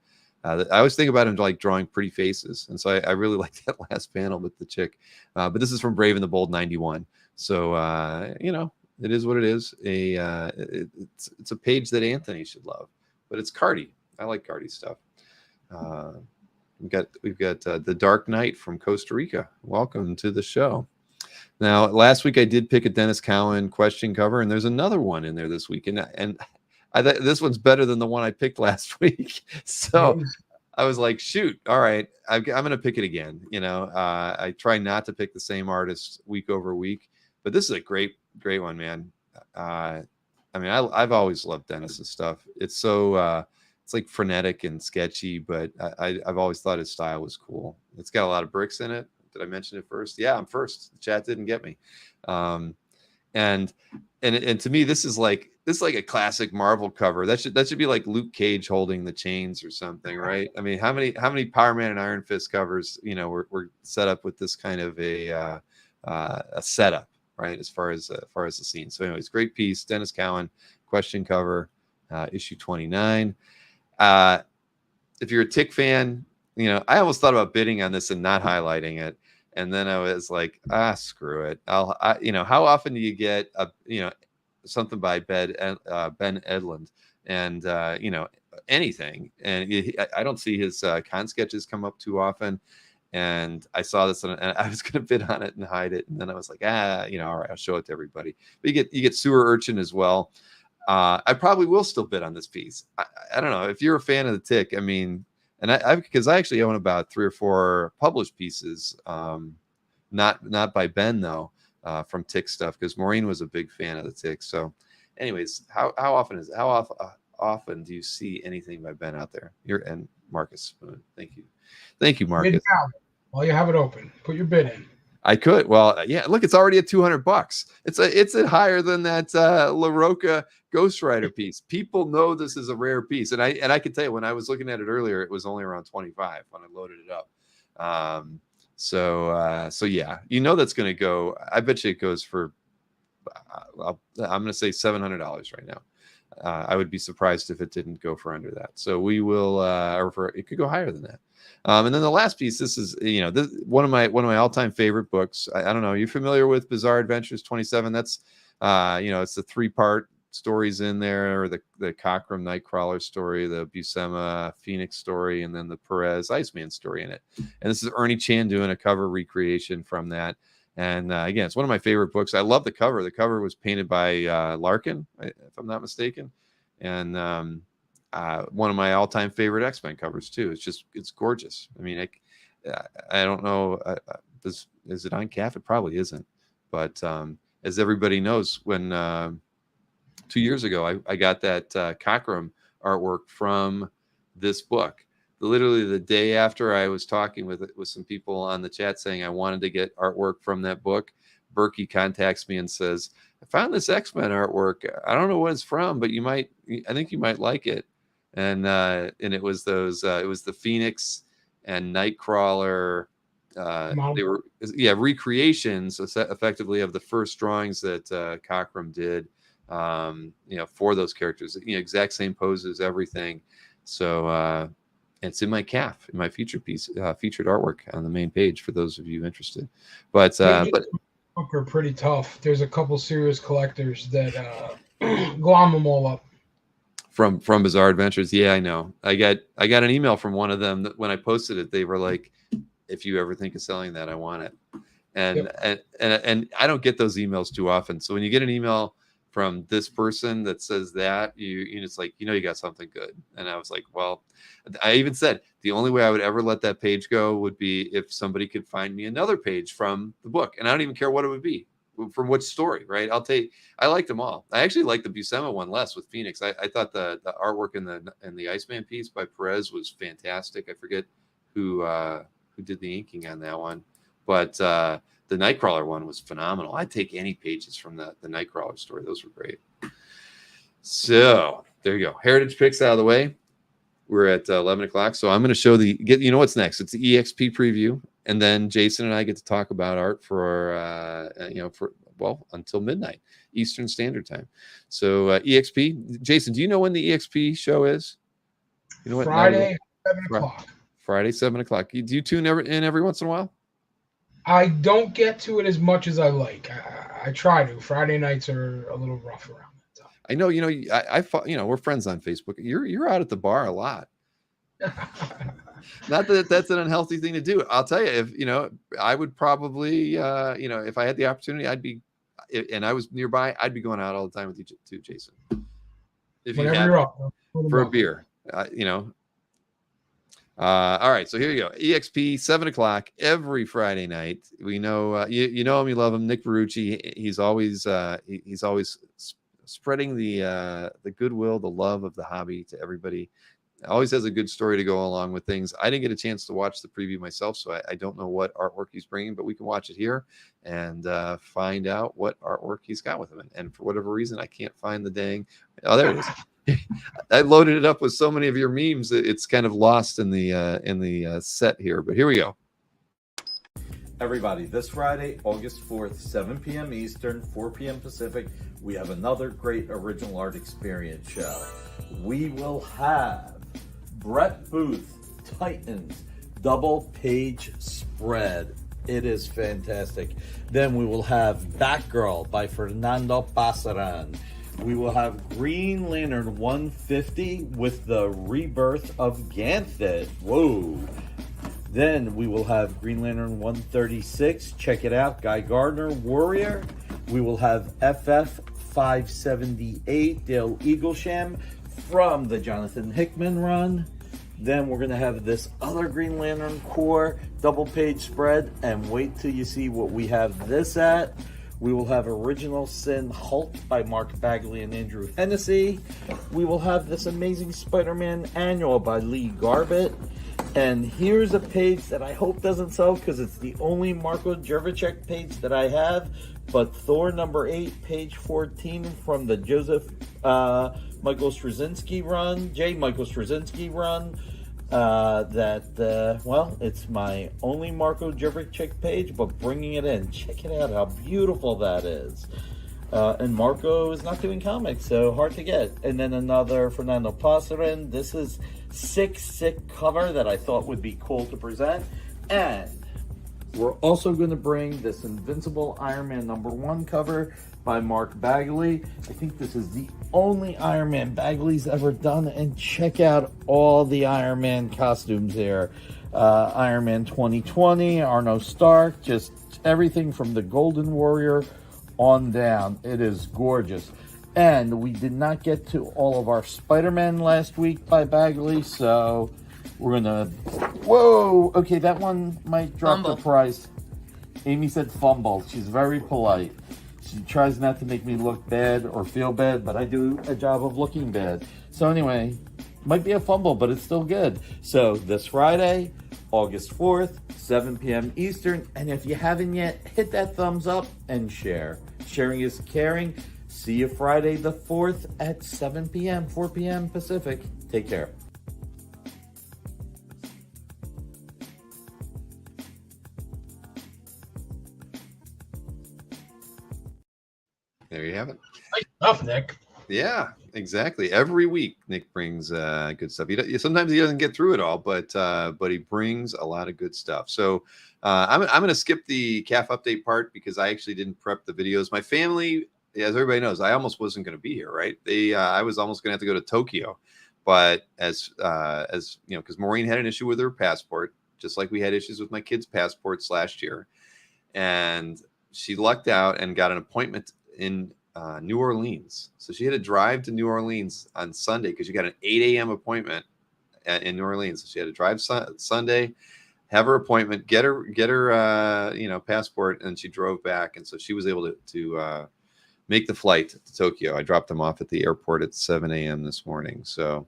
S1: always think about him like drawing pretty faces, and so I really like that last panel with the chick. But this is from Brave and the Bold '91, so it is what it is. It's a page that Anthony should love, but it's Cardy. I like Cardy stuff. We've got the Dark Knight from Costa Rica. Welcome to the show. Now, last week I did pick a Dennis Cowan question cover, and there's another one in there this week, and I thought this one's better than the one I picked last week. So I was like, shoot, all right, I'm going to pick it again. I try not to pick the same artist week over week, but this is a great one, man. I mean, I've always loved Dennis's stuff. It's so it's like frenetic and sketchy, but I've always thought his style was cool. It's got a lot of bricks in it. Did I mention it first? Yeah, I'm first. The chat didn't get me. And to me, this is like a classic Marvel cover. That should be like Luke Cage holding the chains or something, right? I mean, how many Power Man and Iron Fist covers, were set up with this kind of a setup, right? As far as the scene. So, anyways, great piece, Dennis Cowan, question cover, issue 29. If you're a Tick fan, I almost thought about bidding on this and not highlighting it. And then I was like, screw it. How often do you get something by Ben Edlund and, anything. And I don't see his con sketches come up too often. And I saw this and I was going to bid on it and hide it. And then I was like, all right, I'll show it to everybody. But you get Sewer Urchin as well. I probably will still bid on this piece. I don't know if you're a fan of the Tick. I mean, and because I actually own about 3 or 4 published pieces, not by Ben though, from Tick stuff, because Maureen was a big fan of the Tick. So, anyways, how often do you see anything by Ben out there? And Marcus Spoon. Thank you, Marcus.
S6: Bid now while you have it open. Put your bid in.
S1: I could. Well, yeah. Look, it's already at $200. It's higher than that La Roca Ghost Rider piece. People know this is a rare piece, and I can tell you when I was looking at it earlier, it was only around 25 when I loaded it up. So yeah, that's going to go. I bet you it goes for. I'm going to say $700 right now. I would be surprised if it didn't go for under that. So we will, it could go higher than that. And then the last piece, this is, this, one of my all-time favorite books. I don't know. Are you familiar with Bizarre Adventures 27? That's, it's the 3-part stories in there, or the Cockrum Nightcrawler story, the Buscema Phoenix story, and then the Perez Iceman story in it. And this is Ernie Chan doing a cover recreation from that. And again, it's one of my favorite books. I love the cover. The cover was painted by Larkin, if I'm not mistaken. And one of my all-time favorite X-Men covers too. It's gorgeous. I mean, I don't know. Is it on CAF? It probably isn't. But as everybody knows, when 2 years ago, I got that Cockrum artwork from this book. Literally the day after I was talking with some people on the chat saying I wanted to get artwork from that book, Berkey contacts me and says, I found this X-Men artwork. I don't know what it's from, but I think you might like it. And it was it was the Phoenix and Nightcrawler. They were recreations effectively of the first drawings that Cockrum did, for those characters, exact same poses, everything. So, it's in my CAF, in my featured artwork on the main page for those of you interested. But
S6: are pretty tough. There's a couple serious collectors that glom them all up.
S1: From Bizarre Adventures, yeah, I know. I got an email from one of them that when I posted it, they were like, "If you ever think of selling that, I want it." And and I don't get those emails too often. So when you get an email from this person that says that, it's like, you got something good. And I was like, well, I even said the only way I would ever let that page go would be if somebody could find me another page from the book. And I don't even care what it would be, from which story, right? I liked them all. I actually liked the Buscema one less with Phoenix. I thought the artwork in the Iceman piece by Perez was fantastic. I forget who did the inking on that one, but the Nightcrawler one was phenomenal. I'd take any pages from the Nightcrawler story. Those were great. So there you go. Heritage picks out of the way. We're at 11 o'clock. So I'm going to show what's next. It's the EXP preview. And then Jason and I get to talk about art for until midnight Eastern Standard Time. So EXP. Jason, do you know when the EXP show is? You know what?
S6: Friday, 7 o'clock.
S1: Friday, 7 o'clock. Do you tune in every once in a while?
S6: I don't get to it as much as I like. I try to. Friday nights are a little rough around that time.
S1: I know. We're friends on Facebook. You're out at the bar a lot. Not that that's an unhealthy thing to do. I'll tell you, if I would probably, if I had the opportunity, and I was nearby, I'd be going out all the time with you too, Jason. If you had for a beer, all right, so here you go. EXP, 7 o'clock every Friday night. We know you know him, you love him. Nick Verrucci. He's always spreading the goodwill, the love of the hobby to everybody. Always has a good story to go along with things. I didn't get a chance to watch the preview myself, so I don't know what artwork he's bringing, but we can watch it here and find out what artwork he's got with him. And for whatever reason, I can't find the dang. Oh, there it is. I loaded it up with so many of your memes that it's kind of lost in the set here. But here we go.
S15: Everybody, this Friday, August 4th, 7 p.m. Eastern, 4 p.m. Pacific, we have another great original art experience show. We will have Brett Booth, Titans, double page spread. It is fantastic. Then we will have Batgirl by Fernando Pasaran. We will have Green Lantern 150 with the rebirth of Ganthet. Whoa. Then we will have Green Lantern 136. Check it out. Guy Gardner, Warrior. We will have FF 578, Dale Eaglesham from the Jonathan Hickman run. Then we're going to have this other Green Lantern Corps double page spread. And wait till you see what we have this at. We will have Original Sin Hulk by Mark Bagley and Andrew Hennessy. We will have this amazing Spider-Man annual by Lee Garbett. And here's a page that I hope doesn't sell because it's the only Marko Jervicek page that I have. But Thor number 8, page 14 from the Joseph Michael Straczynski run, J. Michael Straczynski run. It's my only Marko Jervicek page, but bringing it in. Check it out, how beautiful that is. And Marko is not doing comics, so hard to get. And then another Fernando Pasarin. This is sick cover that I thought would be cool to present. And we're also going to bring this Invincible Iron Man #1 cover by Mark Bagley. I think this is the only Iron Man Bagley's ever done. And check out all the Iron Man costumes here. Iron Man 2020, Arno Stark, just everything from the Golden Warrior on down. It is gorgeous. And we did not get to all of our Spider-Man last week by Bagley, so we're gonna... Whoa! Okay, that one might drop the price. Amy said fumble. She's very polite. She tries not to make me look bad or feel bad, but I do a job of looking bad. So anyway, might be a fumble, but it's still good. So this Friday, August 4th, 7 p.m. Eastern. And if you haven't yet, hit that thumbs up and share. Sharing is caring. See you Friday the 4th at 7 p.m., 4 p.m. Pacific. Take care.
S1: There you have it.
S6: Nice stuff, Nick.
S1: Yeah, exactly. Every week, Nick brings good stuff. Sometimes he doesn't get through it all, but he brings a lot of good stuff. So I'm going to skip the CAF update part because I actually didn't prep the videos. My family, as everybody knows, I almost wasn't going to be here, right? I was almost going to have to go to Tokyo, but as you know, because Maureen had an issue with her passport, just like we had issues with my kids' passports last year, and she lucked out and got an appointment in New Orleans. So she had to drive to New Orleans on Sunday because she got an 8 a.m. appointment in New Orleans. So she had to drive Sunday, have her appointment, get her passport, and she drove back. And so she was able to make the flight to Tokyo. I dropped them off at the airport at 7 a.m. this morning. So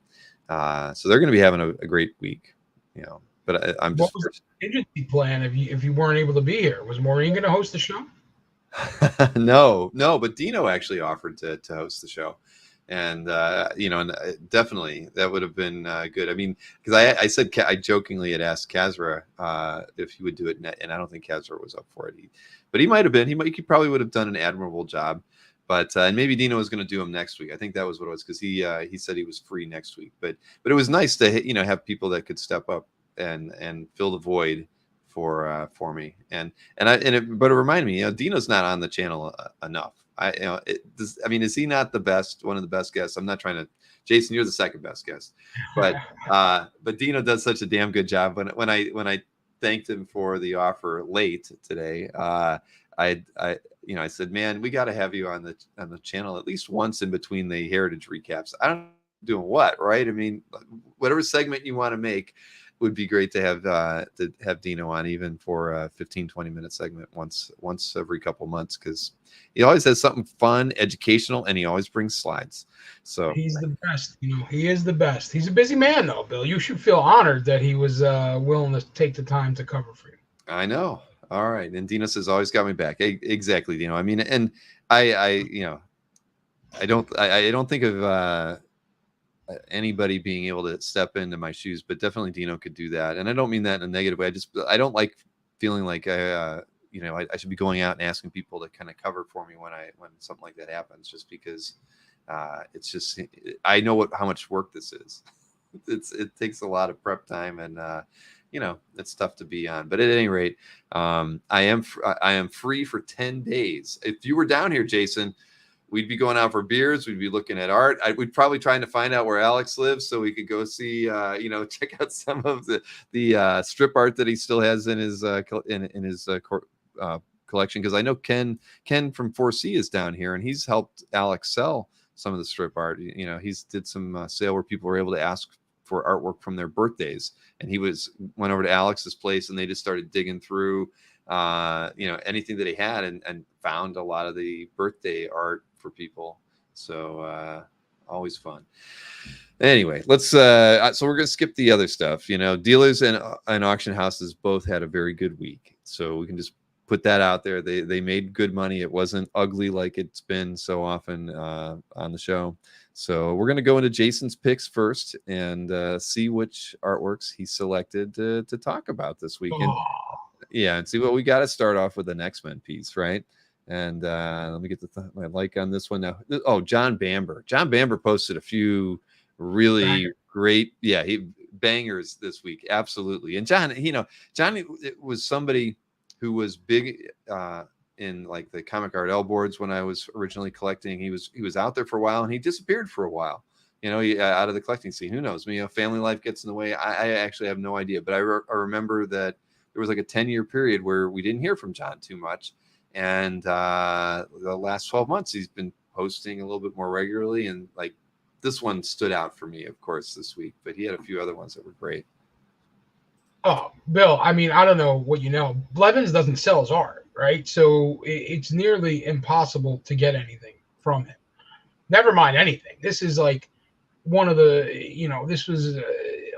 S1: they're going to be having a great week, you know. But I'm just.
S6: What was the contingency plan if you weren't able to be here? Was Maureen going to host the show?
S1: No, but Dino actually offered to host the show, and definitely that would have been good. I mean, because I said I jokingly had asked Kazra if he would do it, and I don't think Kazra was up for it. But he might have been. He probably would have done an admirable job. But and maybe Dino was going to do him next week. I think that was what it was because he said he was free next week. But it was nice to have people that could step up and fill the void for me, but it reminded me, Dino's not on the channel enough. Is he not the best, one of the best guests? I'm not trying to, Jason, you're the second best guest, but Dino does such a damn good job. When I thanked him for the offer late today, I said, man, we got to have you on the channel at least once in between the heritage recaps. I don't know doing what, right? I mean, whatever segment you want to make would be great to have Dino on, even for a 15-20 minute segment once every couple months, because he always has something fun, educational, and he always brings slides. So
S6: he's the best. He is the best. He's a busy man, though, Bill. You should feel honored that he was willing to take the time to cover for you.
S1: I know. All right, and Dino says always got me back. Exactly, Dino. I mean, and I don't think of anybody being able to step into my shoes, but definitely Dino could do that. And I don't mean that in a negative way. I don't like feeling like I should be going out and asking people to kind of cover for me when something like that happens, just because it's just, I know how much work this is. It takes a lot of prep time, and it's tough to be on. But at any rate, I am free for 10 days. If you were down here, Jason, we'd be going out for beers. We'd be looking at art. We'd probably trying to find out where Alex lives so we could go see, check out some of the strip art that he still has in his collection. Because I know Ken from 4C is down here, and he's helped Alex sell some of the strip art. He's did some sale where people were able to ask for artwork from their birthdays, and he went over to Alex's place, and they just started digging through anything that he had, and found a lot of the birthday art for people. So always fun. Anyway, let's so we're gonna skip the other stuff. Dealers and auction houses both had a very good week, so we can just put that out there. They made good money. It wasn't ugly like it's been so often on the show. So we're gonna go into Jason's picks first and see which artworks he selected to talk about this weekend. Yeah, and see what we got to start off with an X-Men piece, right? And let me get my like on this one now. Oh, John Bamber. John Bamber posted a few really great, bangers this week. Absolutely. And John, Johnny was somebody who was big in like the comic art L boards when I was originally collecting. He was out there for a while and he disappeared for a while. Out of the collecting scene. Who knows? Family life gets in the way. I actually have no idea, but I remember that there was like a 10-year period where we didn't hear from John too much. And the last 12 months, he's been posting a little bit more regularly. And like this one stood out for me, of course, this week, but he had a few other ones that were great.
S6: Oh, Bill, I don't know what you know. Blevins doesn't sell his art, right? So it's nearly impossible to get anything from him. Never mind anything. This is like one of the, this was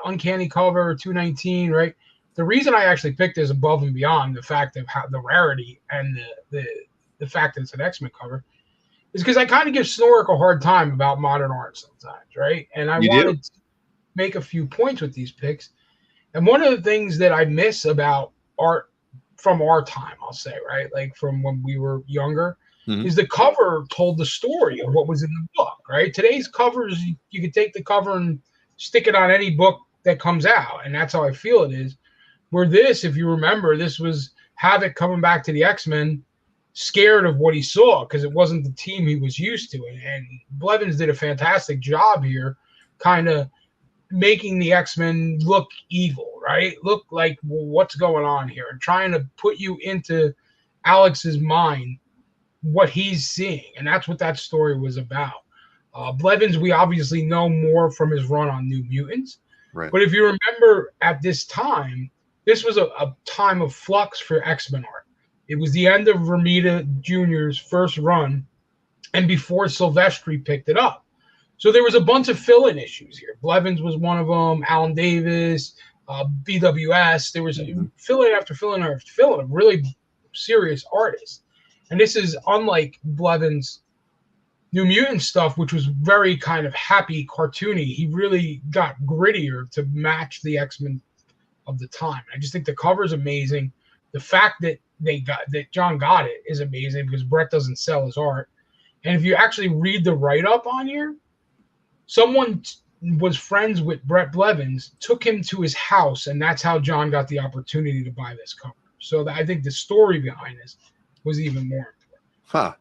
S6: Uncanny Cover 219, right? The reason I actually picked this above and beyond the fact of how the rarity and the fact that it's an X-Men cover is because I kind of give Snorrick a hard time about modern art sometimes, right? And I wanted to make a few points with these picks. And one of the things that I miss about art from our time, I'll say, right, like from when we were younger, is the cover told the story of what was in the book, right? Today's covers, you can take the cover and stick it on any book that comes out, and that's how I feel it is. Where this, if you remember, this was Havoc coming back to the X-Men, scared of what he saw because it wasn't the team he was used to. And Blevins did a fantastic job here, kind of making the X-Men look evil, right? Look like, well, what's going on here? And trying to put you into Alex's mind, what he's seeing. And that's what that story was about. Blevins, we obviously know more from his run on New Mutants.
S1: Right.
S6: But if you remember at this time, this was a time of flux for X-Men art. It was the end of Romita Jr.'s first run and before Silvestri picked it up. So there was a bunch of fill-in issues here. Blevins was one of them, Alan Davis, BWS. There was fill-in after fill-in after fill-in of really serious artists. And this is unlike Blevins' New Mutant stuff, which was very kind of happy, cartoony. He really got grittier to match the X-Men of the time. I just think the cover is amazing. The fact that John got it is amazing because Brett doesn't sell his art. And if you actually read the write-up on here, someone was friends with Brett Blevins, took him to his house, and that's how John got the opportunity to buy this cover. So I think the story behind this was even more important.
S1: Huh.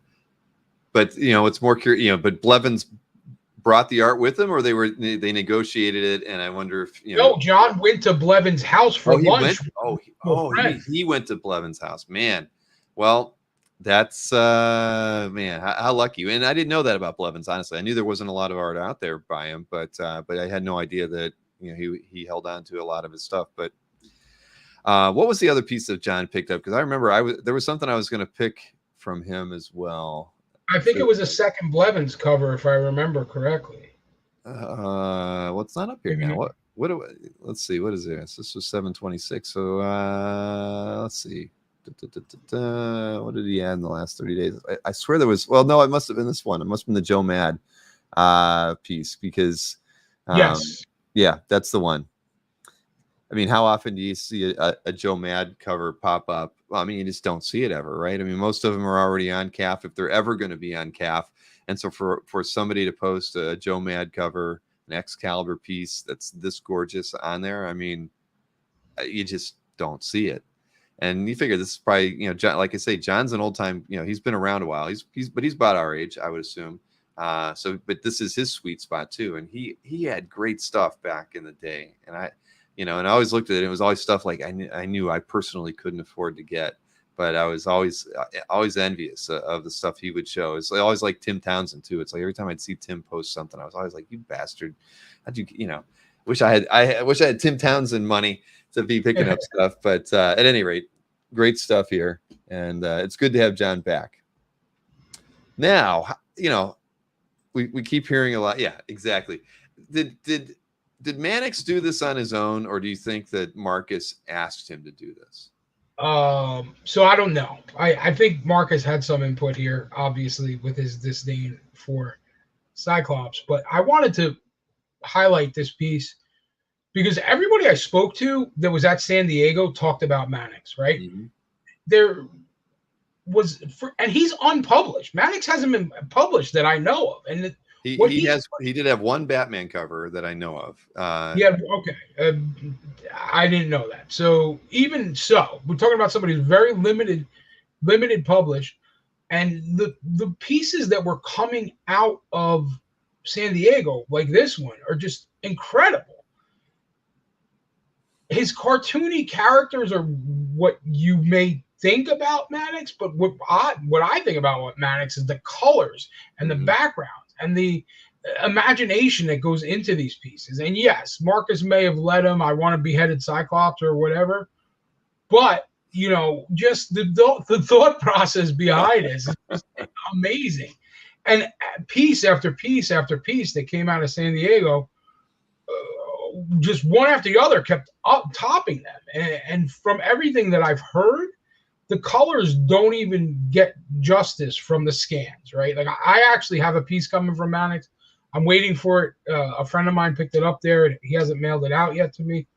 S1: But it's more curious. But Blevins brought the art with them, or they negotiated it. And I wonder if
S6: No, John went to Blevins' house for lunch.
S1: He went to Blevins' house. Man, well, that's how lucky. And I didn't know that about Blevins. Honestly, I knew there wasn't a lot of art out there by him, but I had no idea that he held on to a lot of his stuff. But what was the other piece that John picked up? Because I remember there was something I was going to pick from him as well.
S6: I think it was a second Blevins cover, if I remember correctly.
S1: What's not up here now? Let's see. What is this? This was 726. So let's see. What did he add in the last 30 days? I swear there was. Well, no, it must have been this one. It must have been the Joe Mad piece because
S6: yes,
S1: yeah, that's the one. I mean, how often do you see a Joe Mad cover pop up? Well, I mean, you just don't see it ever, right? I mean, most of them are already on CAF if they're ever going to be on CAF. And so for somebody to post a Joe Mad cover, an Excalibur piece that's this gorgeous on there, I mean, you just don't see it. And you figure this is probably, John, like I say, John's an old time, he's been around a while. He's about our age, I would assume. But this is his sweet spot too. And he had great stuff back in the day. And I always looked at it. It was always stuff like I knew I personally couldn't afford to get, but I was always envious of the stuff he would show. It's always like Tim Townsend too. It's like every time I'd see Tim post something, I was always like, "You bastard! How'd you wish I had Tim Townsend money to be picking up stuff." But at any rate, great stuff here, and it's good to have John back. Now, we keep hearing a lot. Yeah, exactly. did Mannix do this on his own, or do you think that Marcus asked him to do this?
S6: So I don't know. I think Marcus had some input here, obviously, with his disdain for Cyclops. But I wanted to highlight this piece because everybody I spoke to that was at San Diego talked about Mannix, right?
S1: Mm-hmm.
S6: There was, and he's unpublished. Mannix hasn't been published that I know of, and
S1: he did have one Batman cover that I know of.
S6: Yeah, okay. I didn't know that. So even so, we're talking about somebody who's very limited published, and the pieces that were coming out of San Diego, like this one, are just incredible. His cartoony characters are what you may think about Mannix, but what I think about Mannix is the colors and the backgrounds and the imagination that goes into these pieces. And yes, Marcus may have led him, I want to beheaded Cyclops or whatever, but just the thought process behind it is just amazing. And piece after piece after piece that came out of San Diego, just one after the other kept topping them. And from everything that I've heard, the colors don't even get justice from the scans, right? Like I actually have a piece coming from Mannix. I'm waiting for it. A friend of mine picked it up there. He hasn't mailed it out yet to me,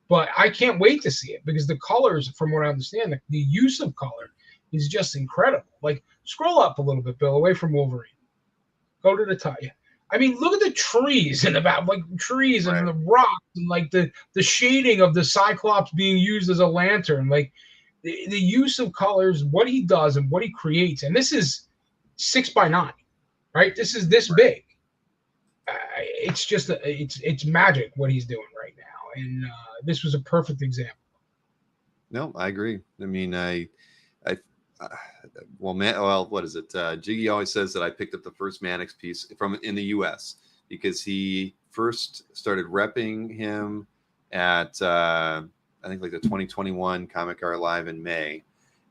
S6: but I can't wait to see it because the colors, from what I understand, the use of color is just incredible. Like scroll up a little bit, Bill, away from Wolverine. Go to the top. I mean, look at the trees in the back, like trees and the rocks and like the shading of the Cyclops being used as a lantern. Like the use of colors, what he does and what he creates. And this is 6x9, right? This is this big. It's just it's magic what he's doing right now, and this was a perfect example.
S1: No, I agree. I mean, what is it? Jiggy always says that I picked up the first Mannix piece from in the U.S. because he first started repping him at I think like the 2021 Comic Art Live in May,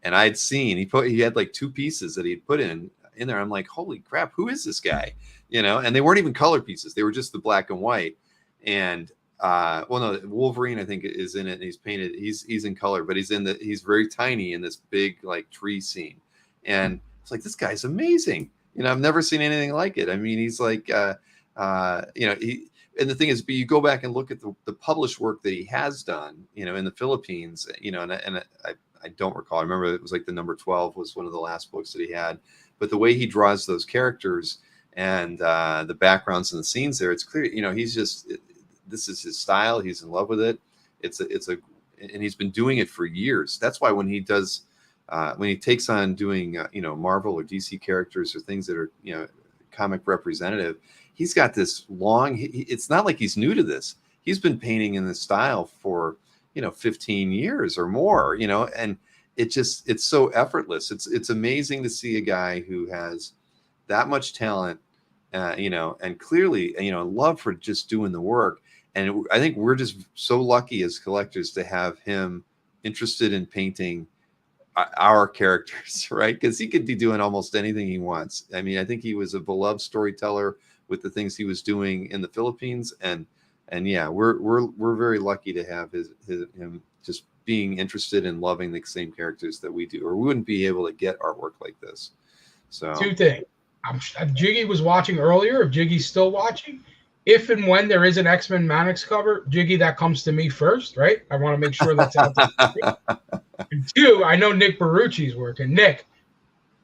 S1: and I'd seen he had like 2 pieces that he'd put in there. I'm like, holy crap, who is this guy? And they weren't even color pieces; they were just the black and white. And Wolverine I think is in it, and he's painted. He's in color, but he's very tiny in this big like tree scene. And it's like, this guy's amazing. I've never seen anything like it. I mean, he's like, and the thing is, but you go back and look at the published work that he has done, in the Philippines, and I don't recall. I remember it was like the number 12 was one of the last books that he had. But the way he draws those characters and the backgrounds and the scenes there, it's clear, this is his style. He's in love with it. And he's been doing it for years. That's why when he does, when he takes on doing, Marvel or DC characters or things that are, comic representative, he's got this long, it's not like he's new to this. He's been painting in this style for, 15 years or more, and it's so effortless. It's amazing to see a guy who has that much talent, and clearly, love for just doing the work. And I think we're just so lucky as collectors to have him interested in painting our characters, right? Because he could be doing almost anything he wants. I mean, I think he was a beloved storyteller with the things he was doing in the Philippines, and yeah, we're very lucky to have him just being interested in loving the same characters that we do, or we wouldn't be able to get artwork like this. So
S6: 2 things. Jiggy was watching earlier. If Jiggy's still watching, if and when there is an X-Men Mannix cover, Jiggy, that comes to me first, right? I want to make sure that's out there. And 2, I know Nick Barrucci's working. Nick,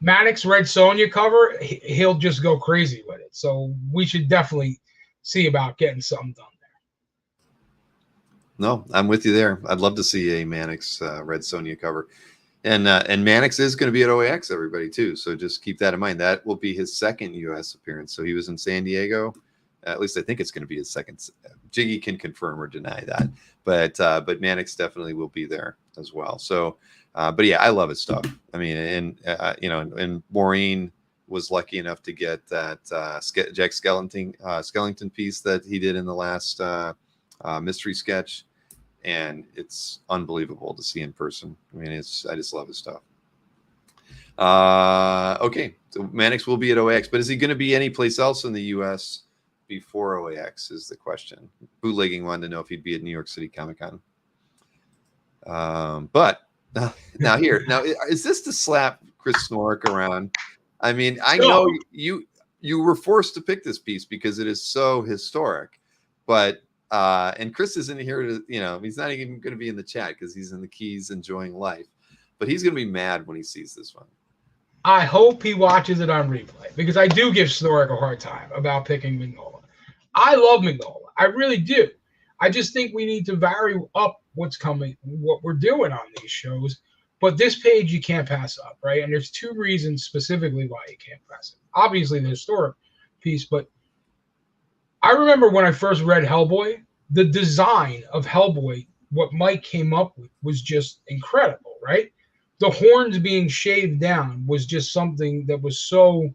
S6: Mannix Red Sonja cover, he'll just go crazy with it. So we should definitely see about getting something done there.
S1: No, I'm with you there. I'd love to see a Mannix Red Sonja cover. And Mannix is going to be at OAX, everybody, too. So just keep that in mind. That will be his second U.S. appearance. So he was in San Diego. At least I think it's going to be his second. Jiggy can confirm or deny that. But Mannix definitely will be there as well. So, but yeah, I love his stuff. I mean, and Maureen was lucky enough to get that Jack Skellington piece that he did in the last mystery sketch. And it's unbelievable to see in person. I mean, I just love his stuff. Okay, so Mannix will be at OAX, but is he going to be any place else in the U.S. before OAX is the question. Bootlegging wanted to know if he'd be at New York City Comic Con. But now is this to slap Chris Snorek around? I mean, I know you were forced to pick this piece because it is so historic, but and Chris isn't here to, he's not even going to be in the chat because he's in the Keys enjoying life, but he's going to be mad when he sees this one.
S6: I hope he watches it on replay because I do give Snorek a hard time about picking Mignola. I love Mignola. I really do. I just think we need to vary up what's coming, what we're doing on these shows. But this page you can't pass up, right? And there's two reasons specifically why you can't pass it. Obviously, the historic piece, but I remember when I first read Hellboy, the design of Hellboy, what Mike came up with was just incredible, right? The horns being shaved down was just something that was so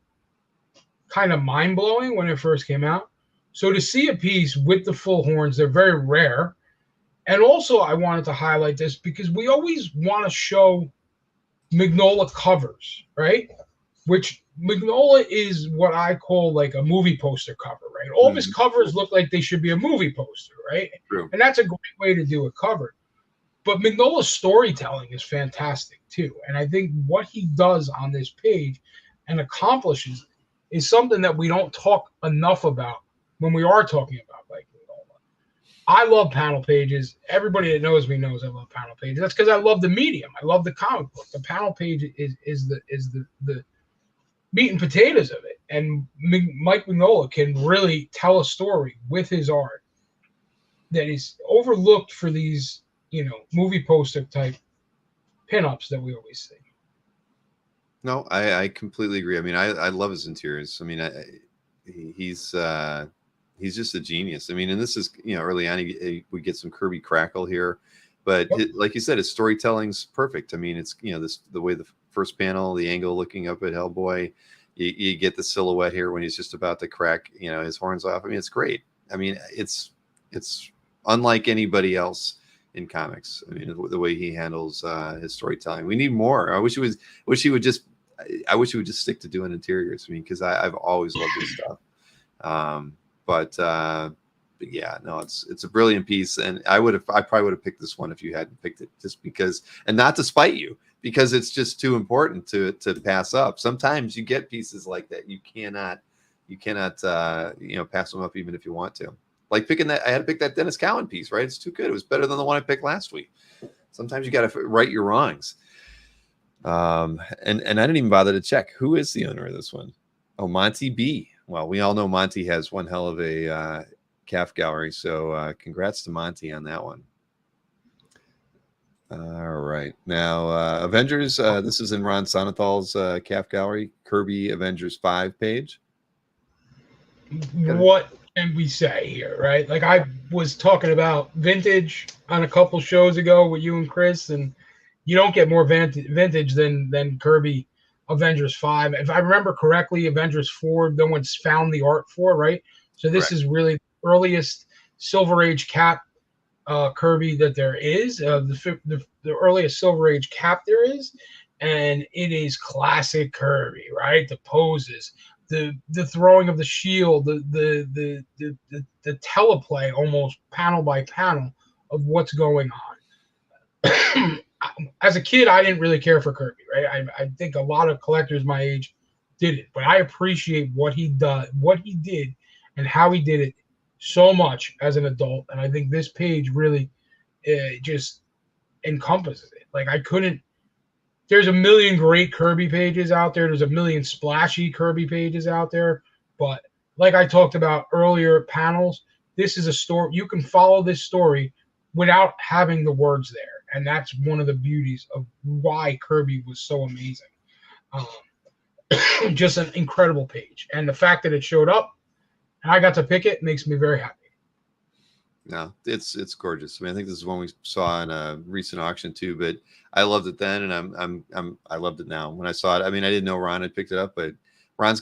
S6: kind of mind-blowing when it first came out. So to see a piece with the full horns, they're very rare. And also I wanted to highlight this because we always want to show Mignola covers, right? Which Mignola is what I call like a movie poster cover, right? All of his covers look like they should be a movie poster, right?
S1: True.
S6: And that's a great way to do a cover. But Mignola's storytelling is fantastic too. And I think what he does on this page and accomplishes is something that we don't talk enough about when we are talking about like Mignola. I love panel pages. Everybody that knows me knows I love panel pages. That's because I love the medium. I love the comic book. The panel page is the meat and potatoes of it. And Mike Mignola can really tell a story with his art that is overlooked for these, movie poster type pinups that we always see.
S1: No, I completely agree. I mean, I love his interiors. I mean, he's just a genius. I mean, and this is, early on, we get some Kirby crackle here, but like you said, his storytelling's perfect. I mean, it's, the way the first panel, the angle looking up at Hellboy, you get the silhouette here when he's just about to crack, his horns off. I mean, it's great. I mean, it's unlike anybody else in comics. I mean, the way he handles his storytelling. We need more. I wish he would just stick to doing interiors. I mean, because I've always loved his stuff. But yeah, no, it's a brilliant piece, and I probably would have picked this one if you hadn't picked it, just because, and not to spite you, because it's just too important to pass up. Sometimes you get pieces like that you cannot pass them up even if you want to. Like picking that, I had to pick that Dennis Cowan piece, right? It's too good. It was better than the one I picked last week. Sometimes you got to right your wrongs. And I didn't even bother to check who is the owner of this one. Oh, Monty B. Well, we all know Monty has one hell of a calf gallery, so congrats to Monty on that one. All right, now Avengers. This is in Ron Sonenthal's calf gallery, Kirby Avengers 5 page.
S6: What can we say here, right? Like I was talking about vintage on a couple shows ago with you and Chris, and you don't get more vintage than Kirby Avengers 5. If I remember correctly, Avengers 4, no one's found the art for, right? So this is really the earliest Silver Age Cap Kirby that there is, the earliest Silver Age Cap there is, and it is classic Kirby, right? The poses, the throwing of the shield, the teleplay almost panel by panel of what's going on. As a kid, I didn't really care for Kirby, right? I think a lot of collectors my age did it, but I appreciate what he did, and how he did it so much as an adult. And I think this page really just encompasses it. Like there's a million great Kirby pages out there. There's a million splashy Kirby pages out there. But like I talked about earlier, panels, this is a story. You can follow this story without having the words there. And that's one of the beauties of why Kirby was so amazing. Just an incredible page. And the fact that it showed up and I got to pick it makes me very happy.
S1: No, it's gorgeous. I mean, I think this is one we saw in a recent auction too, but I loved it then, and I loved it now. When I saw it, I mean, I didn't know Ron had picked it up, but Ron's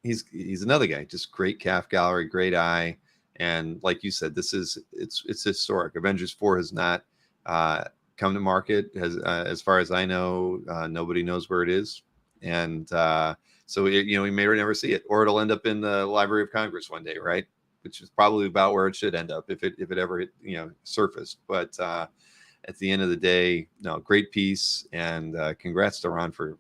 S1: he's another guy, just great calf gallery, great eye, and like you said, it's historic. Avengers 4 has not come to market, as far as I know. Nobody knows where it is, and So we may or never see it, or it'll end up in the Library of Congress one day, right? Which is probably about where it should end up if it ever surfaced. But at the end of the day, no, great piece, and congrats to Ron for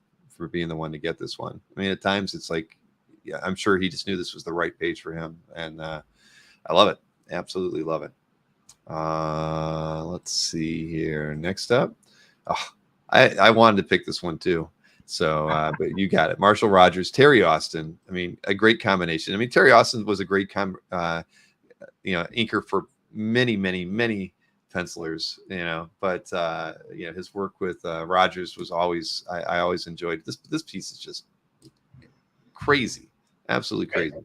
S1: being the one to get this one. I mean, at times it's like, yeah, I'm sure he just knew this was the right page for him, and I love it, absolutely love it. Let's see here. Next up, I wanted to pick this one too. So, but you got it. Marshall Rogers, Terry Austin. I mean, a great combination. I mean, Terry Austin was a great inker for many pencilers, but his work with Rogers was always, I always enjoyed. This piece is just crazy, absolutely crazy.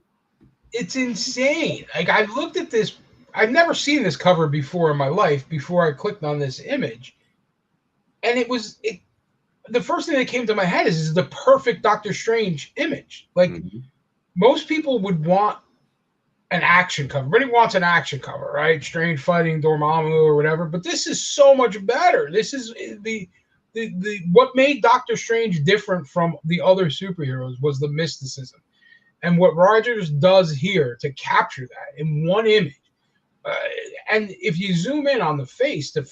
S6: It's insane. Like, I've looked at this, I've never seen this cover before in my life before I clicked on this image, and the first thing that came to my head is the perfect Doctor Strange image. Like, most people would want an action cover. Everybody wants an action cover, right? Strange fighting Dormammu or whatever. But this is so much better. This is the what made Doctor Strange different from the other superheroes was the mysticism, and what Rogers does here to capture that in one image. And if you zoom in on the face and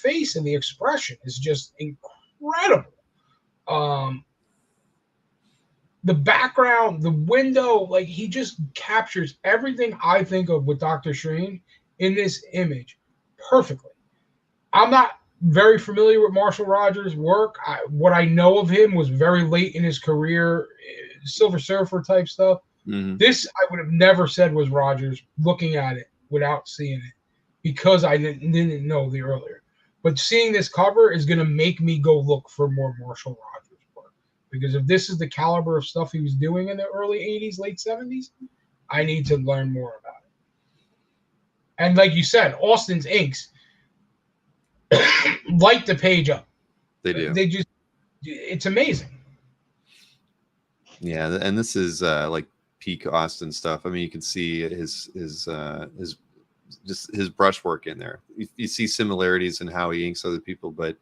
S6: the expression is just incredible. The background, the window, like, he just captures everything I think of with Doctor Strange in this image perfectly. I'm not very familiar with Marshall Rogers' work. What I know of him was very late in his career, Silver Surfer type stuff. This I would have never said was Rogers looking at it without seeing it, because I didn't know the earlier. But seeing this cover is going to make me go look for more Marshall Rogers work, because if this is the caliber of stuff he was doing in the early 80s, late 70s, I need to learn more about it. And like you said, Austin's inks light the page up.
S1: They do.
S6: It's amazing.
S1: Yeah, and this is like peak Austin stuff. I mean, you can see his just his brushwork in there. You see similarities in how he inks other people, but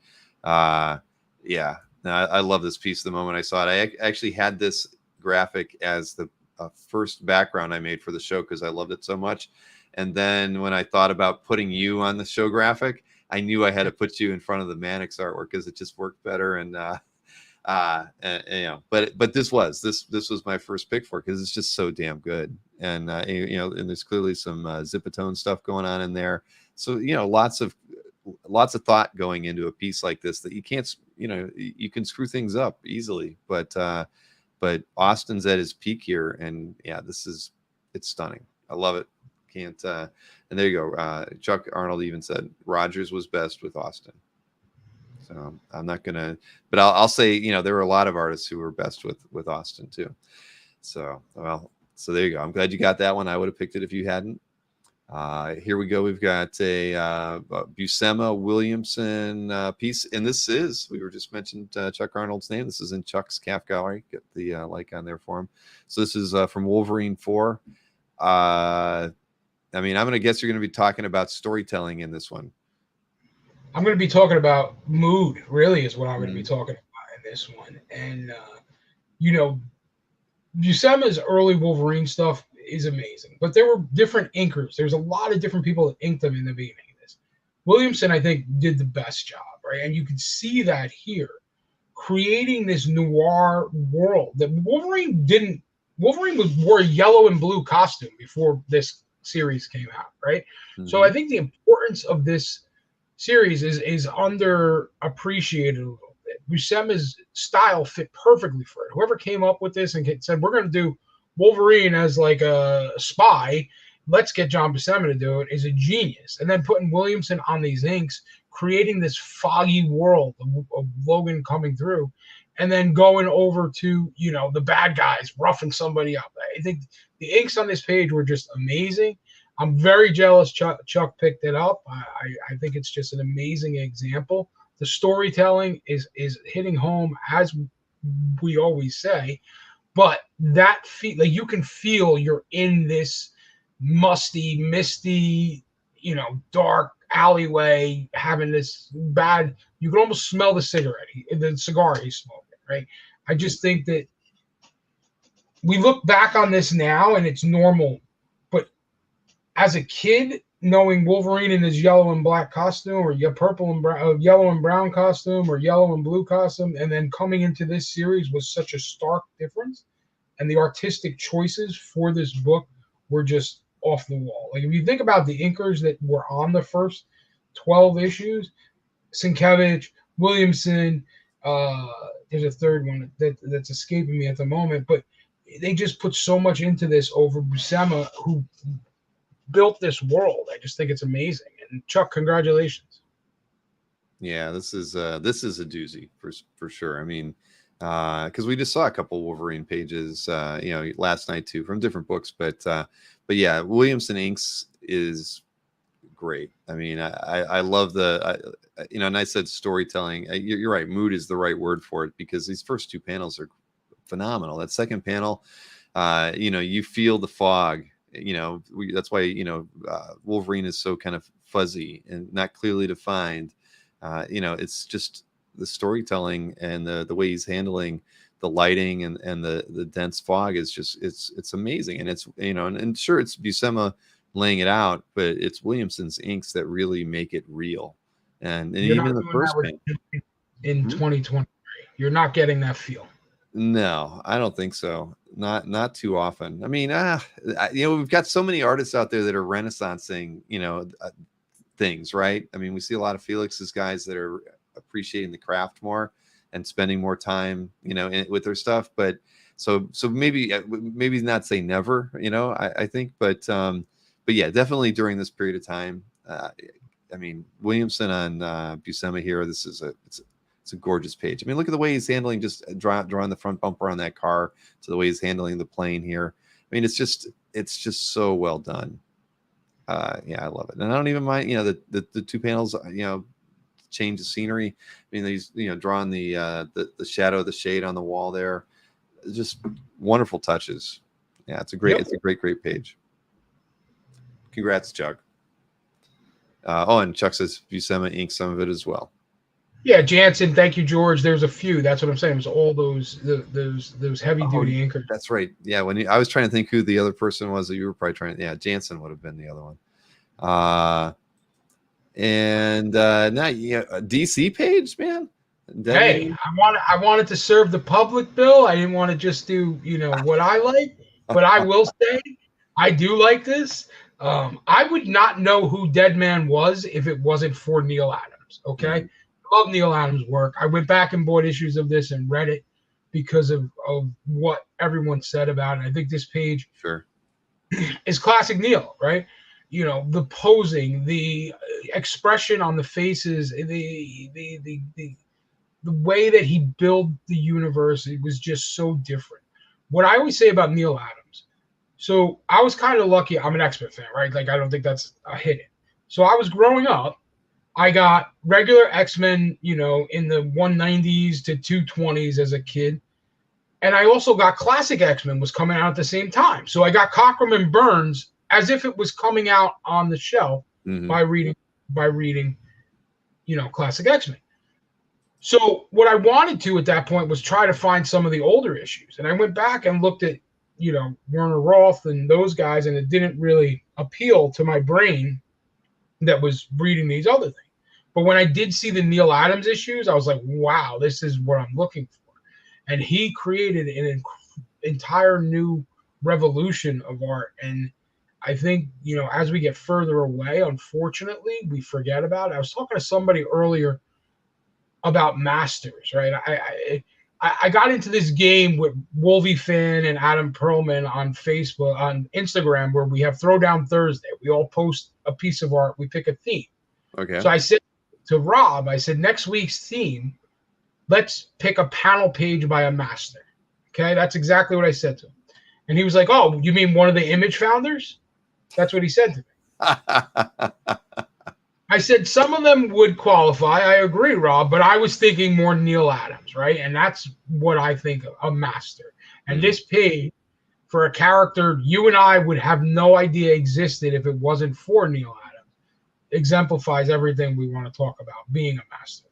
S1: yeah, I love this piece the moment I saw it. I actually had this graphic as the first background I made for the show because I loved it so much. And then when I thought about putting you on the show graphic, I knew I had to put you in front of the Mannix artwork because it just worked better. And but this was my first pick for it because it's just so damn good. And and there's clearly some Zipatone stuff going on in there. So lots of thought going into a piece like this that you can't, you can screw things up easily. But Austin's at his peak here, and yeah, it's stunning. I love it. Can't and there you go. Chuck Arnold even said Rogers was best with Austin. So I'm not gonna, but I'll say, there were a lot of artists who were best with Austin too. So there you go. I'm glad you got that one. I would have picked it if you hadn't. Here we go. We've got a Buscema Williamson piece, and this is, we were just mentioned Chuck Arnold's name. This is in Chuck's Calf Gallery. Get the like on there for him. So this is from Wolverine 4. I mean, I'm going to guess you're going to be talking about storytelling in this one.
S6: I'm going to be talking about mood, really, is what I'm going to be talking about in this one. And, Buscema's early Wolverine stuff is amazing, but there were different inkers. There's a lot of different people that inked them in the beginning of this. Williamson, I think, did the best job, right? And you can see that here, creating this noir world that Wolverine wore a yellow and blue costume before this series came out, right? So I think the importance of this series is underappreciated a little bit. Buscema's style fit perfectly for it. Whoever came up with this and said, we're going to do Wolverine as like a spy, let's get John Buscema to do it, is a genius. And then putting Williamson on these inks, creating this foggy world of Logan coming through, and then going over to, the bad guys roughing somebody up. I think the inks on this page were just amazing. I'm very jealous Chuck picked it up. I think it's just an amazing example. The storytelling is hitting home, as we always say, but that like you can feel you're in this musty, misty, dark alleyway, having this bad. You can almost smell the cigar he's smoking, right? I just think that we look back on this now and it's normal, but as a kid, knowing Wolverine in his yellow and black costume, or purple and brown, yellow and brown costume, or yellow and blue costume, and then coming into this series was such a stark difference. And the artistic choices for this book were just off the wall. Like if you think about the inkers that were on the first 12 issues, Sienkiewicz, Williamson, there's a third one that's escaping me at the moment, but they just put so much into this over Buscema, who built this world. I just think it's amazing. And Chuck, congratulations.
S1: Yeah, this is a doozy for sure. I mean, because we just saw a couple Wolverine pages, last night too, from different books. But yeah, Williamson inks is great. I mean, I love and I said storytelling. You're right. Mood is the right word for it, because these first two panels are phenomenal. That second panel, you feel the fog. That's why Wolverine is so kind of fuzzy and not clearly defined. It's just the storytelling and the way he's handling the lighting and the dense fog is just it's amazing. And it's and sure, it's Buscema laying it out, but it's Williamson's inks that really make it real. And even the first panel
S6: in 2023, you're not getting that feel.
S1: No, I don't think so. Not too often. I mean, we've got so many artists out there that are renaissancing, things, right? I mean, we see a lot of Felix's guys that are appreciating the craft more and spending more time, with their stuff. But so maybe not say never, I think, but yeah, definitely during this period of time. I mean, Williamson on Buscema here. This is it's a gorgeous page. I mean, look at the way he's handling just drawing the front bumper on that car, to the way he's handling the plane here. I mean, it's just so well done. Yeah, I love it. And I don't even mind, the two panels, change the scenery. I mean, he's, drawing the shadow, the shade on the wall there. Just wonderful touches. Yeah, it's a great page. Congrats, Chuck. And Chuck says Buscema inked some of it as well.
S6: Yeah, Jansen, thank you, George. There's a few. That's what I'm saying. It was all those heavy duty inkers.
S1: That's right. Yeah, I was trying to think who the other person was that you were probably trying to. Yeah, Jansen would have been the other one. Now a DC page, man.
S6: Hey, I wanted to serve the public, Bill. I didn't want to just do what I like, but I will say I do like this. I would not know who Deadman was if it wasn't for Neil Adams. Okay. Mm-hmm. Love Neil Adams' work. I went back and bought issues of this and read it because of what everyone said about it. I think this page is classic Neil, right? The posing, the expression on the faces, the way that he built the universe, it was just so different. What I always say about Neil Adams, so I was kind of lucky. I'm an X-Men fan, right? Like, I don't think that's a hidden. So I was growing up. I got regular X-Men, in the 190s to 220s as a kid. And I also got classic X-Men was coming out at the same time. So I got Cockrum and Burns as if it was coming out on the shelf by reading, classic X-Men. So what I wanted to at that point was try to find some of the older issues. And I went back and looked at, Werner Roth and those guys, and it didn't really appeal to my brain that was reading these other things. But when I did see the Neil Adams issues, I was like, wow, this is what I'm looking for. And he created an entire new revolution of art. And I think, as we get further away, unfortunately, we forget about it. I was talking to somebody earlier about Masters, right? I got into this game with Wolvie Finn and Adam Perlman on Facebook, on Instagram, where we have Throwdown Thursday. We all post a piece of art. We pick a theme.
S1: Okay.
S6: So I said to Rob, next week's theme, let's pick a panel page by a master. Okay. That's exactly what I said to him. And he was like, oh, you mean one of the Image founders? That's what he said to me. I said some of them would qualify. I agree, Rob, but I was thinking more Neil Adams, right? And that's what I think of, a master. And this page, for a character you and I would have no idea existed if it wasn't for Neil Adams, exemplifies everything we want to talk about, being a master.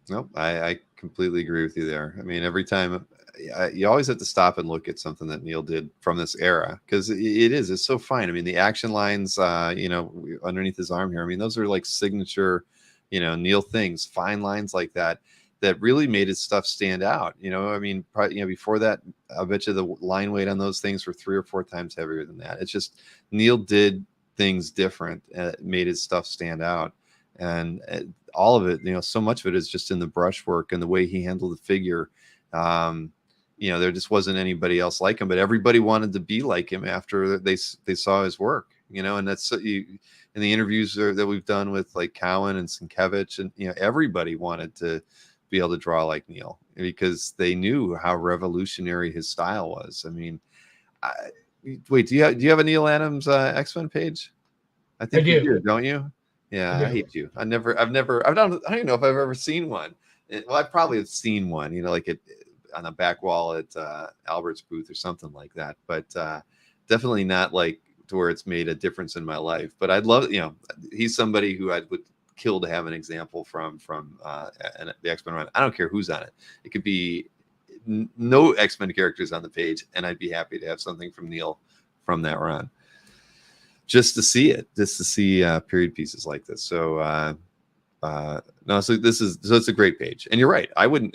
S1: Nope, I completely agree with you there. I mean, every time you always have to stop and look at something that Neil did from this era, because it's so fine. I mean, the action lines, underneath his arm here, I mean, those are like signature, Neil things, fine lines like that really made his stuff stand out. I mean, probably, before that, I bet you the line weight on those things were 3 or 4 times heavier than that. It's just Neil did things different, made his stuff stand out. And all of it, so much of it is just in the brushwork and the way he handled the figure. There just wasn't anybody else like him, but everybody wanted to be like him after they saw his work, and that's in the interviews that we've done with like Cowan and Sienkiewicz, and everybody wanted to be able to draw like Neil because they knew how revolutionary his style was. I mean, wait, do you have a Neil Adams X-Men page? I think you do, don't you? Yeah, I hate you. I don't even know if I've ever seen one. Well, I probably have seen one, like on the back wall at Albert's booth or something like that, but definitely not like to where it's made a difference in my life. But I'd love, he's somebody who I would kill to have an example from the X-Men run. I don't care who's on it. It could be no X-Men characters on the page, and I'd be happy to have something from Neil from that run. Just to see period pieces like this. So so it's a great page. And you're right. I wouldn't,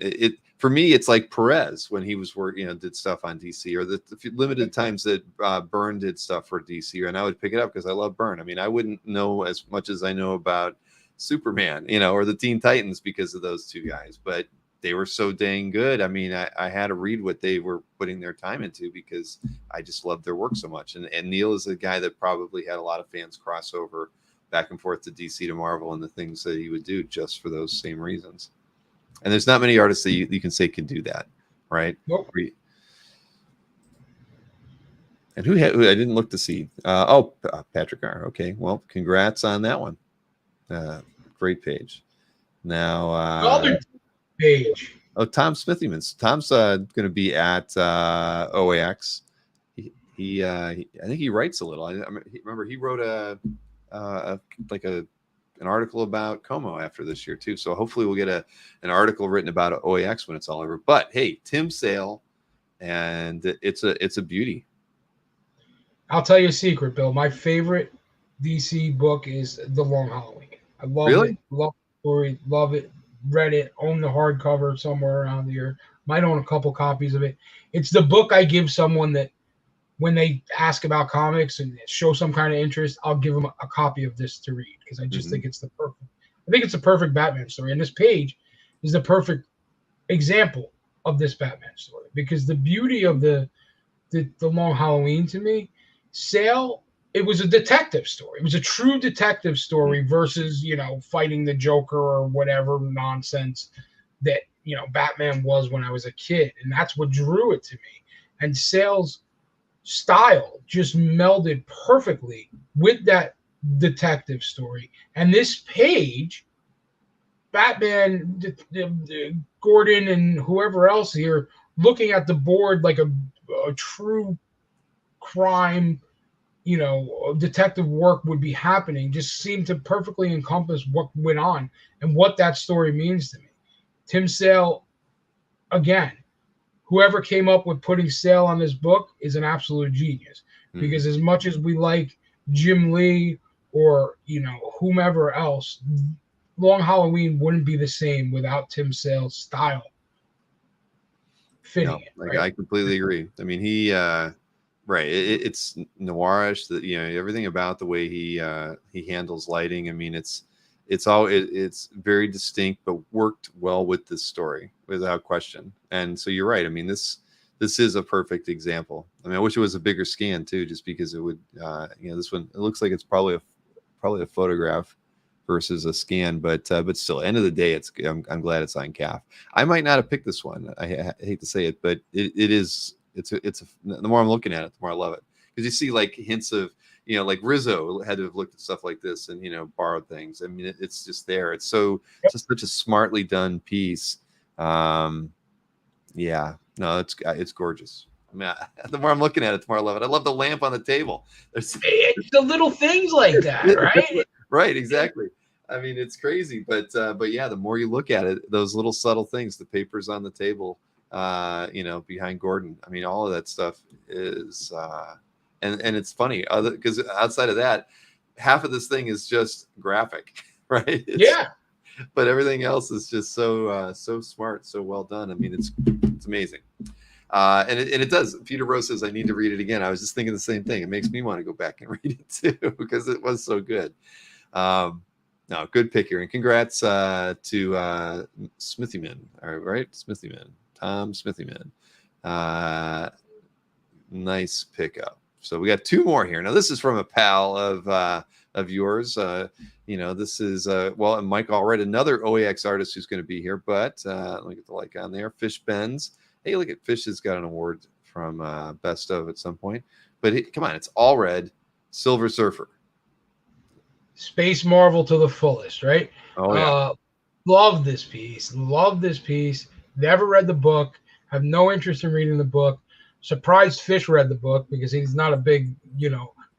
S1: for me, it's like Perez when he was working, did stuff on DC, or the limited times that Byrne did stuff for DC, and I would pick it up because I love Byrne. I mean, I wouldn't know as much as I know about Superman, or the Teen Titans because of those two guys, but they were so dang good. I mean, I had to read what they were putting their time into because I just loved their work so much. And Neil is a guy that probably had a lot of fans cross over back and forth to DC to Marvel and the things that he would do just for those same reasons. And there's not many artists that you can say can do that, right?
S6: Nope.
S1: And who I didn't look to see. Patrick R. Okay, well, congrats on that one. Great page. Now,
S6: other page.
S1: Oh, Tom Smithyman. Tom's going to be at OAX. He I think he writes a little. I remember he wrote an article about Como after this year too. So hopefully we'll get an article written about OAX when it's all over. But hey, Tim Sale, and it's a beauty.
S6: I'll tell you a secret, Bill. My favorite DC book is The Long Halloween. I love it. Love the story. Love it. Read it. Own the hardcover somewhere around here. Might own a couple copies of it. It's the book I give someone that when they ask about comics and show some kind of interest, I'll give them a copy of this to read because I just think it's the perfect Batman story. And this page is the perfect example of this Batman story because the beauty of the Long Halloween to me, Sale, it was a detective story. It was a true detective story versus, fighting the Joker or whatever nonsense that, Batman was when I was a kid. And that's what drew it to me. And Sale's style just melded perfectly with that detective story. And this page, Batman, Gordon, and whoever else here looking at the board like a true crime, detective work would be happening, just seemed to perfectly encompass what went on and what that story means to me. Tim Sale, again, whoever came up with putting Sale on this book is an absolute genius. Because as much as we like Jim Lee or, whomever else, Long Halloween wouldn't be the same without Tim Sale's style fitting it.
S1: Right? I completely agree. I mean, he, right. It's noirish, everything about the way he handles lighting. I mean, it's very distinct, but worked well with this story without question. And so you're right. I mean, this is a perfect example. I mean, I wish it was a bigger scan too, just because it would, this one, it looks like it's probably a photograph versus a scan, but still, end of the day, I'm glad it's on CAF. I might not have picked this one. I hate to say it, but it's the more I'm looking at it, the more I love it. Because you see like hints of, like Rizzo had to have looked at stuff like this and, borrowed things. I mean, it's just there. It's just such a smartly done piece. It's gorgeous. I mean, the more I'm looking at it, the more I love it. I love the lamp on the table.
S6: It's the little things like that, right?
S1: Right, exactly. I mean, it's crazy, but yeah, the more you look at it, those little subtle things, the papers on the table, behind Gordon. I mean, all of that stuff is, and it's funny, because outside of that, half of this thing is just graphic, right?
S6: Yeah.
S1: But everything else is just so smart, so well done. I mean, it's amazing. And it does. Peter Rose says, I need to read it again. I was just thinking the same thing. It makes me want to go back and read it too, because it was so good. No, good pick here. And congrats to Smithyman. All right, Smithyman. Tom Smithyman. Nice pickup. So we got 2 more here. Now, this is from a pal of yours. This is, and Mike Allred, another OAX artist who's going to be here. But let me get the like on there. Fish Benz. Hey, look at Fish has got an award from Best of at some point. But come on, it's Allred, Silver Surfer.
S6: Space Marvel to the fullest, right?
S1: Oh, yeah.
S6: Love this piece. Never read the book. Have no interest in reading the book. Surprised Fish read the book because he's not a big,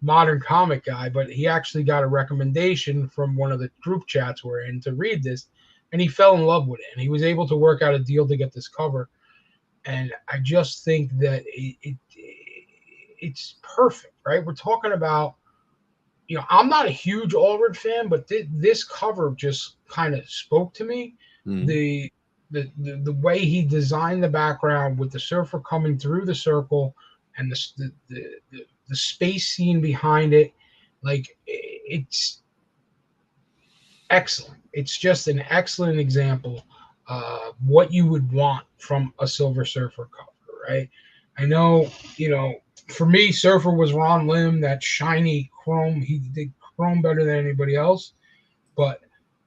S6: modern comic guy, but he actually got a recommendation from one of the group chats we're in to read this, and he fell in love with it. And he was able to work out a deal to get this cover. And I just think that it's perfect, right? We're talking about, I'm not a huge Allred fan, but this cover just kind of spoke to me. The way he designed the background with the surfer coming through the circle and the space scene behind it, like, it's excellent. It's just an excellent example of what you would want from a Silver Surfer cover, right? I know, for me, Surfer was Ron Lim, that shiny chrome. He did chrome better than anybody else. But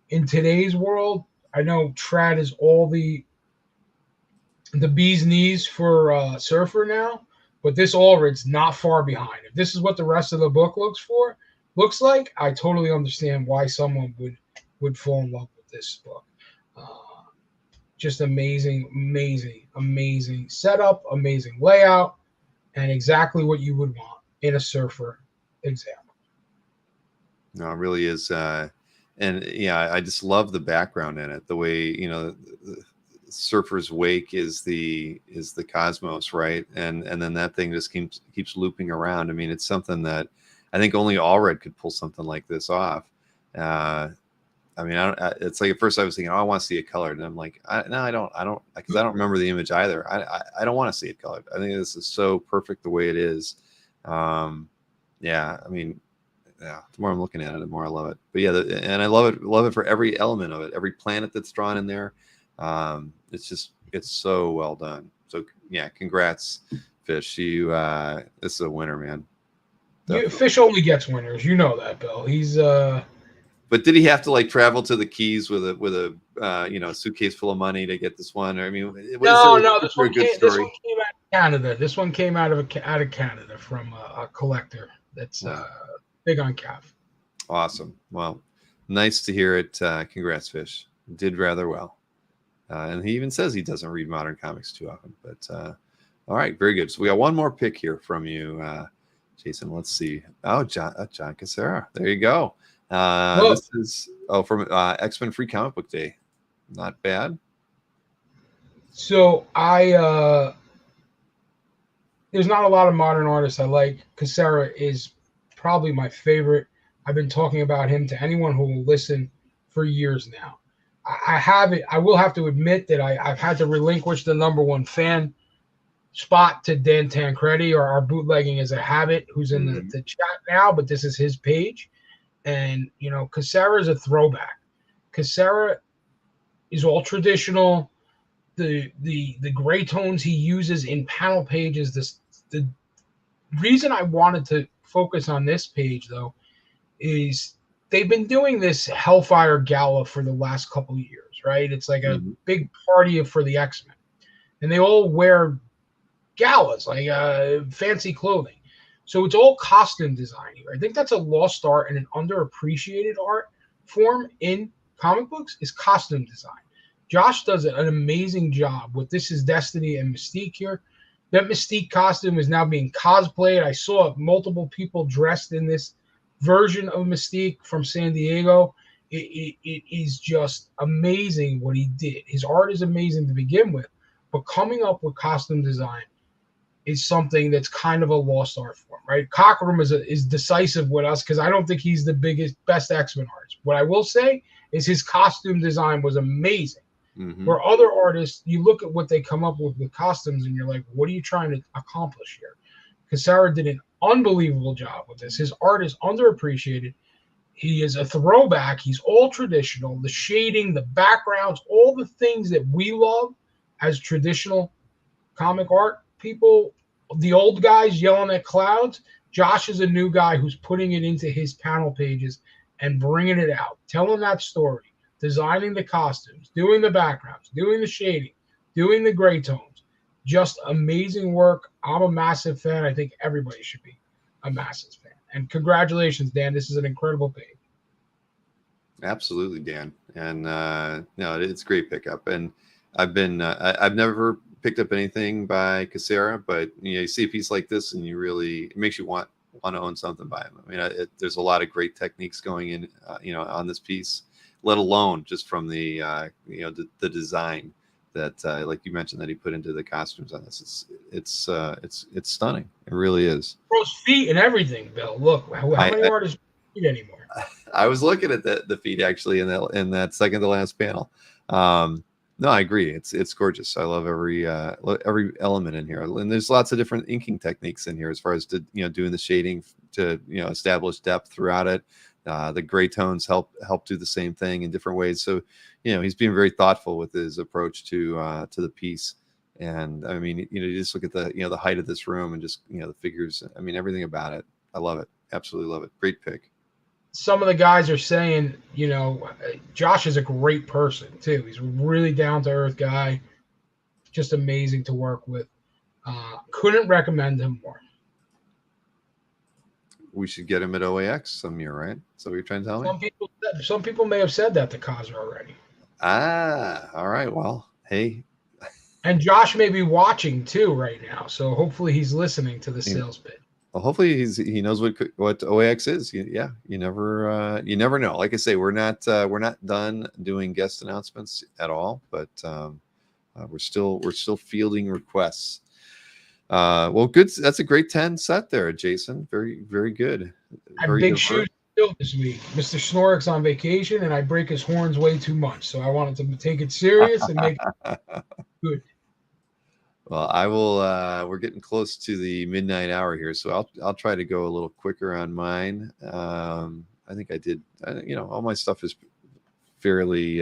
S6: in today's world, I know Trad is all the bee's knees for Surfer now, but this Allred's not far behind. If this is what the rest of the book looks like, I totally understand why someone would fall in love with this book. Just amazing setup, amazing layout, and exactly what you would want in a Surfer example.
S1: No, it really is. And yeah, I just love the background in it. The way, the Surfer's wake is the cosmos, right? And then that thing just keeps looping around. I mean, it's something that I think only Allred could pull something like this off. I mean, it's like at first I was thinking, I want to see it colored, and I'm like, no, I don't, because I don't remember the image either. I don't want to see it colored. I think this is so perfect the way it is. Yeah, I mean, yeah. The more I'm looking at it, the more I love it. But yeah, and I love it for every element of it, every planet that's drawn in there. It's so well done. So yeah, congrats, Fish. You, this is a winner, man.
S6: Fish only gets winners. You know that, Bill. He's
S1: But did he have to travel to the Keys with a suitcase full of money to get this one? Or, I mean,
S6: no. This one came out of Canada. This one came out of Canada from a collector that's big on CAF.
S1: Awesome. Well, nice to hear it. Congrats, Fish. Did rather well. And he even says he doesn't read modern comics too often. But all right, very good. So we got one more pick here from you, Jason. Let's see. Oh, John Cassera. There you go. This is from X-Men Free Comic Book Day. Not bad.
S6: So there's not a lot of modern artists I like. Cassera is probably my favorite. I've been talking about him to anyone who will listen for years now. I will have to admit that I've had to relinquish the #1 fan spot to Dan Tancredi, or our bootlegging is a habit, who's in the chat now, but this is his page. And, Cassera is a throwback. Cassera is all traditional. The gray tones he uses in panel pages. The reason I wanted to focus on this page, though, is they've been doing this Hellfire Gala for the last couple of years, right? It's like a big party for the X-Men. And they all wear galas, like fancy clothing. So it's all costume design here. I think that's a lost art and an underappreciated art form in comic books is costume design. Josh does an amazing job with This Is Destiny and Mystique here. That Mystique costume is now being cosplayed. I saw multiple people dressed in this version of Mystique from San Diego. it is just amazing what he did. His art is amazing to begin with, but coming up with costume design is something that's kind of a lost art form, right? Cockrum is decisive with us because I don't think he's the best X-Men artist. What I will say is his costume design was amazing.
S1: Mm-hmm.
S6: Where other artists, you look at what they come up with costumes and you're like, what are you trying to accomplish here? Cassara did an unbelievable job with this. His art is underappreciated. He is a throwback. He's all traditional. The shading, the backgrounds, all the things that we love as traditional comic art people, the old guys yelling at clouds. Josh is a new guy who's putting it into his panel pages and bringing it out, telling that story, designing the costumes, doing the backgrounds, doing the shading, doing the gray tones. Just amazing work. I'm a massive fan. I think everybody should be a massive fan. And congratulations, Dan. This is an incredible page.
S1: Absolutely, Dan. And no, it's a great pickup. And I've never picked up anything by Cassara, but you see a piece like this and it makes you want to own something by him. I mean, there's a lot of great techniques going in, on this piece, let alone just from the design that, like you mentioned, that he put into the costumes on this. It's stunning. It really is.
S6: Bro's feet and everything, Bill. Look, how many artists feet anymore?
S1: I was looking at the feet actually in that second to last panel. No, I agree. It's gorgeous. I love every element in here, and there's lots of different inking techniques in here as far as doing the shading to establish depth throughout it. The gray tones help do the same thing in different ways. So he's being very thoughtful with his approach to the piece. And I mean, you just look at the height of this room and just the figures. I mean, everything about it. I love it. Absolutely love it. Great pick.
S6: Some of the guys are saying, Josh is a great person too. He's a really down to earth guy, just amazing to work with. Couldn't recommend him more.
S1: We should get him at OAX some year, right? So you're trying to tell me?
S6: Some people may have said that to Kazra already.
S1: All right. Well, hey.
S6: And Josh may be watching too right now, so hopefully he's listening to the sales pitch.
S1: Well, hopefully he knows what OAX is. You never know. Like I say, we're not done doing guest announcements at all, but we're still fielding requests. Well, good. That's a great 10 set there, Jason. Very, very good.
S6: I have big shoes still this week. Mr. Snorrick's on vacation, and I break his horns way too much, so I wanted to take it serious and make it good.
S1: Well, I will. We're getting close to the midnight hour here, so I'll try to go a little quicker on mine. I think I did. All my stuff is fairly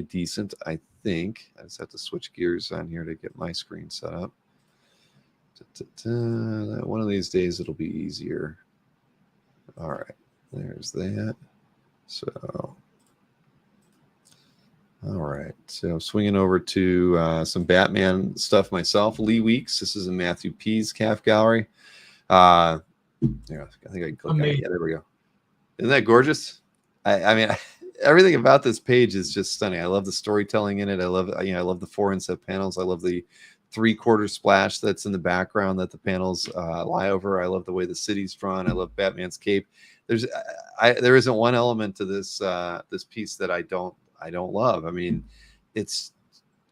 S1: decent. I think I just have to switch gears on here to get my screen set up. One of these days it'll be easier. All right, there's that. So. All right, so swinging over to some Batman stuff myself. Lee Weeks. This is a Matthew Pease calf gallery. I think I can click on it. Yeah, there we go. Isn't that gorgeous? I mean, everything about this page is just stunning. I love the storytelling in it. I love the 4 inset panels. I love the 3/4 splash that's in the background that the panels lie over. I love the way the city's drawn. I love Batman's cape. There isn't one element to this piece that I don't love. I mean, it's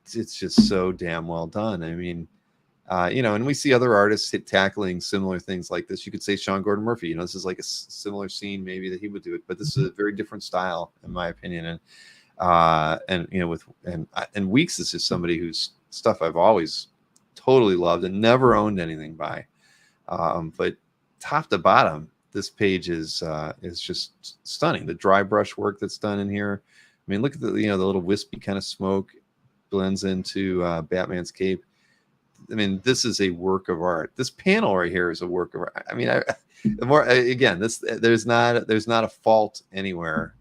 S1: just so damn well done. I mean, and we see other artists tackling similar things like this. You could say Sean Gordon Murphy. This is like a similar scene maybe that he would do it, but this is a very different style in my opinion. And Weeks is just somebody whose stuff I've always totally loved and never owned anything by. But top to bottom, this page is just stunning. The dry brush work that's done in here. I mean, look at the little wispy kind of smoke blends into Batman's cape. I mean, this is a work of art. This panel right here is a work of art. I mean, there's not a fault anywhere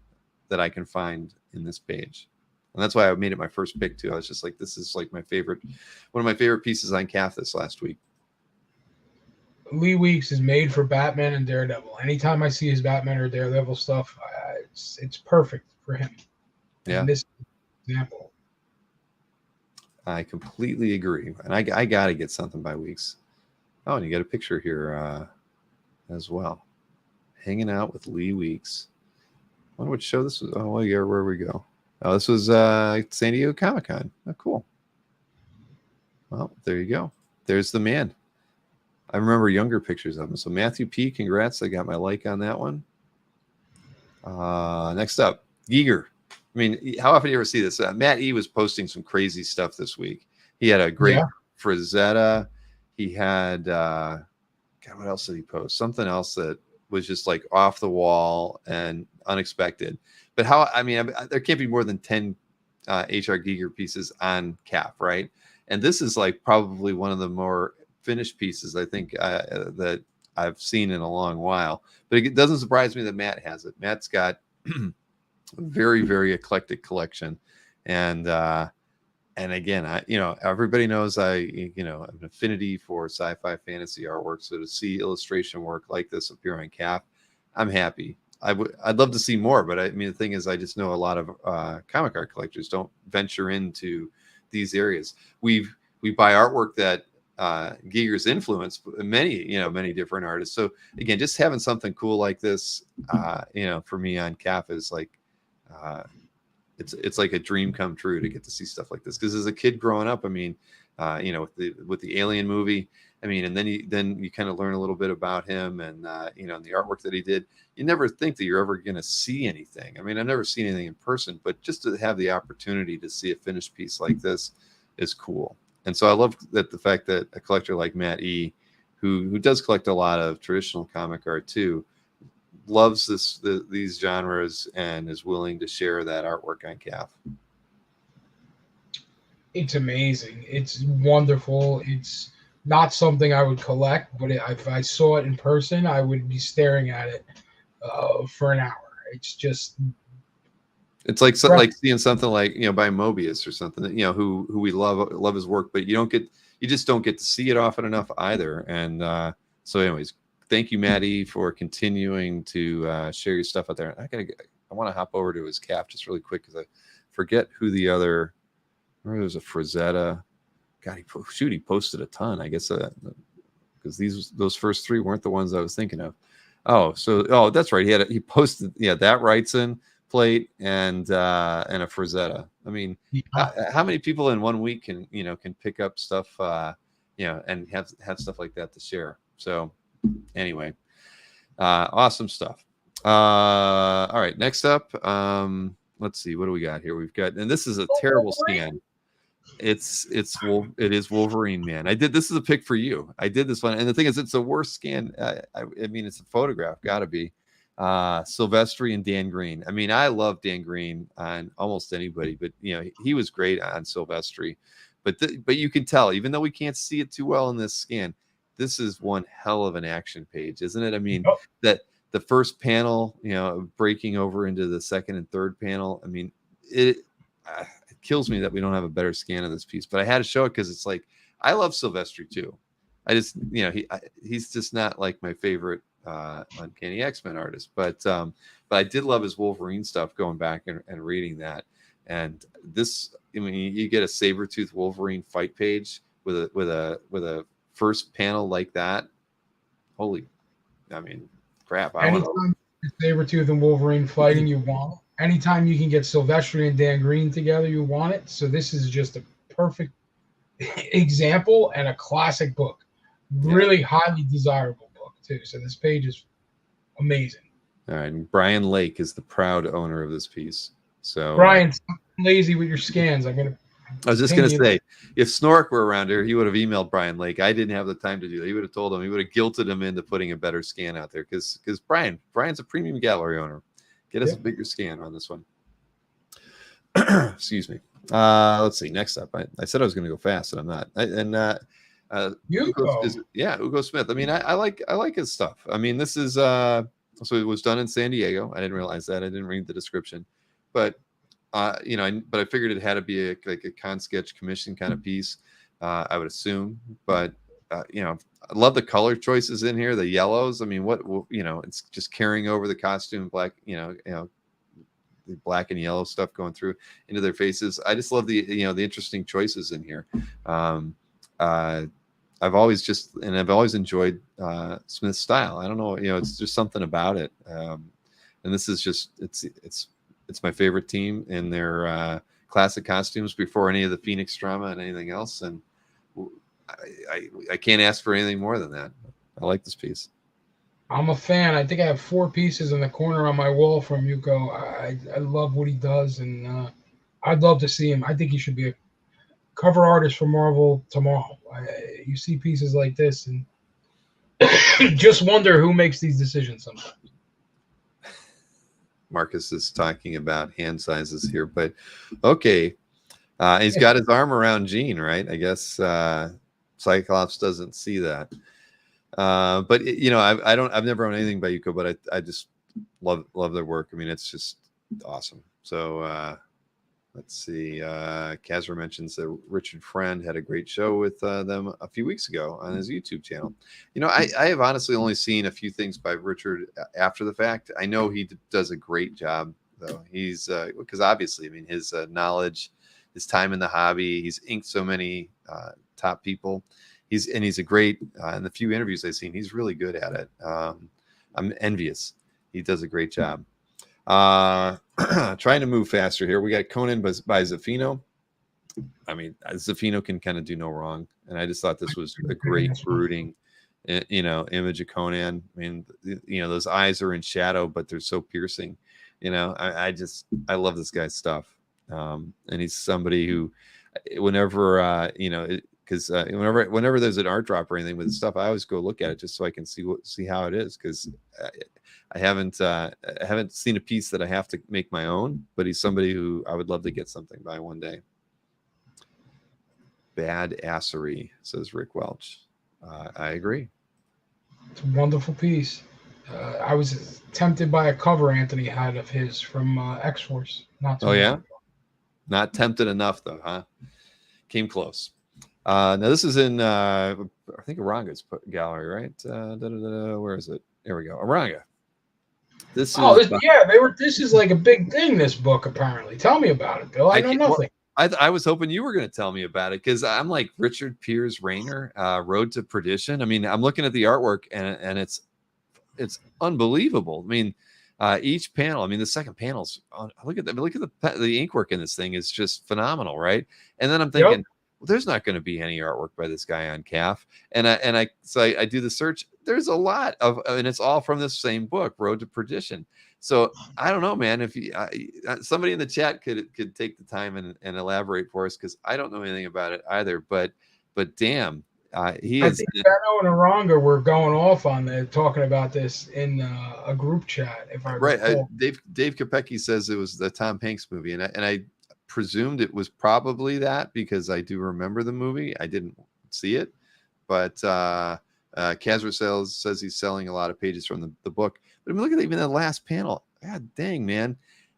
S1: that I can find in this page, and that's why I made it my first pick too. I was just like, this is like one of my favorite pieces on calf this last week.
S6: Lee Weeks is made for Batman and Daredevil. Anytime I see his Batman or Daredevil stuff, it's perfect for him.
S1: Yeah.
S6: In this example.
S1: I completely agree. And I got to get something by Weeks. Oh, and you got a picture here as well. Hanging out with Lee Weeks. wonder which show this was. Oh, well, yeah, where we go. Oh, this was San Diego Comic-Con. Oh, cool. Well, there you go. There's the man. I remember younger pictures of him. So Matthew P., congrats. I got my like on that one. Next up, Giger. I mean, how often do you ever see this? Matt E. was posting some crazy stuff this week. He had a great Frazetta. He had, God, what else did he post? Something else that was just like off the wall and unexpected. But there can't be more than 10 HR Giger pieces on CAF, right? And this is like probably one of the more finished pieces I think that I've seen in a long while. But it doesn't surprise me that Matt has it. Matt's got a very, very eclectic collection. And again, everybody knows I have an affinity for sci-fi fantasy artwork. So to see illustration work like this appear on CAF, I'm happy. I'd love to see more, but the thing is, I just know a lot of comic art collectors don't venture into these areas. We buy artwork that Giger's influenced many different artists. So again, just having something cool like this, for me on CAF is like, it's like a dream come true to get to see stuff like this. Because as a kid growing up, with the Alien movie, and then you kind of learn a little bit about him and and the artwork that he did. You never think that you're ever going to see anything. I've never seen anything in person, but just to have the opportunity to see a finished piece like this is cool. And so I love the fact that a collector like Matt E., who does collect a lot of traditional comic art too, loves these genres and is willing to share that artwork on CAF.
S6: It's amazing. It's wonderful. It's not something I would collect, but if I saw it in person, I would be staring at it for an hour. It's just...
S1: It's like seeing something like by Mobius or something that who we love his work, but you just don't get to see it often enough either. And so, anyways, thank you, Maddie, for continuing to share your stuff out there. I want to hop over to his CAF just really quick because I forget who the other. Remember, there's a Frazetta. God, he posted a ton. I guess because those first three weren't the ones I was thinking of. Oh, that's right. He posted that Wrightson plate and a Frazetta. How many people in 1 week can pick up stuff and have stuff like that to share? So anyway, awesome stuff. All right, next up, let's see, what do we got here? We've got, and this is a terrible scan. It is Wolverine, man. This is a pick for you. I did this one, and the thing is, it's a worse scan. It's a photograph, gotta be. Silvestri and Dan Green. I love Dan Green on almost anybody, but he was great on Silvestri. But you can tell, even though we can't see it too well in this scan, this is one hell of an action page, isn't it? That the first panel, breaking over into the second and third panel. It kills me that we don't have a better scan of this piece. But I had to show it because it's like, I love Silvestri too. I just, he's just not like my favorite Uncanny X-Men artist, but I did love his Wolverine stuff, going back and reading that. And this, you get a Sabretooth Wolverine fight page with a first panel like that. Holy, crap!
S6: Anytime Sabretooth and Wolverine fighting, you want it. Anytime you can get Silvestri and Dan Green together, you want it. So this is just a perfect example and a classic book. Really highly desirable book too. So this page is amazing.
S1: All right, and Brian Lake is the proud owner of this piece. So
S6: Brian, stop lazy with your scans. I
S1: was just gonna say, if Snork were around here, he would have emailed Brian Lake. I didn't have the time to do that. He would have told him. He would have guilted him into putting a better scan out there because Brian's a premium gallery owner. Get us a bigger scan on this one. Excuse me. Let's see. Next up, I said I was going to go fast, and I'm not. Ugo Smith. I like his stuff. This is so it was done in San Diego. I didn't realize that. I didn't read the description, but but I figured it had to be like a con sketch commission kind of piece. I would assume, but I love the color choices in here. The yellows. It's just carrying over the costume, black. The black and yellow stuff going through into their faces. I just love the interesting choices in here. I've always enjoyed Smith's style. I don't know, it's just something about it. And this is just it's my favorite team in their classic costumes before any of the Phoenix drama and anything else. And I can't ask for anything more than that. I like this piece.
S6: I'm a fan. I think I have 4 pieces in the corner on my wall from Yuko. I love what he does, and I'd love to see him. I think he should be a cover artist for Marvel tomorrow. You see pieces like this, and just wonder who makes these decisions sometimes.
S1: Marcus is talking about hand sizes here, but okay. He's got his arm around Jean, right? I guess Cyclops doesn't see that. But I've never owned anything by Yuko, but I just love their work. I mean, it's just awesome. So let's see. Kazra mentions that Richard Friend had a great show with them a few weeks ago on his YouTube channel. I have honestly only seen a few things by Richard after the fact. I know he does a great job, though. He's because obviously, I mean, his knowledge, his time in the hobby, he's inked so many top people. He's a great, in the few interviews I've seen, he's really good at it. I'm envious. He does a great job. Trying to move faster here. We got Conan by Zafino. I mean, Zafino can kind of do no wrong. And I just thought this was a great brooding, image of Conan. I mean, those eyes are in shadow, but they're so piercing. I love this guy's stuff. And he's somebody who, whenever, because whenever there's an art drop or anything with his stuff, I always go look at it just so I can see how it is, because I haven't seen a piece that I have to make my own, but he's somebody who I would love to get something by one day. Bad assery, says Rick Welch. I agree.
S6: It's a wonderful piece. I was tempted by a cover Anthony had of his from X-Force.
S1: Not tempted enough though, huh? Came close. Now this is in I think Aranga's gallery, right? Where is it? There we go. Aranga. This is like a big thing, this book, apparently. Tell me about it, Bill. I know nothing. I was hoping you were going to tell me about it, because I'm like Richard Piers Rayner, Road to Perdition. I mean, I'm looking at the artwork and it's unbelievable. I mean, each panel, I mean, the second panel's look at the ink work in this thing is just phenomenal, right? And then I'm thinking, well, there's not going to be any artwork by this guy on CAF. And I do the search. There's a lot and it's all from this same book, Road to Perdition. So I don't know, man, if somebody in the chat could take the time and elaborate for us, because I don't know anything about it either, but damn, I think
S6: Benno and Aranga were going off on talking about this in a group chat, if I recall.
S1: Dave Kopecki says it was the Tom Hanks movie, and I presumed it was probably that, because I do remember the movie. I didn't see it, but Kazra says he's selling a lot of pages from the book. But I mean, look at even the last panel. God dang, man.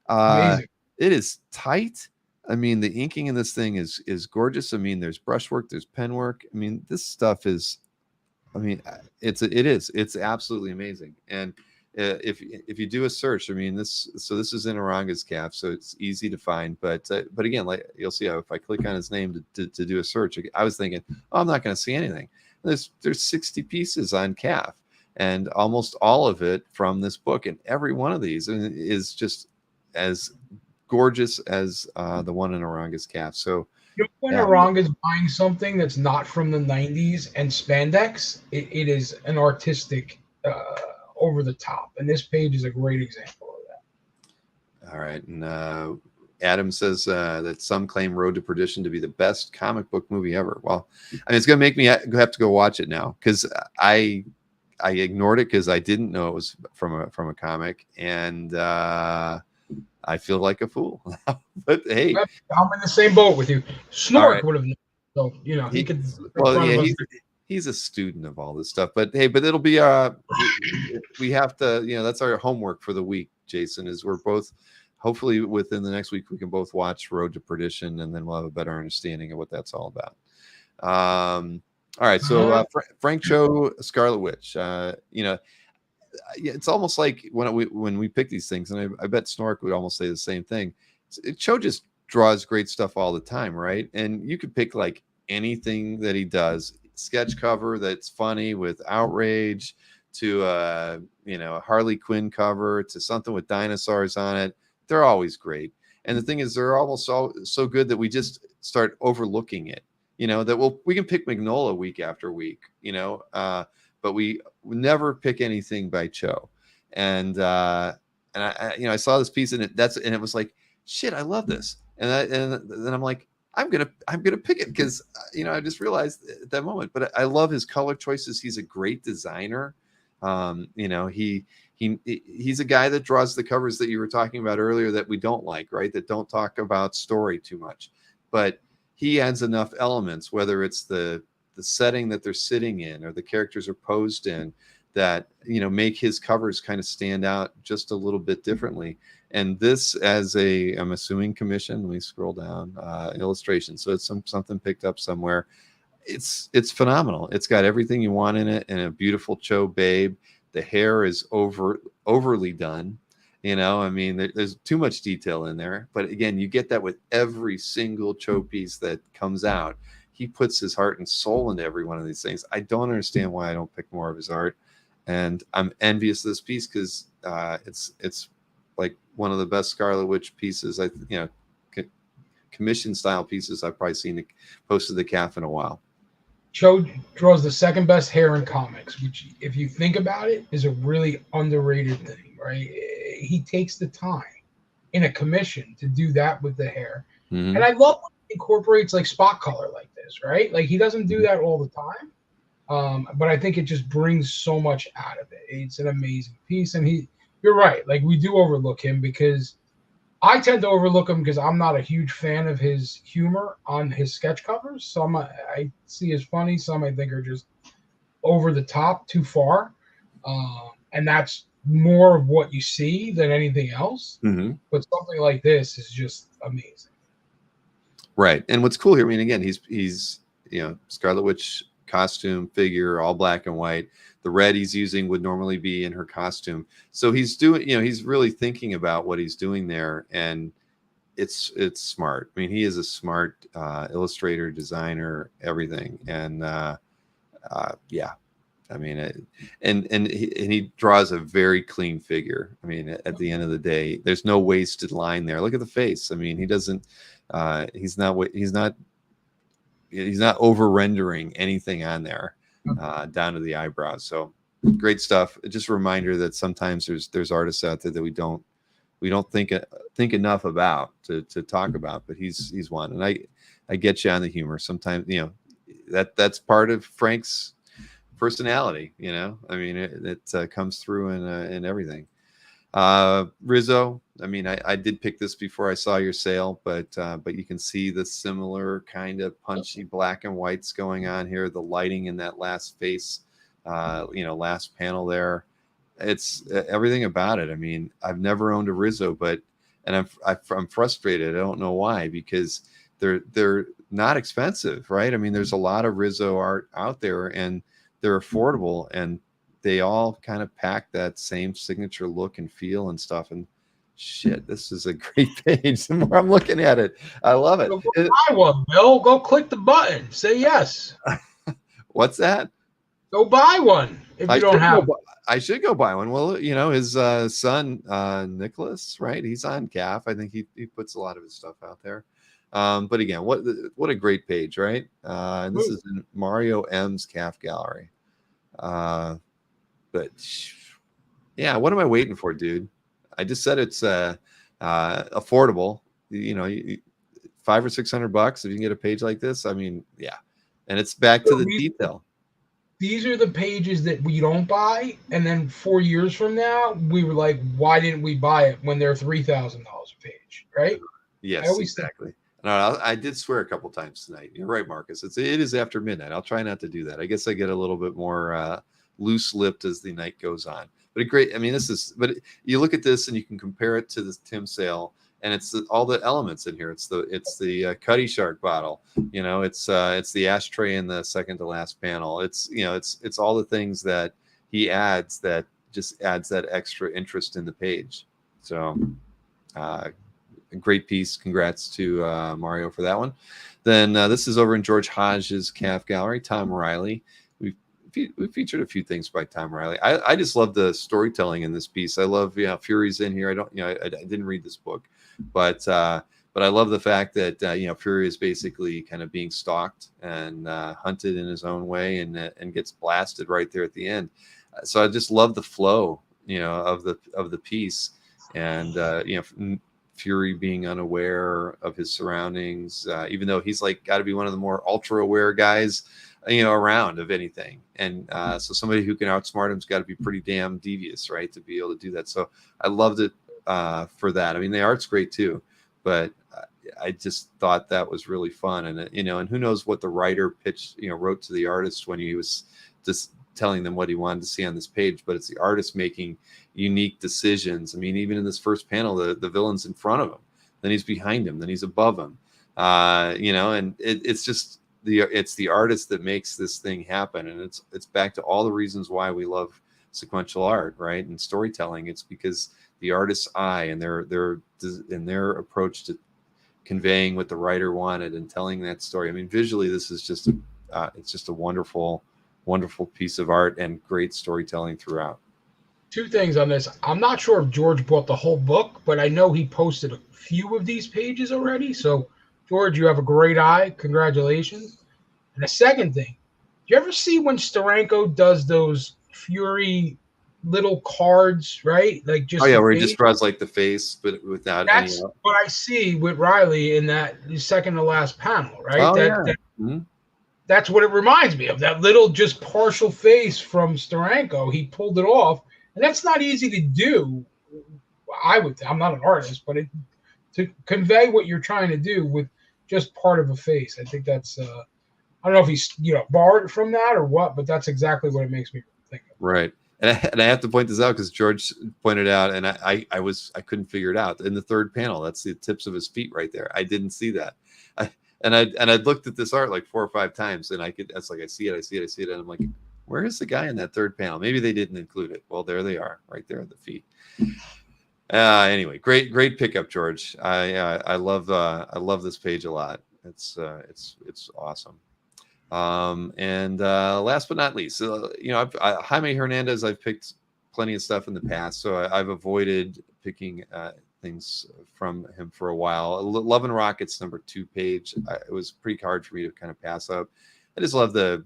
S1: It is tight. I mean, the inking in this thing is gorgeous. I mean, there's brushwork, there's pen work. I mean, this stuff is, I mean, it's absolutely amazing. And if you do a search, I mean, this is in Aranga's CAF, so it's easy to find. But again, like you'll see how if I click on his name to do a search, I was thinking, oh, I'm not going to see anything. There's 60 pieces on CAF, and almost all of it from this book, and every one of these is just as gorgeous as the one in Aranga's CAF. So
S6: when Aranga's buying something that's not from the 90s and spandex, it is an artistic over the top, and this page is a great example of that.
S1: All right, and Adam says that some claim Road to Perdition to be the best comic book movie ever. Well, I mean, it's going to make me have to go watch it now, because I ignored it because I didn't know it was from a comic, and I feel like a fool. But hey,
S6: I'm in the same boat with you. Snork would have known, so he could.
S1: Well, yeah, he's a student of all this stuff. But hey, it'll be we have to, that's our homework for the week, Jason, is we're both, hopefully within the next week we can both watch Road to Perdition, and then we'll have a better understanding of what that's all about. All right, so Frank Cho, Scarlet Witch. It's almost like when we pick these things, and I bet Snork would almost say the same thing. Cho just draws great stuff all the time, right? And you could pick like anything that he does, sketch cover that's funny with outrage, to a Harley Quinn cover to something with dinosaurs on it. They're always great. And the thing is, they're almost so good that we just start overlooking it. That we can pick Magnola week after week, but we never pick anything by Cho. And I saw this piece and it was like, shit, I love this. And then I'm like, I'm gonna pick it because I just realized at that moment. But I love his color choices. He's a great designer. He's a guy that draws the covers that you were talking about earlier that we don't like, right? That don't talk about story too much, but he adds enough elements, whether it's the setting that they're sitting in or the characters are posed in, that make his covers kind of stand out just a little bit differently. And this, as I'm assuming commission, let me scroll down, illustration. So it's something picked up somewhere. It's phenomenal. It's got everything you want in it, and a beautiful Cho babe. The hair is overly done. There's too much detail in there. But again, you get that with every single Cho piece that comes out. He puts his heart and soul into every one of these things. I don't understand why I don't pick more of his art. And I'm envious of this piece because it's like one of the best Scarlet Witch pieces, commission style pieces I've probably seen posted the calf in a while.
S6: Cho draws the second best hair in comics, which, if you think about it, is a really underrated thing, right? He takes the time in a commission to do that with the hair.
S1: Mm-hmm.
S6: And I love when he incorporates like spot color like this, right? Like he doesn't do that all the time. But I think it just brings so much out of it. It's an amazing piece. And you're right. Like we do overlook him because I tend to overlook him because I'm not a huge fan of his humor on his sketch covers. Some I see as funny. Some I think are just over the top, too far. And that's more of what you see than anything else.
S1: Mm-hmm.
S6: But something like this is just amazing.
S1: Right. And what's cool here, I mean, again, he's Scarlet Witch costume, figure, all black and white. The red he's using would normally be in her costume. So he's doing, he's really thinking about what he's doing there, and it's smart. I mean, he is a smart illustrator, designer, everything. And yeah, I mean, and he draws a very clean figure. I mean, at the end of the day, there's no wasted line there. Look at the face. I mean, he doesn't. He's not over rendering anything on there down to the eyebrows. So great stuff. Just a reminder that sometimes there's artists out there that we don't think enough about to talk about, but he's one. And I get you on the humor. Sometimes that's part of Frank's personality. I mean it comes through in everything. Rizzo, I mean, I did pick this before I saw your sale, but you can see the similar kind of punchy black and whites going on here. The lighting in that last face, last panel there. It's everything about it. I mean, I've never owned a Rizzo, and I'm frustrated. I don't know why, because they're not expensive, right? I mean, there's a lot of Rizzo art out there, and they're affordable, and they all kind of pack that same signature look and feel and stuff. And shit, this is a great page. The more I'm looking at it, I love it.
S6: Go buy one, Bill. Go click the button. Say yes.
S1: What's that?
S6: Go buy one if you don't have.
S1: I should go buy one. Well, his son, Nicholas, right? He's on CAF. I think he puts a lot of his stuff out there. But again, what a great page, right? And this is in Mario M's CAF gallery. But yeah, what am I waiting for, dude? I just said it's affordable. $500 or $600 if you can get a page like this. I mean, yeah, and it's back to the detail.
S6: These are the pages that we don't buy, and then 4 years from now, we were like, why didn't we buy it when they're $3,000 a page, right?
S1: Yes, exactly. No, I did swear a couple times tonight. You're right, Marcus. It is after midnight. I'll try not to do that. I guess I get a little bit more loose-lipped as the night goes on. But great. I mean, but you look at this and you can compare it to the Tim sale, and it's all the elements in here. It's the Cutty Shark bottle. It's the ashtray in the second to last panel. It's all the things that he adds that just adds that extra interest in the page. So, a great piece. Congrats to Mario for that one. Then this is over in George Hodge's CAF gallery. Tom Riley. we featured a few things by Tom Riley. I just love the storytelling in this piece. I love, Fury's in here. I didn't read this book, but I love the fact that Fury is basically kind of being stalked and hunted in his own way, and gets blasted right there at the end. So I just love the flow, of the piece, and Fury being unaware of his surroundings, even though he's like got to be one of the more ultra aware guys, around of anything. And so somebody who can outsmart him's got to be pretty damn devious, right, to be able to do that. So I loved it for that. I mean, the art's great too, but I just thought that was really fun. And and who knows what the writer wrote to the artist when he was just telling them what he wanted to see on this page, but it's the artist making unique decisions. I mean, even in this first panel, the villain's in front of him, then he's behind him, then he's above him, and it's just it's the artist that makes this thing happen. And it's back to all the reasons why we love sequential art, right, and storytelling. It's because the artist's eye and their approach to conveying what the writer wanted and telling that story. I mean, visually, this is just it's just a wonderful piece of art and great storytelling throughout.
S6: Two things on this. I'm not sure if George bought the whole book, but I know he posted a few of these pages already. So, George, you have a great eye. Congratulations. And the second thing, do you ever see when Steranko does those Fury little cards, right? Like just
S1: where he just draws like the face, but without
S6: that's
S1: any.
S6: What I see with Riley in that second to last panel, right? That's what it reminds me of. That little just partial face from Steranko. He pulled it off, and that's not easy to do. I'm not an artist, but to convey what you're trying to do with just part of a face, I think that's. I don't know if he's borrowed from that or what, but that's exactly what it makes me think of.
S1: Right. And I have to point this out because George pointed out, and I couldn't figure it out. In the third panel, that's the tips of his feet right there. I didn't see that. I looked at this art like 4 or 5 times, and I see it, and I'm like, where is the guy in that third panel? Maybe they didn't include it. Well, there they are, right there at the feet. Anyway, great pickup, George. I love this page a lot. It's awesome. And last but not least, Jaime Hernandez, I've picked plenty of stuff in the past, so I've avoided picking things from him for a while. Love and Rockets #2 page. It was pretty hard for me to kind of pass up. I just love to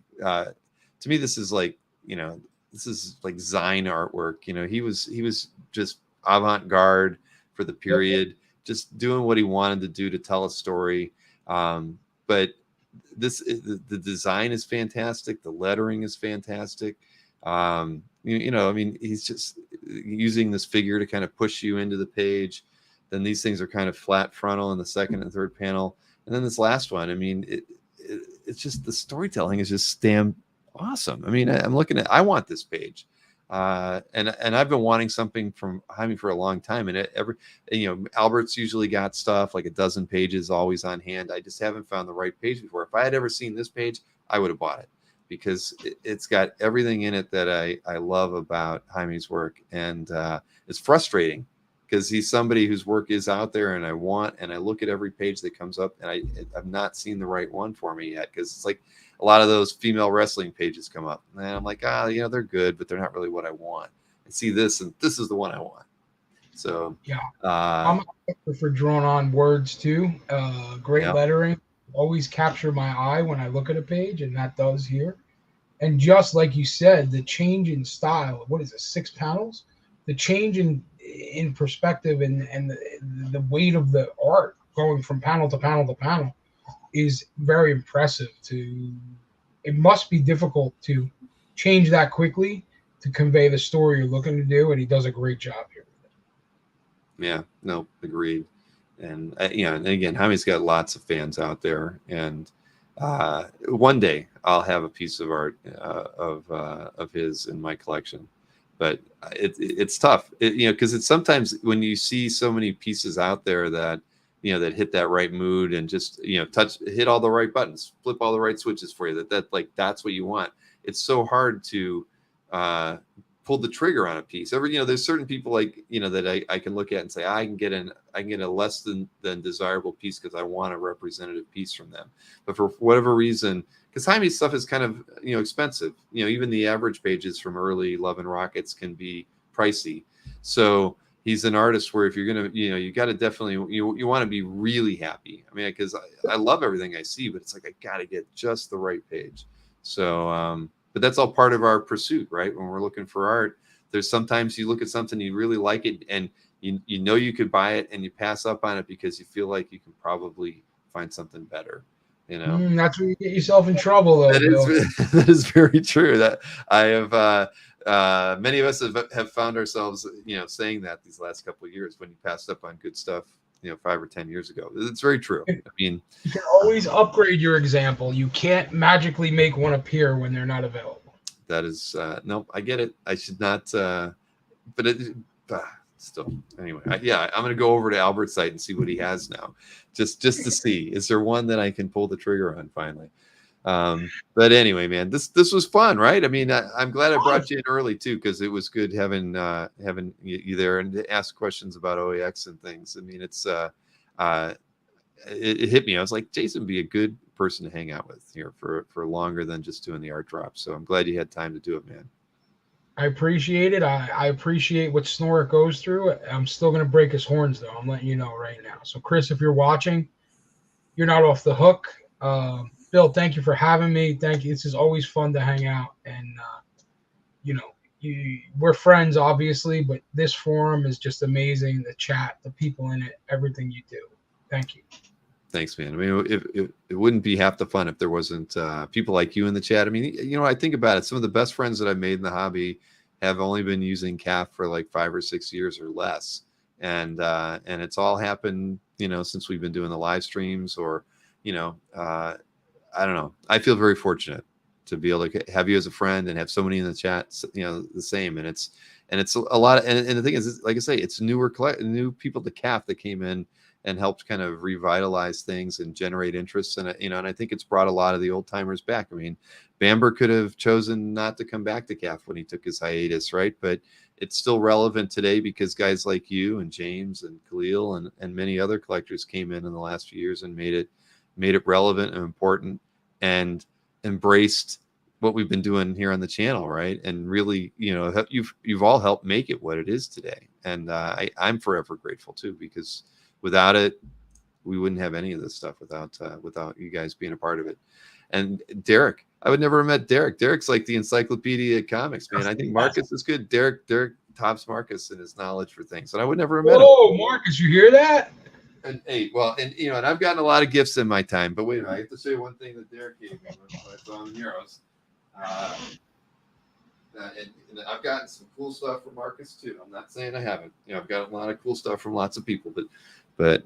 S1: me, this is like, this is like Zine artwork. He was just avant-garde for the period, just doing what he wanted to do to tell a story. But the design is fantastic. The lettering is fantastic. I mean, he's just using this figure to kind of push you into the page. Then these things are kind of flat frontal in the second and third panel. And then this last one, I mean, it's just, the storytelling is just damn awesome. I mean, I want this page. And I've been wanting something from Jaime for a long time. And Albert's usually got stuff like a dozen pages always on hand. I just haven't found the right page before. If I had ever seen this page, I would have bought it, because it's got everything in it that I love about Jaime's work. And it's frustrating because he's somebody whose work is out there, and I look at every page that comes up, and I've not seen the right one for me yet, because it's like a lot of those female wrestling pages come up, and I'm like, they're good, but they're not really what I want. I see this, and this is the one I want. So
S6: yeah, I'm a sucker for drawn on words too. Great lettering, always capture my eye when I look at a page, and that does here. And just like you said, the change in style. What is it? 6 panels. The change in perspective and the weight of the art going from panel to panel to panel is very impressive. It must be difficult to change that quickly to convey the story you're looking to do, and he does a great job here.
S1: Yeah, no, agreed. And and again, Jaime's got lots of fans out there, and one day I'll have a piece of art of his in my collection. But it's tough, because it's sometimes when you see so many pieces out there that that hit that right mood and just hit all the right buttons, flip all the right switches for you. That's what you want. It's so hard to pulled the trigger on a piece. There's certain people like, that I can look at and say, I can get a less than desirable piece because I want a representative piece from them. But for whatever reason, because Jaime stuff is kind of, expensive, even the average pages from early Love and Rockets can be pricey. So he's an artist where if you're going to, you got to definitely, you want to be really happy. I mean, because I love everything I see, but it's like, I got to get just the right page. So, but that's all part of our pursuit, right? When we're looking for art, there's sometimes you look at something, you really like it, and you could buy it, and you pass up on it because you feel like you can probably find something better.
S6: That's where you get yourself in trouble, though.
S1: That is very true. That I have many of us have found ourselves, saying that these last couple of years when you passed up on good stuff, 5 or 10 years ago. It's very true. I mean,
S6: you can always upgrade your example. You can't magically make one appear when they're not available.
S1: That is no, I get it. I should not, but still. Anyway, I'm going to go over to Albert's site and see what he has now, just to see, is there one that I can pull the trigger on finally. But anyway, man, this was fun, right? I mean, I'm glad I brought you in early too, because it was good having you there and to ask questions about OAX and things. I mean, it hit me. I was like, Jason would be a good person to hang out with here for longer than just doing the art drop. So I'm glad you had time to do it, man.
S6: I appreciate it. I appreciate what Snorri goes through. I'm still going to break his horns, though. I'm letting you know right now. So, Chris, if you're watching, you're not off the hook. Bill, thank you for having me. Thank you. This is always fun to hang out. And, we're friends, obviously, but this forum is just amazing. The chat, the people in it, everything you do. Thank you.
S1: Thanks, man. I mean, it wouldn't be half the fun if there wasn't people like you in the chat. I mean, I think about it. Some of the best friends that I've made in the hobby have only been using CAF for like 5 or 6 years or less. And it's all happened, since we've been doing the live streams or, I don't know. I feel very fortunate to be able to have you as a friend and have so many in the chat, the same. And it's a lot. And the thing is, like I say, it's new people to CAF that came in and helped kind of revitalize things and generate interest. And, and I think it's brought a lot of the old timers back. I mean, Bamber could have chosen not to come back to CAF when he took his hiatus, right? But it's still relevant today because guys like you and James and Khalil and many other collectors came in the last few years and made it relevant and important and embraced what we've been doing here on the channel, right? And really, you've all helped make it what it is today. And I'm forever grateful too, because without it, we wouldn't have any of this stuff without you guys being a part of it. And Derek, I would never have met Derek. Derek's like the encyclopedia of comics, man. I think Marcus is good. Derek tops Marcus in his knowledge for things. And I would never have met him.
S6: Oh, Marcus, you hear that?
S1: And hey, well, and and I've gotten a lot of gifts in my time, but wait a minute, I have to say one thing that Derek gave me when I saw him in Heroes. And I've gotten some cool stuff from Marcus too. I'm not saying I haven't. I've got a lot of cool stuff from lots of people, but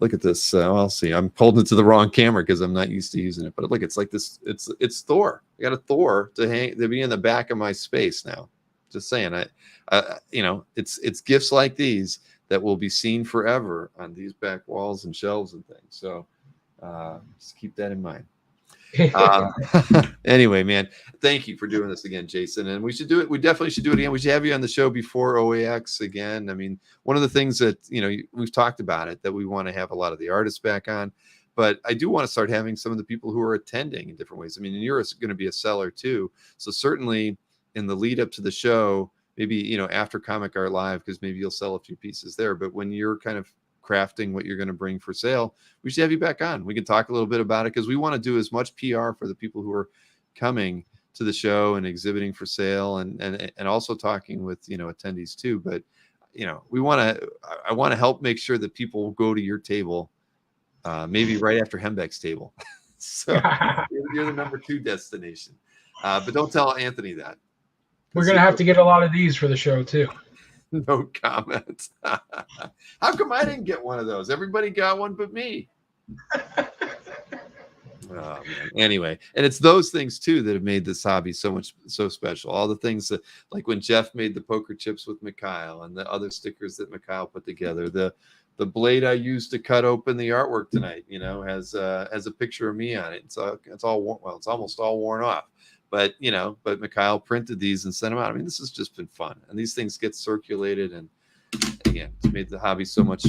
S1: look at this. I'll see. I'm holding it to the wrong camera because I'm not used to using it. But look, it's like this. It's Thor. I got a Thor to be in the back of my space now. Just saying. It's gifts like these that will be seen forever on these back walls and shelves and things. So just keep that in mind. Anyway, man, thank you for doing this again, Jason. And we should do it. We definitely should do it again. We should have you on the show before OAX again. I mean, one of the things that, we've talked about it, that we want to have a lot of the artists back on, but I do want to start having some of the people who are attending in different ways. I mean, and you're going to be a seller too. So certainly in the lead up to the show, maybe, after Comic Art Live, because maybe you'll sell a few pieces there, but when you're kind of crafting what you're going to bring for sale, we should have you back on. We can talk a little bit about it because we want to do as much PR for the people who are coming to the show and exhibiting for sale and also talking with, attendees too. But, I want to help make sure that people go to your table, maybe right after Hembeck's table. So you're the number 2 destination. But don't tell Anthony that.
S6: We're going to have to get a lot of these for the show too.
S1: No comment. How come I didn't get one of those? Everybody got one but me. Oh, man. Anyway, and it's those things too that have made this hobby so special. All the things that, like when Jeff made the poker chips with Mikhail and the other stickers that Mikhail put together, the blade I used to cut open the artwork tonight, has a picture of me on it. So it's almost all worn off. But Mikhail printed these and sent them out. I mean, this has just been fun, and these things get circulated, and again, it's made the hobby so much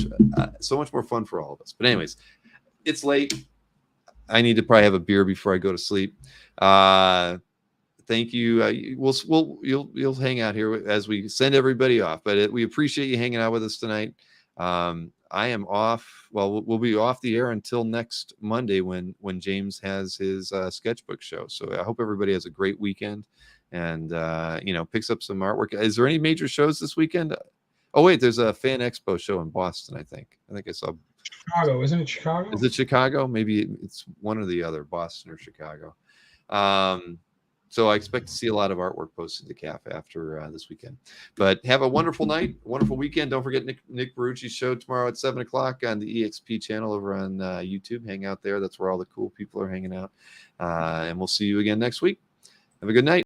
S1: more fun for all of us. But anyways, it's late. I need to probably have a beer before I go to sleep. Thank you. You'll hang out here as we send everybody off, but we appreciate you hanging out with us tonight. I am off. Well, we'll be off the air until next Monday when James has his sketchbook show. So I hope everybody has a great weekend and picks up some artwork. Is there any major shows this weekend? Oh wait, there's a Fan Expo show in Boston. I think I saw
S6: Chicago. Isn't it Chicago?
S1: Is it Chicago? Maybe it's one or the other, Boston or Chicago. So I expect to see a lot of artwork posted to CAF after this weekend. But have a wonderful night, wonderful weekend. Don't forget Nick Barucci's show tomorrow at 7 o'clock on the EXP channel over on YouTube. Hang out there. That's where all the cool people are hanging out. And we'll see you again next week. Have a good night.